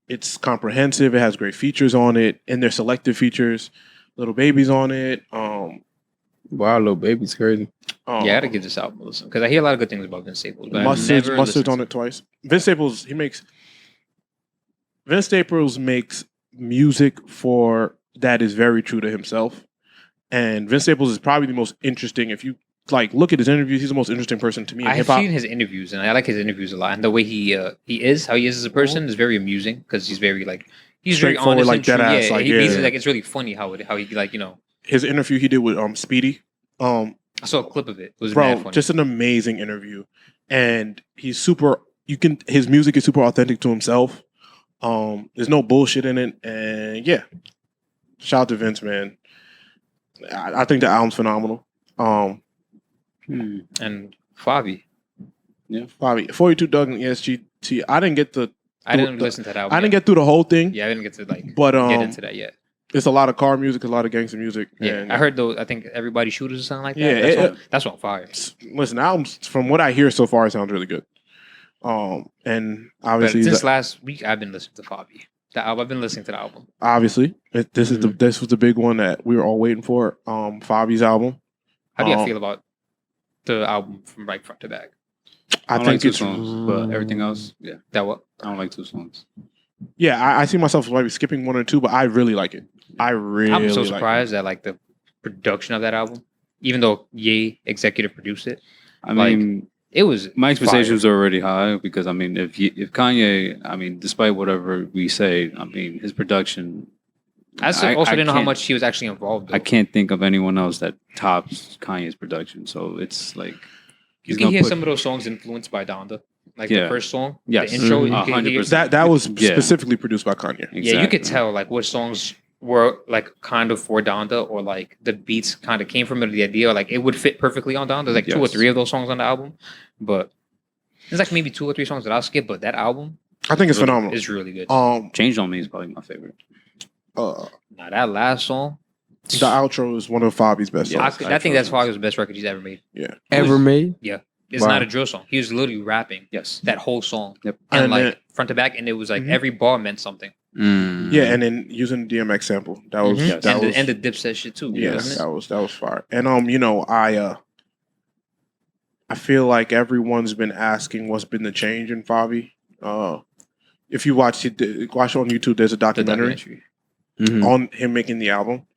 It's comprehensive. It has great features on it, and they're selective features. Little Baby's on it. Wow, Little Baby's crazy. I had to give this album a listen because I hear a lot of good things about Vince Staples. But Mustard's on it twice. Vince Staples makes music that is very true to himself, and Vince Staples is probably the most interesting. If you look at his interviews, he's the most interesting person to me in hip hop. I've seen his interviews, and I like his interviews a lot. And the way he is as a person is very amusing because he's very he's very honest, dead ass. It's really funny how he his interview he did with Speedy. I saw a clip of it. It was bro, mad funny. Just an amazing interview, and he's super. His music is super authentic to himself. There's no bullshit in it, and shout out to Vince, man. I think the album's phenomenal. And Fabi. Yeah, Fabi. 42 Doug and ESGT. I didn't listen to that album. I didn't get through the whole thing. Yeah, I didn't get to get into that yet. It's a lot of car music, a lot of gangster music. Yeah, and, I heard those. I think Everybody Shooters or something like that. Yeah, that's on fire. Listen, the album, from what I hear so far, it sounds really good. And obviously, since last week, I've been listening to Fabi. I've been listening to the album. Obviously, this was the big one that we were all waiting for. Fabi's album. How do you feel about the album from right front to back? I think like 2 songs, but everything else, That what? I don't like 2 songs. Yeah, I see myself maybe skipping 1 or 2, but I really like it. I'm so surprised at the production of that album, even though Ye executive produced it. I mean, it was my expectations are already high because if Kanye, despite whatever we say, his production. I didn't know how much he was actually involved. I can't think of anyone else that tops Kanye's production. So it's like you can hear some of those songs influeed by Donda. The first song, the intro, 100%. That was specifically produced by Kanye. Exactly. Yeah, you could tell what songs were kind of for Donda, or the beats kind of came from it, the idea, it would fit perfectly on Donda. There's 2 or 3 of those songs on the album, but there's maybe 2 or 3 songs that I'll skip. But that album, I think it's phenomenal. It's really good. Changed on Me is probably my favorite. Now that last song, the outro is one of Fabi's best songs. I think that's Fabi's best record he's ever made. Yeah, ever made? Yeah. It's not a drill song. He was literally rapping that whole song. Yep. And front to back, and it was every bar meant something. Yeah, and then using the DMX sample. That was and the Dipset shit too. Yes, that was fire. And I feel like everyone's been asking what's been the change in Fabi. If you watch on YouTube, there's a documentary. On him making the album.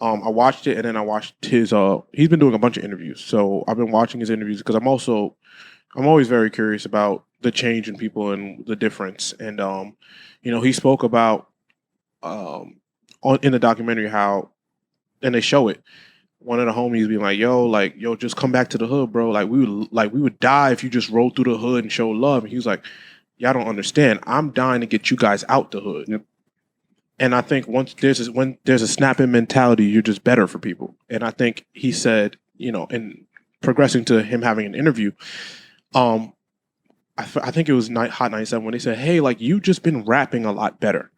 I watched it, and then I watched his. He's been doing a bunch of interviews, so I've been watching his interviews because I'm always very curious about the change in people and the difference. And he spoke about in the documentary how, and they show it. One of the homies being like, "Yo, just come back to the hood, bro. We would die if you just rolled through the hood and showed love." And he was like, y'all don't understand. I'm dying to get you guys out the hood. Yep. And I think when there's a snapping mentality, you're just better for people. And I think he said, in progressing to him having an interview, I think it was Hot 97 when they said, hey, like, you just been rapping a lot better.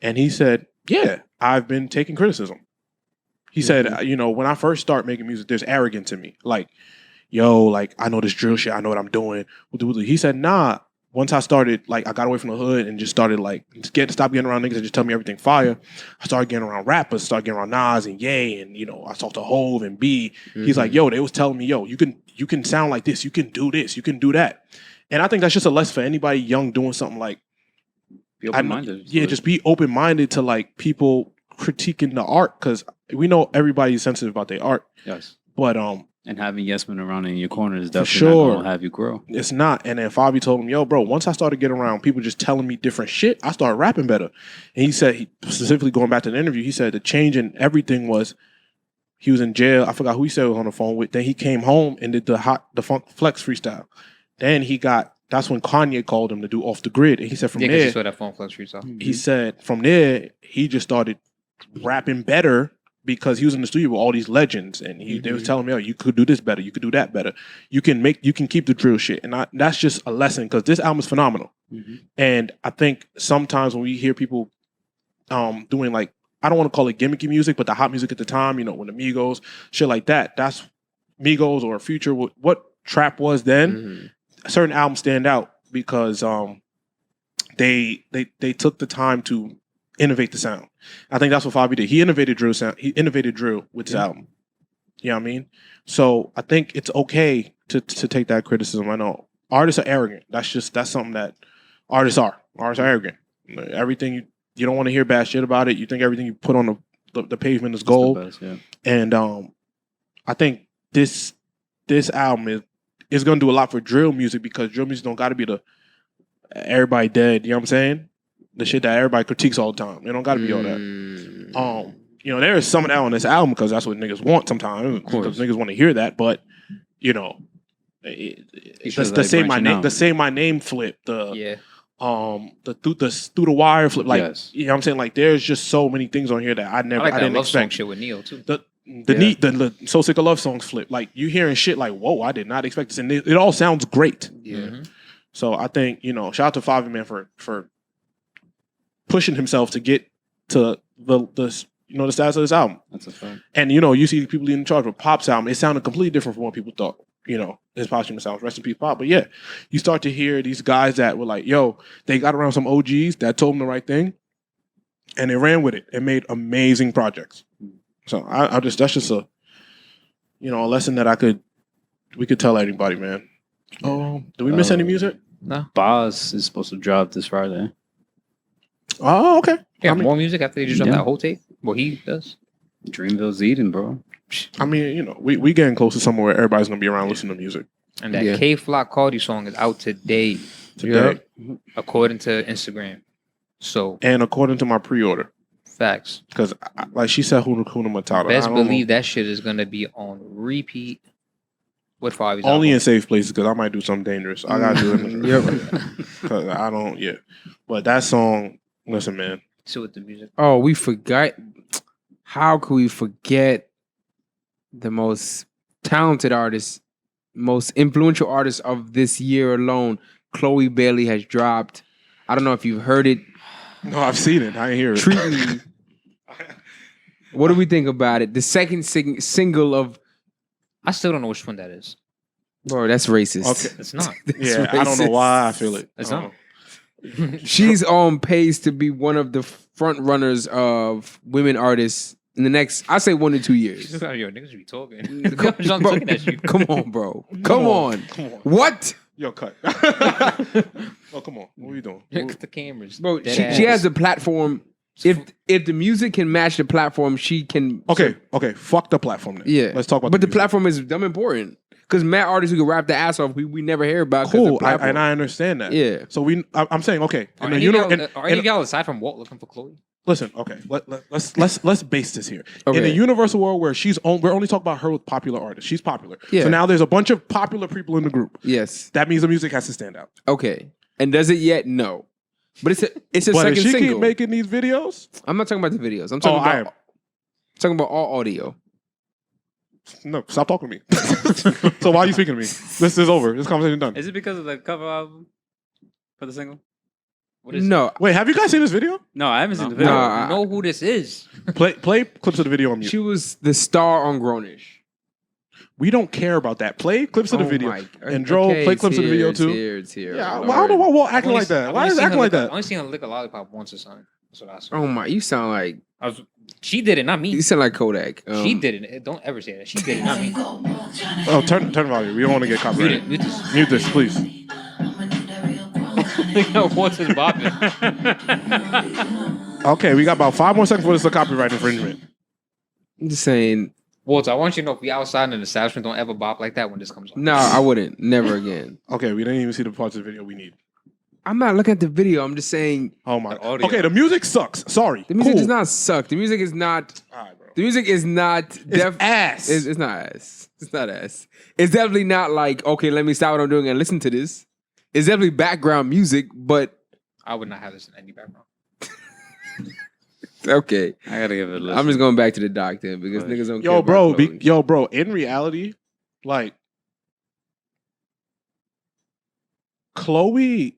And he said, yeah, I've been taking criticism. He said, when I first start making music, there's arrogance in me. Like, yo, like, I know this drill shit. I know what I'm doing. He said, nah, once I started, like, I got away from the hood and just started, like, stop getting around niggas and just tell me everything fire. I started getting around rappers, started getting around Nas and Ye, and, I talked to Hove and B. He's like, yo, they was telling me, yo, you can sound like this. You can do this. You can do that. And I think that's just a lesson for anybody young doing something like, be open-minded. Just be open-minded to, like, people critiquing the art, because we know everybody's sensitive about their art. Yes. But and having yes men around in your corner is definitely sure. not gonna have you grow. It's not. And then Fabi told him, yo, bro, once I started getting around people just telling me different shit, I started rapping better. And he said, specifically going back to the interview, he said the change in everything was he was in jail. I forgot who he said was on the phone with. Then he came home and did the Funk Flex freestyle. Then that's when Kanye called him to do Off the Grid. And he said from there, he saw that Funk Flex freestyle. He said from there, he just started rapping better because he was in the studio with all these legends, and they was telling me, "Oh, you could do this better, you could do that better, you can keep the drill shit." And that's just a lesson, because this album is phenomenal. And I think sometimes when we hear people doing, like, I don't want to call it gimmicky music, but the hot music at the time, when the Migos, shit like that, that's Migos or Future, what trap was then. Certain albums stand out because they took the time to innovate the sound. I think that's what Fabi did. He innovated drill sound. He innovated drill with this album. You know what I mean? So I think it's okay to take that criticism. I know artists are arrogant. That's something that artists are. Artists are arrogant. Everything you don't want to hear bad shit about it. You think everything you put on the pavement is gold. Best, yeah. And I think this album is going to do a lot for drill music, because drill music don't got to be the everybody dead. You know what I'm saying? The shit that everybody critiques all the time. It don't got to be all that. There is some of that on this album because that's what niggas want sometimes. Because niggas want to hear that. But the Say My Name flip, the through the wire flip, like, you know what I'm saying? Like, there's just so many things on here that I didn't expect. Shit with Neo too. The So Sick of Love songs flip. Like, you hearing shit like, whoa, I did not expect this, and it all sounds great. Yeah. So I think shout out to Favi, man, for pushing himself to get to the status of this album. That's a fact. And you see people leading charge with Pop's album. It sounded completely different from what people thought. His posthumous album. Rest in peace, Pop. But yeah, you start to hear these guys that were like, yo, they got around some OGs that told them the right thing, and they ran with it and made amazing projects. So that's just a lesson that we could tell anybody, man. Oh, did we miss any music? No. Boz is supposed to drop this Friday. Oh, okay. Yeah, more music after they just dropped that whole tape. Well, he does. Dreamville's Eden, bro. I mean, we getting close to somewhere where everybody's gonna be around listening to music. And that K-Flock Cardi song is out today, according to Instagram. So, and according to my pre-order, facts. Because like she said, Huna Matata. Best believe that shit is gonna be on repeat. With Fabi's only album. In safe places, because I might do something dangerous. I gotta do it. Because I don't. Yeah, but that song. Listen, man. So with the music. Oh, we forgot. How could we forget the most talented artist, most influential artist of this year alone? Chloe Bailey has dropped. I don't know if you've heard it. No, I've seen it. I ain't hear it. Treat Me. What do we think about it? The second single of. I still don't know which one that is. Bro, that's racist. Okay. It's not. Yeah, racist. I don't know why I feel it. It's not. She's on pace to be one of the front runners of women artists in the next, I say 1 to 2 years. Yo, niggas be talking. I'm looking at you. Come on, bro. Come on. What? Yo, cut. Oh, come on. What are you doing? Look at the cameras. Bro, she has a platform. If the music can match the platform, she can. Okay. Fuck the platform then. Yeah. Let's talk about But the music. platform is dumb important. Because mad artists who can rap the ass off, we never hear about. Cool, and I understand that. Yeah. So I'm saying, okay. Are any of y'all aside from Walt looking for Chloe? Listen, okay. Let's base this here. Okay. In a universal world where we're only talking about her with popular artists. She's popular. Yeah. So now there's a bunch of popular people in the group. Yes. That means the music has to stand out. Okay. And does it yet? No. But it's a But second if she single. keep making these videos, I'm not talking about the videos. I'm oh, talking I am. talking about all audio. No, stop talking to me. So why are you speaking to me? This is over. This conversation done. Is it because of the cover album for the single? What is No. Wait, have you guys seen this video? No, I haven't seen the No, video. I don't know who this is. Play clips of the video on mute. She was the star on Grownish. We don't care about that. Play clips of the video. my- And Dro, okay, play it's clips of the video here, too. It's here. Yeah, Lord. well, I don't know why we're acting like that. Why is it acting like I that? only seen her lick a lollipop once or something. That's what I saw. Oh my, you sound like She did it, not me. you sound like Kodak. She did it. Don't ever say that. She did it, not me. Oh, turn the volume. We don't want to get Mute copyrighted. it. Mute this. Mute this, please. What's his bopping? Okay, we got about 5 more seconds for this is a copyright infringement. I'm just saying. Walter, I want you to know if we outside in an establishment, don't ever bop like that when this comes on. No, I wouldn't. Never again. Okay, we didn't even see the parts of the video we need. I'm not looking at the video. I'm just saying Oh my. The audio. Okay, the music sucks. Sorry. the music Cool. does not suck. The music is not. All right, bro. The music is not. It's ass. It's not ass. It's not ass. It's definitely not like, okay, let me stop what I'm doing and listen to this. It's definitely background music, but I would not have this in any background. okay. I gotta give it a listen. I'm just going back to the doc then because Right. niggas don't care. Yo, about bro. clothing. Bro. In reality, like, Chloe,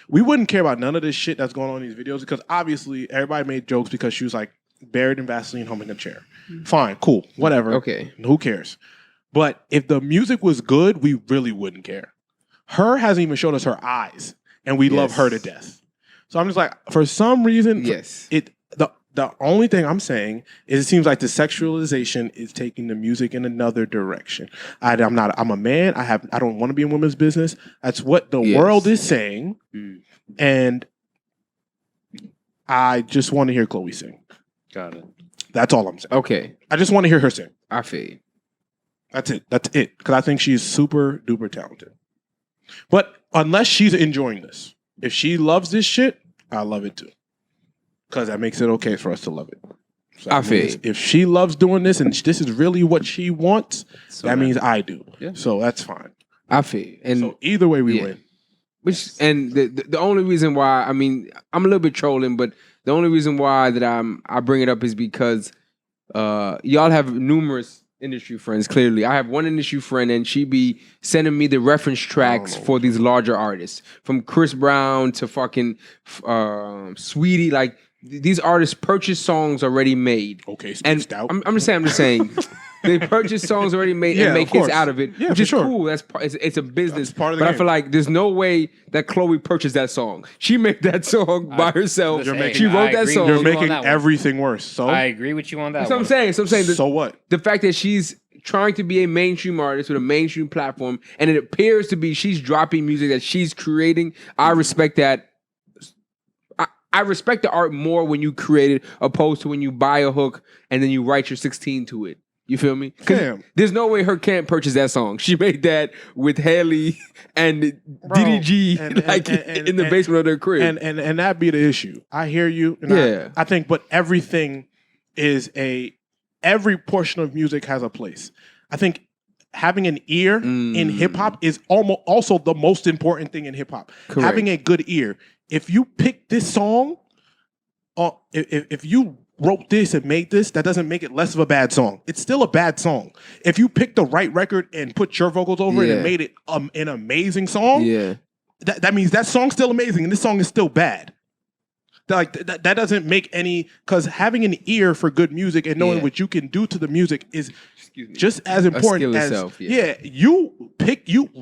we wouldn't care about none of this shit that's going on in these videos because obviously everybody made jokes because she was like buried in Vaseline humming a chair. Fine, cool, whatever. Okay. Who cares? But if the music was good, we really wouldn't care. Her hasn't even showed us her eyes, and we love Yes. her to death. So I'm just like, for some reason, Yes. the only thing I'm saying is it seems like the sexualization is taking the music in another direction. I'm a man. I don't want to be in women's business. That's what the Yes. world is saying. Mm, And I just want to hear Chloe sing. got it. That's all I'm saying. Okay. I just want to hear her sing. I feel you. That's it. That's it. Because I think she's super duper talented. But unless she's enjoying this, if she loves this shit, I love it too. Because that makes it okay for us to love it. So I that feel means you. if she loves doing this and this is really what she wants, So that means I do. Yeah. So that's fine. I feel you. And So either way, we yeah. win. the only reason why, I mean, I'm a little bit trolling, but the only reason why that I bring it up is because y'all have numerous industry friends. Clearly, I have one industry friend, and she be sending me the reference tracks for these larger artists, from Chris Brown to fucking Sweetie. Like these artists purchase songs already made. Okay, And spaced out. I'm just saying, they purchase songs already made Yeah, and make of hits course. out of it, Yeah, which for is sure. cool. It's a business. That's part of the but I game. feel like there's no way that Chloe purchased that song. She made that song by herself. You're making- She wrote I that agree song. with You're you on making that one. everything worse. So I agree with you on that That's what I'm one. saying. So I'm saying so what? the fact that she's trying to be a mainstream artist with a mainstream platform, and it appears to be she's dropping music that she's creating. I respect that. I respect the art more when you create it, opposed to when you buy a hook and then you write your 16 to it. You feel me? 'Cause Damn. there's no way her can't purchase that song. She made that with Haley and Bro, DDG and- in the basement of their crib. And that be the issue. I hear you. And Yeah. I think, but everything is every portion of music has a place. I think having an ear in hip hop is almost also the most important thing in hip hop. Correct. Having a good ear. If you pick this song, or if you wrote this and made this, that doesn't make it less of a bad song. It's still a bad song. If you picked the right record and put your vocals over it Yeah. and made it an amazing song, Yeah. that means that song's still amazing and this song is still bad. That doesn't make any, because having an ear for good music and knowing Yeah. what you can do to the music is Excuse me. just as important skill as itself, yeah. you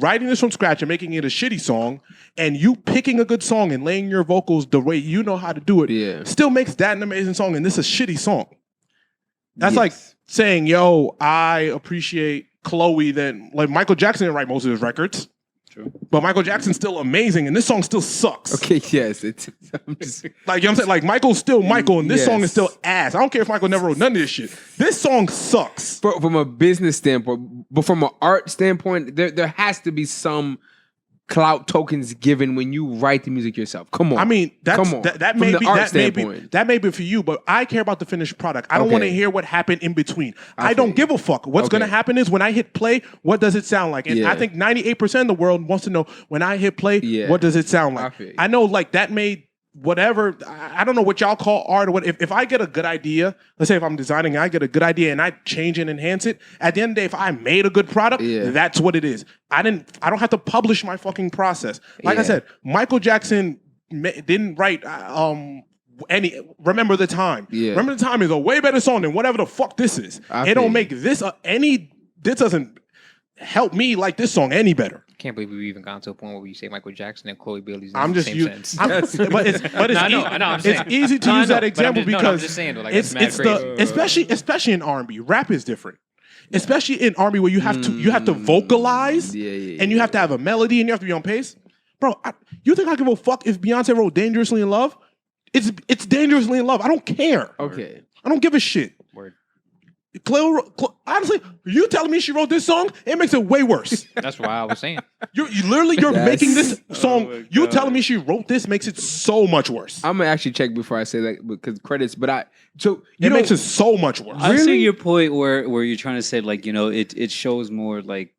writing this from scratch and making it a shitty song, and you picking a good song and laying your vocals the way you know how to do it, Yeah. still makes that an amazing song, and this is a shitty song. That's Yes. like saying, yo, I appreciate Chloe, then like Michael Jackson didn't write most of his records. True. But Michael Jackson's still amazing, and this song still sucks. Okay, yes. I'm just, Like, you know what I'm saying? Like, Michael's still Michael, and this song is Yes. still ass. I don't care if Michael never wrote none of this shit. This song sucks. from a business standpoint, but from an art standpoint, there has to be some clout tokens given when you write the music yourself. Come on. I mean, Come on. that From may the be art that may be for you, but I care about the finished product. I don't want to Okay. hear what happened in between. I I don't feel give a fuck. What's Okay. going to happen is when I hit play, what does it sound like? And Yeah. I think 98% of the world wants to know when I hit play, Yeah. what does it sound I like? feel you. I know, like that made whatever. I don't know what y'all call art or what. If I get a good idea, let's say if I'm designing, I get a good idea and I change and enhance it. At the end of the day, if I made a good product, Yeah. that's what it is. I don't have to publish my fucking process. Like I Yeah. said, Michael Jackson didn't write Remember the Time. Yeah. Remember the Time is a way better song than whatever the fuck this is. I It feel don't you. make this this doesn't help me like this song any better. Can't believe we even gotten to a point where you say Michael Jackson and Chloe Bailey's I'm in the just same you. sense. But it's I know, I'm it's saying. easy to No, I use know, that but I'm example just- no, because I'm just saying, though, like, it's that's mad it's crazy. especially in R&B. Rap is different. Especially in R&B where you have to vocalize and you have to have a melody and you have to be on pace. Bro, you think I give a fuck if Beyonce wrote Dangerously in Love? It's Dangerously in Love. I don't care. Okay. I don't give a shit. Word. Honestly, you telling me she wrote this song, it makes it way worse. That's why I was saying. You're That's- making this song. my You God. telling me she wrote this makes it so much worse. I'm gonna actually check before I say that because credits. But It makes it so much worse. I see Really? your point where you're trying to say like it shows more like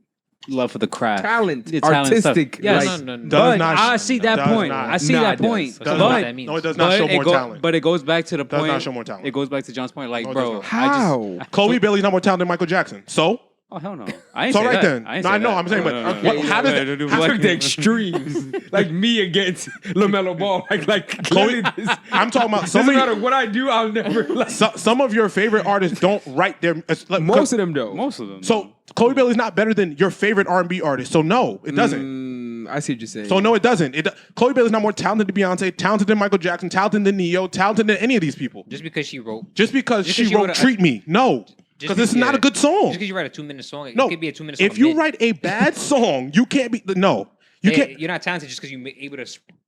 love for the craft, talent, It's talent stuff. artistic. Yes. like, No, no, no. Does But not- I see that does point. not. I see Nah, that it does. point. Does Does not. not. What that means. No, it does not show more talent. But it goes back to the Does point. not show more talent. It goes back to John's point. Like, No, it bro, does How? Chloe Bailey's not more talented than Michael Jackson. So, Oh hell no! I ain't so say right that. then. I ain't No, say I know. that. I'm saying, but Okay, what, how does I that? took the extremes, like me against LaMelo Ball. Like Chloe, clearly this, I'm talking about some doesn't of, matter what I do, I'll never. Like, some of your favorite artists don't write their most of them though. Most of them. So Chloe Bailey's not better than your favorite R&B artist. So no, it doesn't. I see what you're saying. So no, it doesn't. Chloe Bailey's not more talented than Beyonce, talented than Michael Jackson, talented than Neo, talented than any of these people. Just because she wrote. Just because Just she 'cause you wrote wrote a- "Treat Me," no, because it's not a good Just song. because you write a 2-minute song, it No, could be a 2-minute song. if you write a bad song, you can't be no. You can't. You're not talented just because you're able to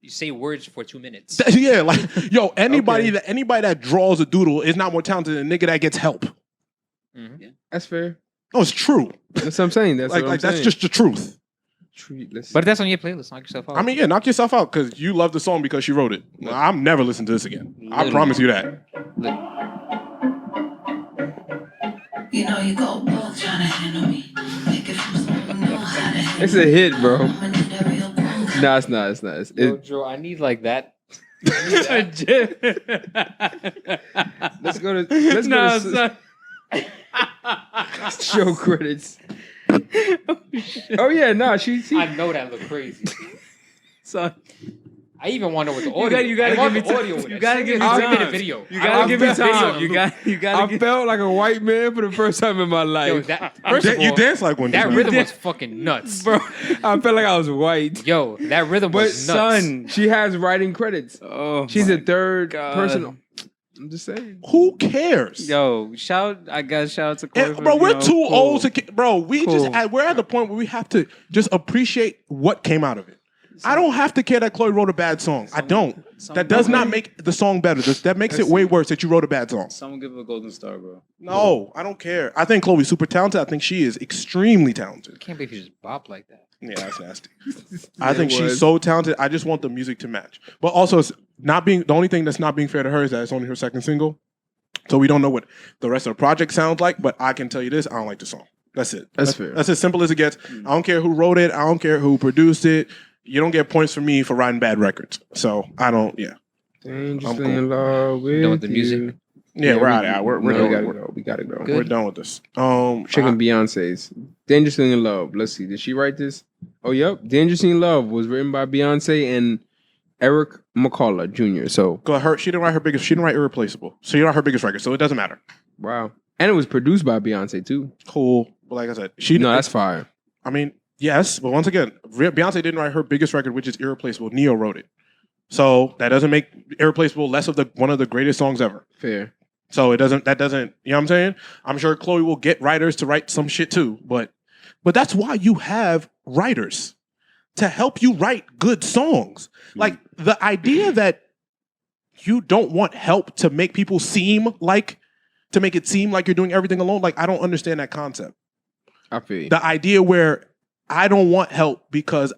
say words for 2 minutes. Yeah, like yo, anybody Okay. that draws a doodle is not more talented than a nigga that gets help. that's fair. No, it's true. That's what I'm saying. That's Like what I'm that's saying. just the truth. But if that's on your playlist, knock yourself out. I mean, yeah, knock yourself out because you love the song because she wrote it. Well, I'm never listening to this again. I Literally. promise you that. You know you go both trying to handle me. Make it from someone know how to handle It's a hit, bro. I'ma need that real bone. No, it's not. It's not. Yo, Joe, I need like that. Let's go to. Let's No, go to show credits. Oh yeah, no, she. I know that look crazy. son. I even want to know what the audio. You gotta I want give me the audio time. with You it. gotta Send give me me a time. 3-minute video. You gotta give me time. You I gotta give. felt like a white man for the first time in my Yo, life. that, first of You all, dance like one. that just now. rhythm was fucking nuts. Bro, I felt like I was white. Yo, that rhythm But was nuts. son. she has writing credits. Oh, She's my a third God. person. I'm just saying. Who cares? Yo, shout out to Chloe. And, bro, we're too cool. old to. Bro, Cool. we're at the point where we have to just appreciate what came out of it. I don't have to care that Chloe wrote a bad song. I don't. That does not make the song better. That makes it way worse that you wrote a bad song. Someone give her a golden star, bro. No, I don't care. I think Chloe's super talented. I think she is extremely talented. I can't believe you just bop like that. Yeah, that's nasty. I think it she's was. so talented. I just want the music to match. But also, it's not being the only thing that's not being fair to her is that it's only her second single. So we don't know what the rest of the project sounds like. But I can tell you this: I don't like the song. That's it. That's fair. That's as simple as it gets. I don't care who wrote it. I don't care who produced it. You don't get points from me for writing bad records. So I don't. Yeah, Dangerously cool. in love with Done with the music? you. yeah, we're out of here. We're No, we done. gotta We're, go. We gotta go. we're done with this. Checking Beyonce's Dangerously in Love. Let's see. Did she write this? Oh, yep. Dangerously in Love was written by Beyonce and Eric McCullough Jr. So She didn't write her biggest. She didn't write Irreplaceable. So you're not her biggest record. So it doesn't matter. wow. And it was produced by Beyonce too. Cool. But like I said, she. No, that's fire. I mean, yes, but once again, Beyonce didn't write her biggest record, which is Irreplaceable. Neo wrote it. So that doesn't make Irreplaceable less of one of the greatest songs ever. Fair. So that doesn't, you know what I'm saying? I'm sure Chloe will get writers to write some shit too, but that's why you have writers to help you write good songs. Like the idea that you don't want help to make people to make it seem like you're doing everything alone. Like, I don't understand that concept. I feel you. The idea where I don't want help because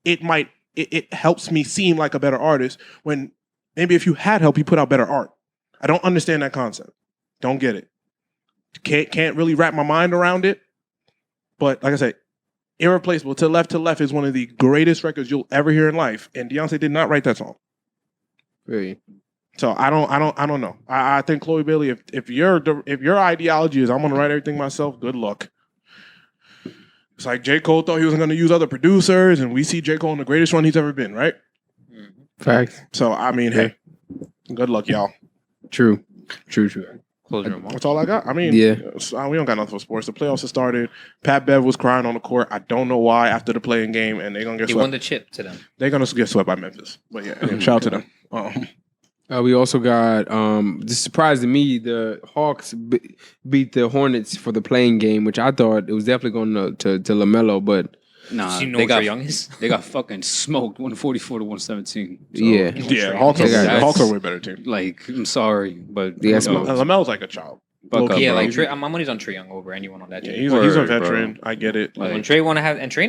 it helps me seem like a better artist when maybe if you had help, you put out better art. I don't understand that concept. Don't get it. Can't really wrap my mind around it. But like I said, Irreplaceable, To Left is one of the greatest records you'll ever hear in life, and Beyonce did not write that song. Really? So I don't know. I think Chloe Bailey, if your ideology is I'm gonna write everything myself, good luck. It's like J. Cole thought he wasn't gonna use other producers, and we see J. Cole in the greatest run he's ever been, right? Facts. So I mean, hey, good luck, y'all. True. Closing remarks. That's all I got. I mean, Yeah. We don't got nothing for sports. The playoffs have started. Pat Bev was crying on the court. I don't know why after the playing game, and they're gonna get He swept. won the chip to them. They're gonna get swept by Memphis. But yeah, shout out to them. We also got this surprised to me, the Hawks beat the Hornets for the playing game, which I thought it was definitely going to LaMelo, but Nah, You know they what got Trae Young is? they got fucking smoked, 144 to 117. So, yeah. Yeah, Hawks are a way better team. Like, I'm sorry, but Yeah, Lamelo's like a child. fuck up, Yeah, bro. like Trey, my money's on Trae Young over anyone on that Yeah, team. he's a Word, veteran. bro. I get it. Like, When Trey want to have, and Trey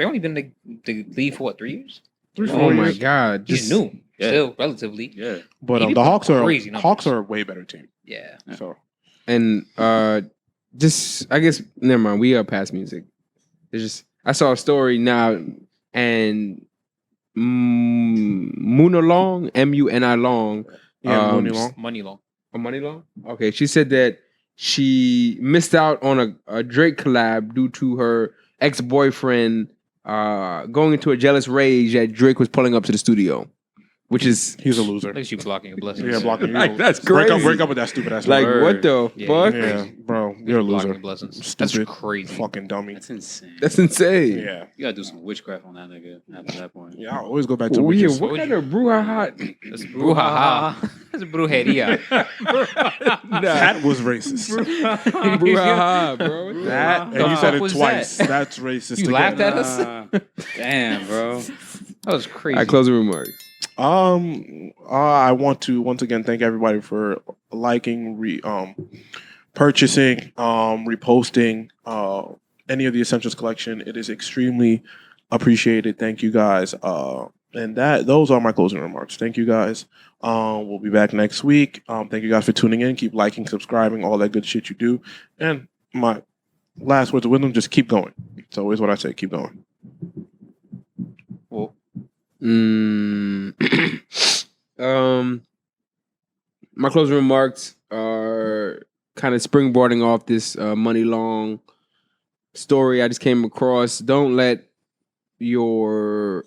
only been in the league for what, 3 years? 3-4 Oh my years. God. He's Just new, Yeah. still relatively. Yeah. But He the put Hawks crazy numbers. are a way better team. Yeah. So And just I guess never mind. We are past music. It's just I saw a story now, and Muna Long, Muni Long. yeah, Mooney Long. Money long. Money Long. Okay, she said that she missed out on a Drake collab due to her ex-boyfriend going into a jealous rage that Drake was pulling up to the studio, which is He's a loser. At least you blocking your blessings. Yeah, blocking you. Like, that's break crazy. up with that stupid ass. like nigga. what the Yeah, fuck? Yeah, bro, you're a Blocking loser. your blessings. Stupid, That's crazy. fucking dummy. That's insane. That's insane. Yeah, You gotta do some witchcraft on that nigga after that point. yeah. I always go back to Oh, yeah, witches. what kind of brouhaha? That's brouhaha. That's brujeria. That was racist. Brouhaha, bro. What the- That and you fuck said it was twice. that? That's racist. You again. laughed at us? Damn, bro. That was crazy. I close the remarks. I want to once again thank everybody for liking, purchasing, reposting any of the Essentials collection. It is extremely appreciated. Thank you guys. And those are my closing remarks. Thank you guys. We'll be back next week. Thank you guys for tuning in. Keep liking, subscribing, all that good shit you do. And my last words of wisdom: just keep going. It's always what I say. Keep going. Well, My closing remarks are kind of springboarding off this Money Long story I just came across. Don't let your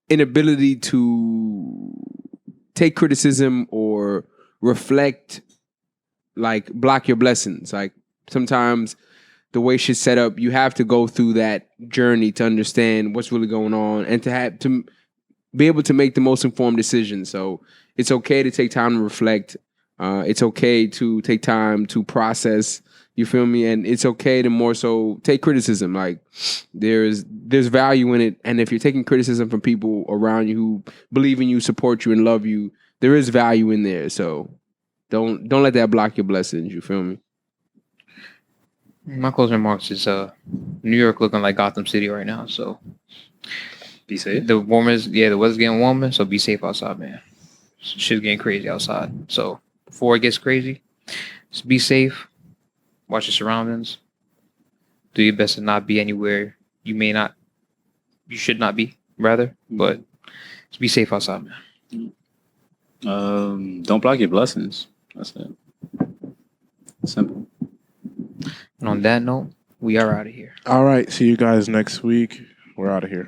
inability to take criticism or reflect block your blessings. Like sometimes the way shit's set up, you have to go through that journey to understand what's really going on and to be able to make the most informed decision. So it's okay to take time to reflect. It's okay to take time to process. You feel me? And it's okay to more so take criticism. Like there's value in it. And if you're taking criticism from people around you who believe in you, support you, and love you, there is value in there. So don't let that block your blessings. You feel me? my closing remarks is New York looking like Gotham City right now. So Be safe. the weather's getting warmer. So be safe outside, man. Shit's getting crazy outside. So before it gets crazy, just be safe. Watch your surroundings. Do your best to not be anywhere you should not be, rather. But just be safe outside, man. Don't block your blessings. That's it. Simple. And on that note, we are out of here. All right. See you guys next week. We're out of here.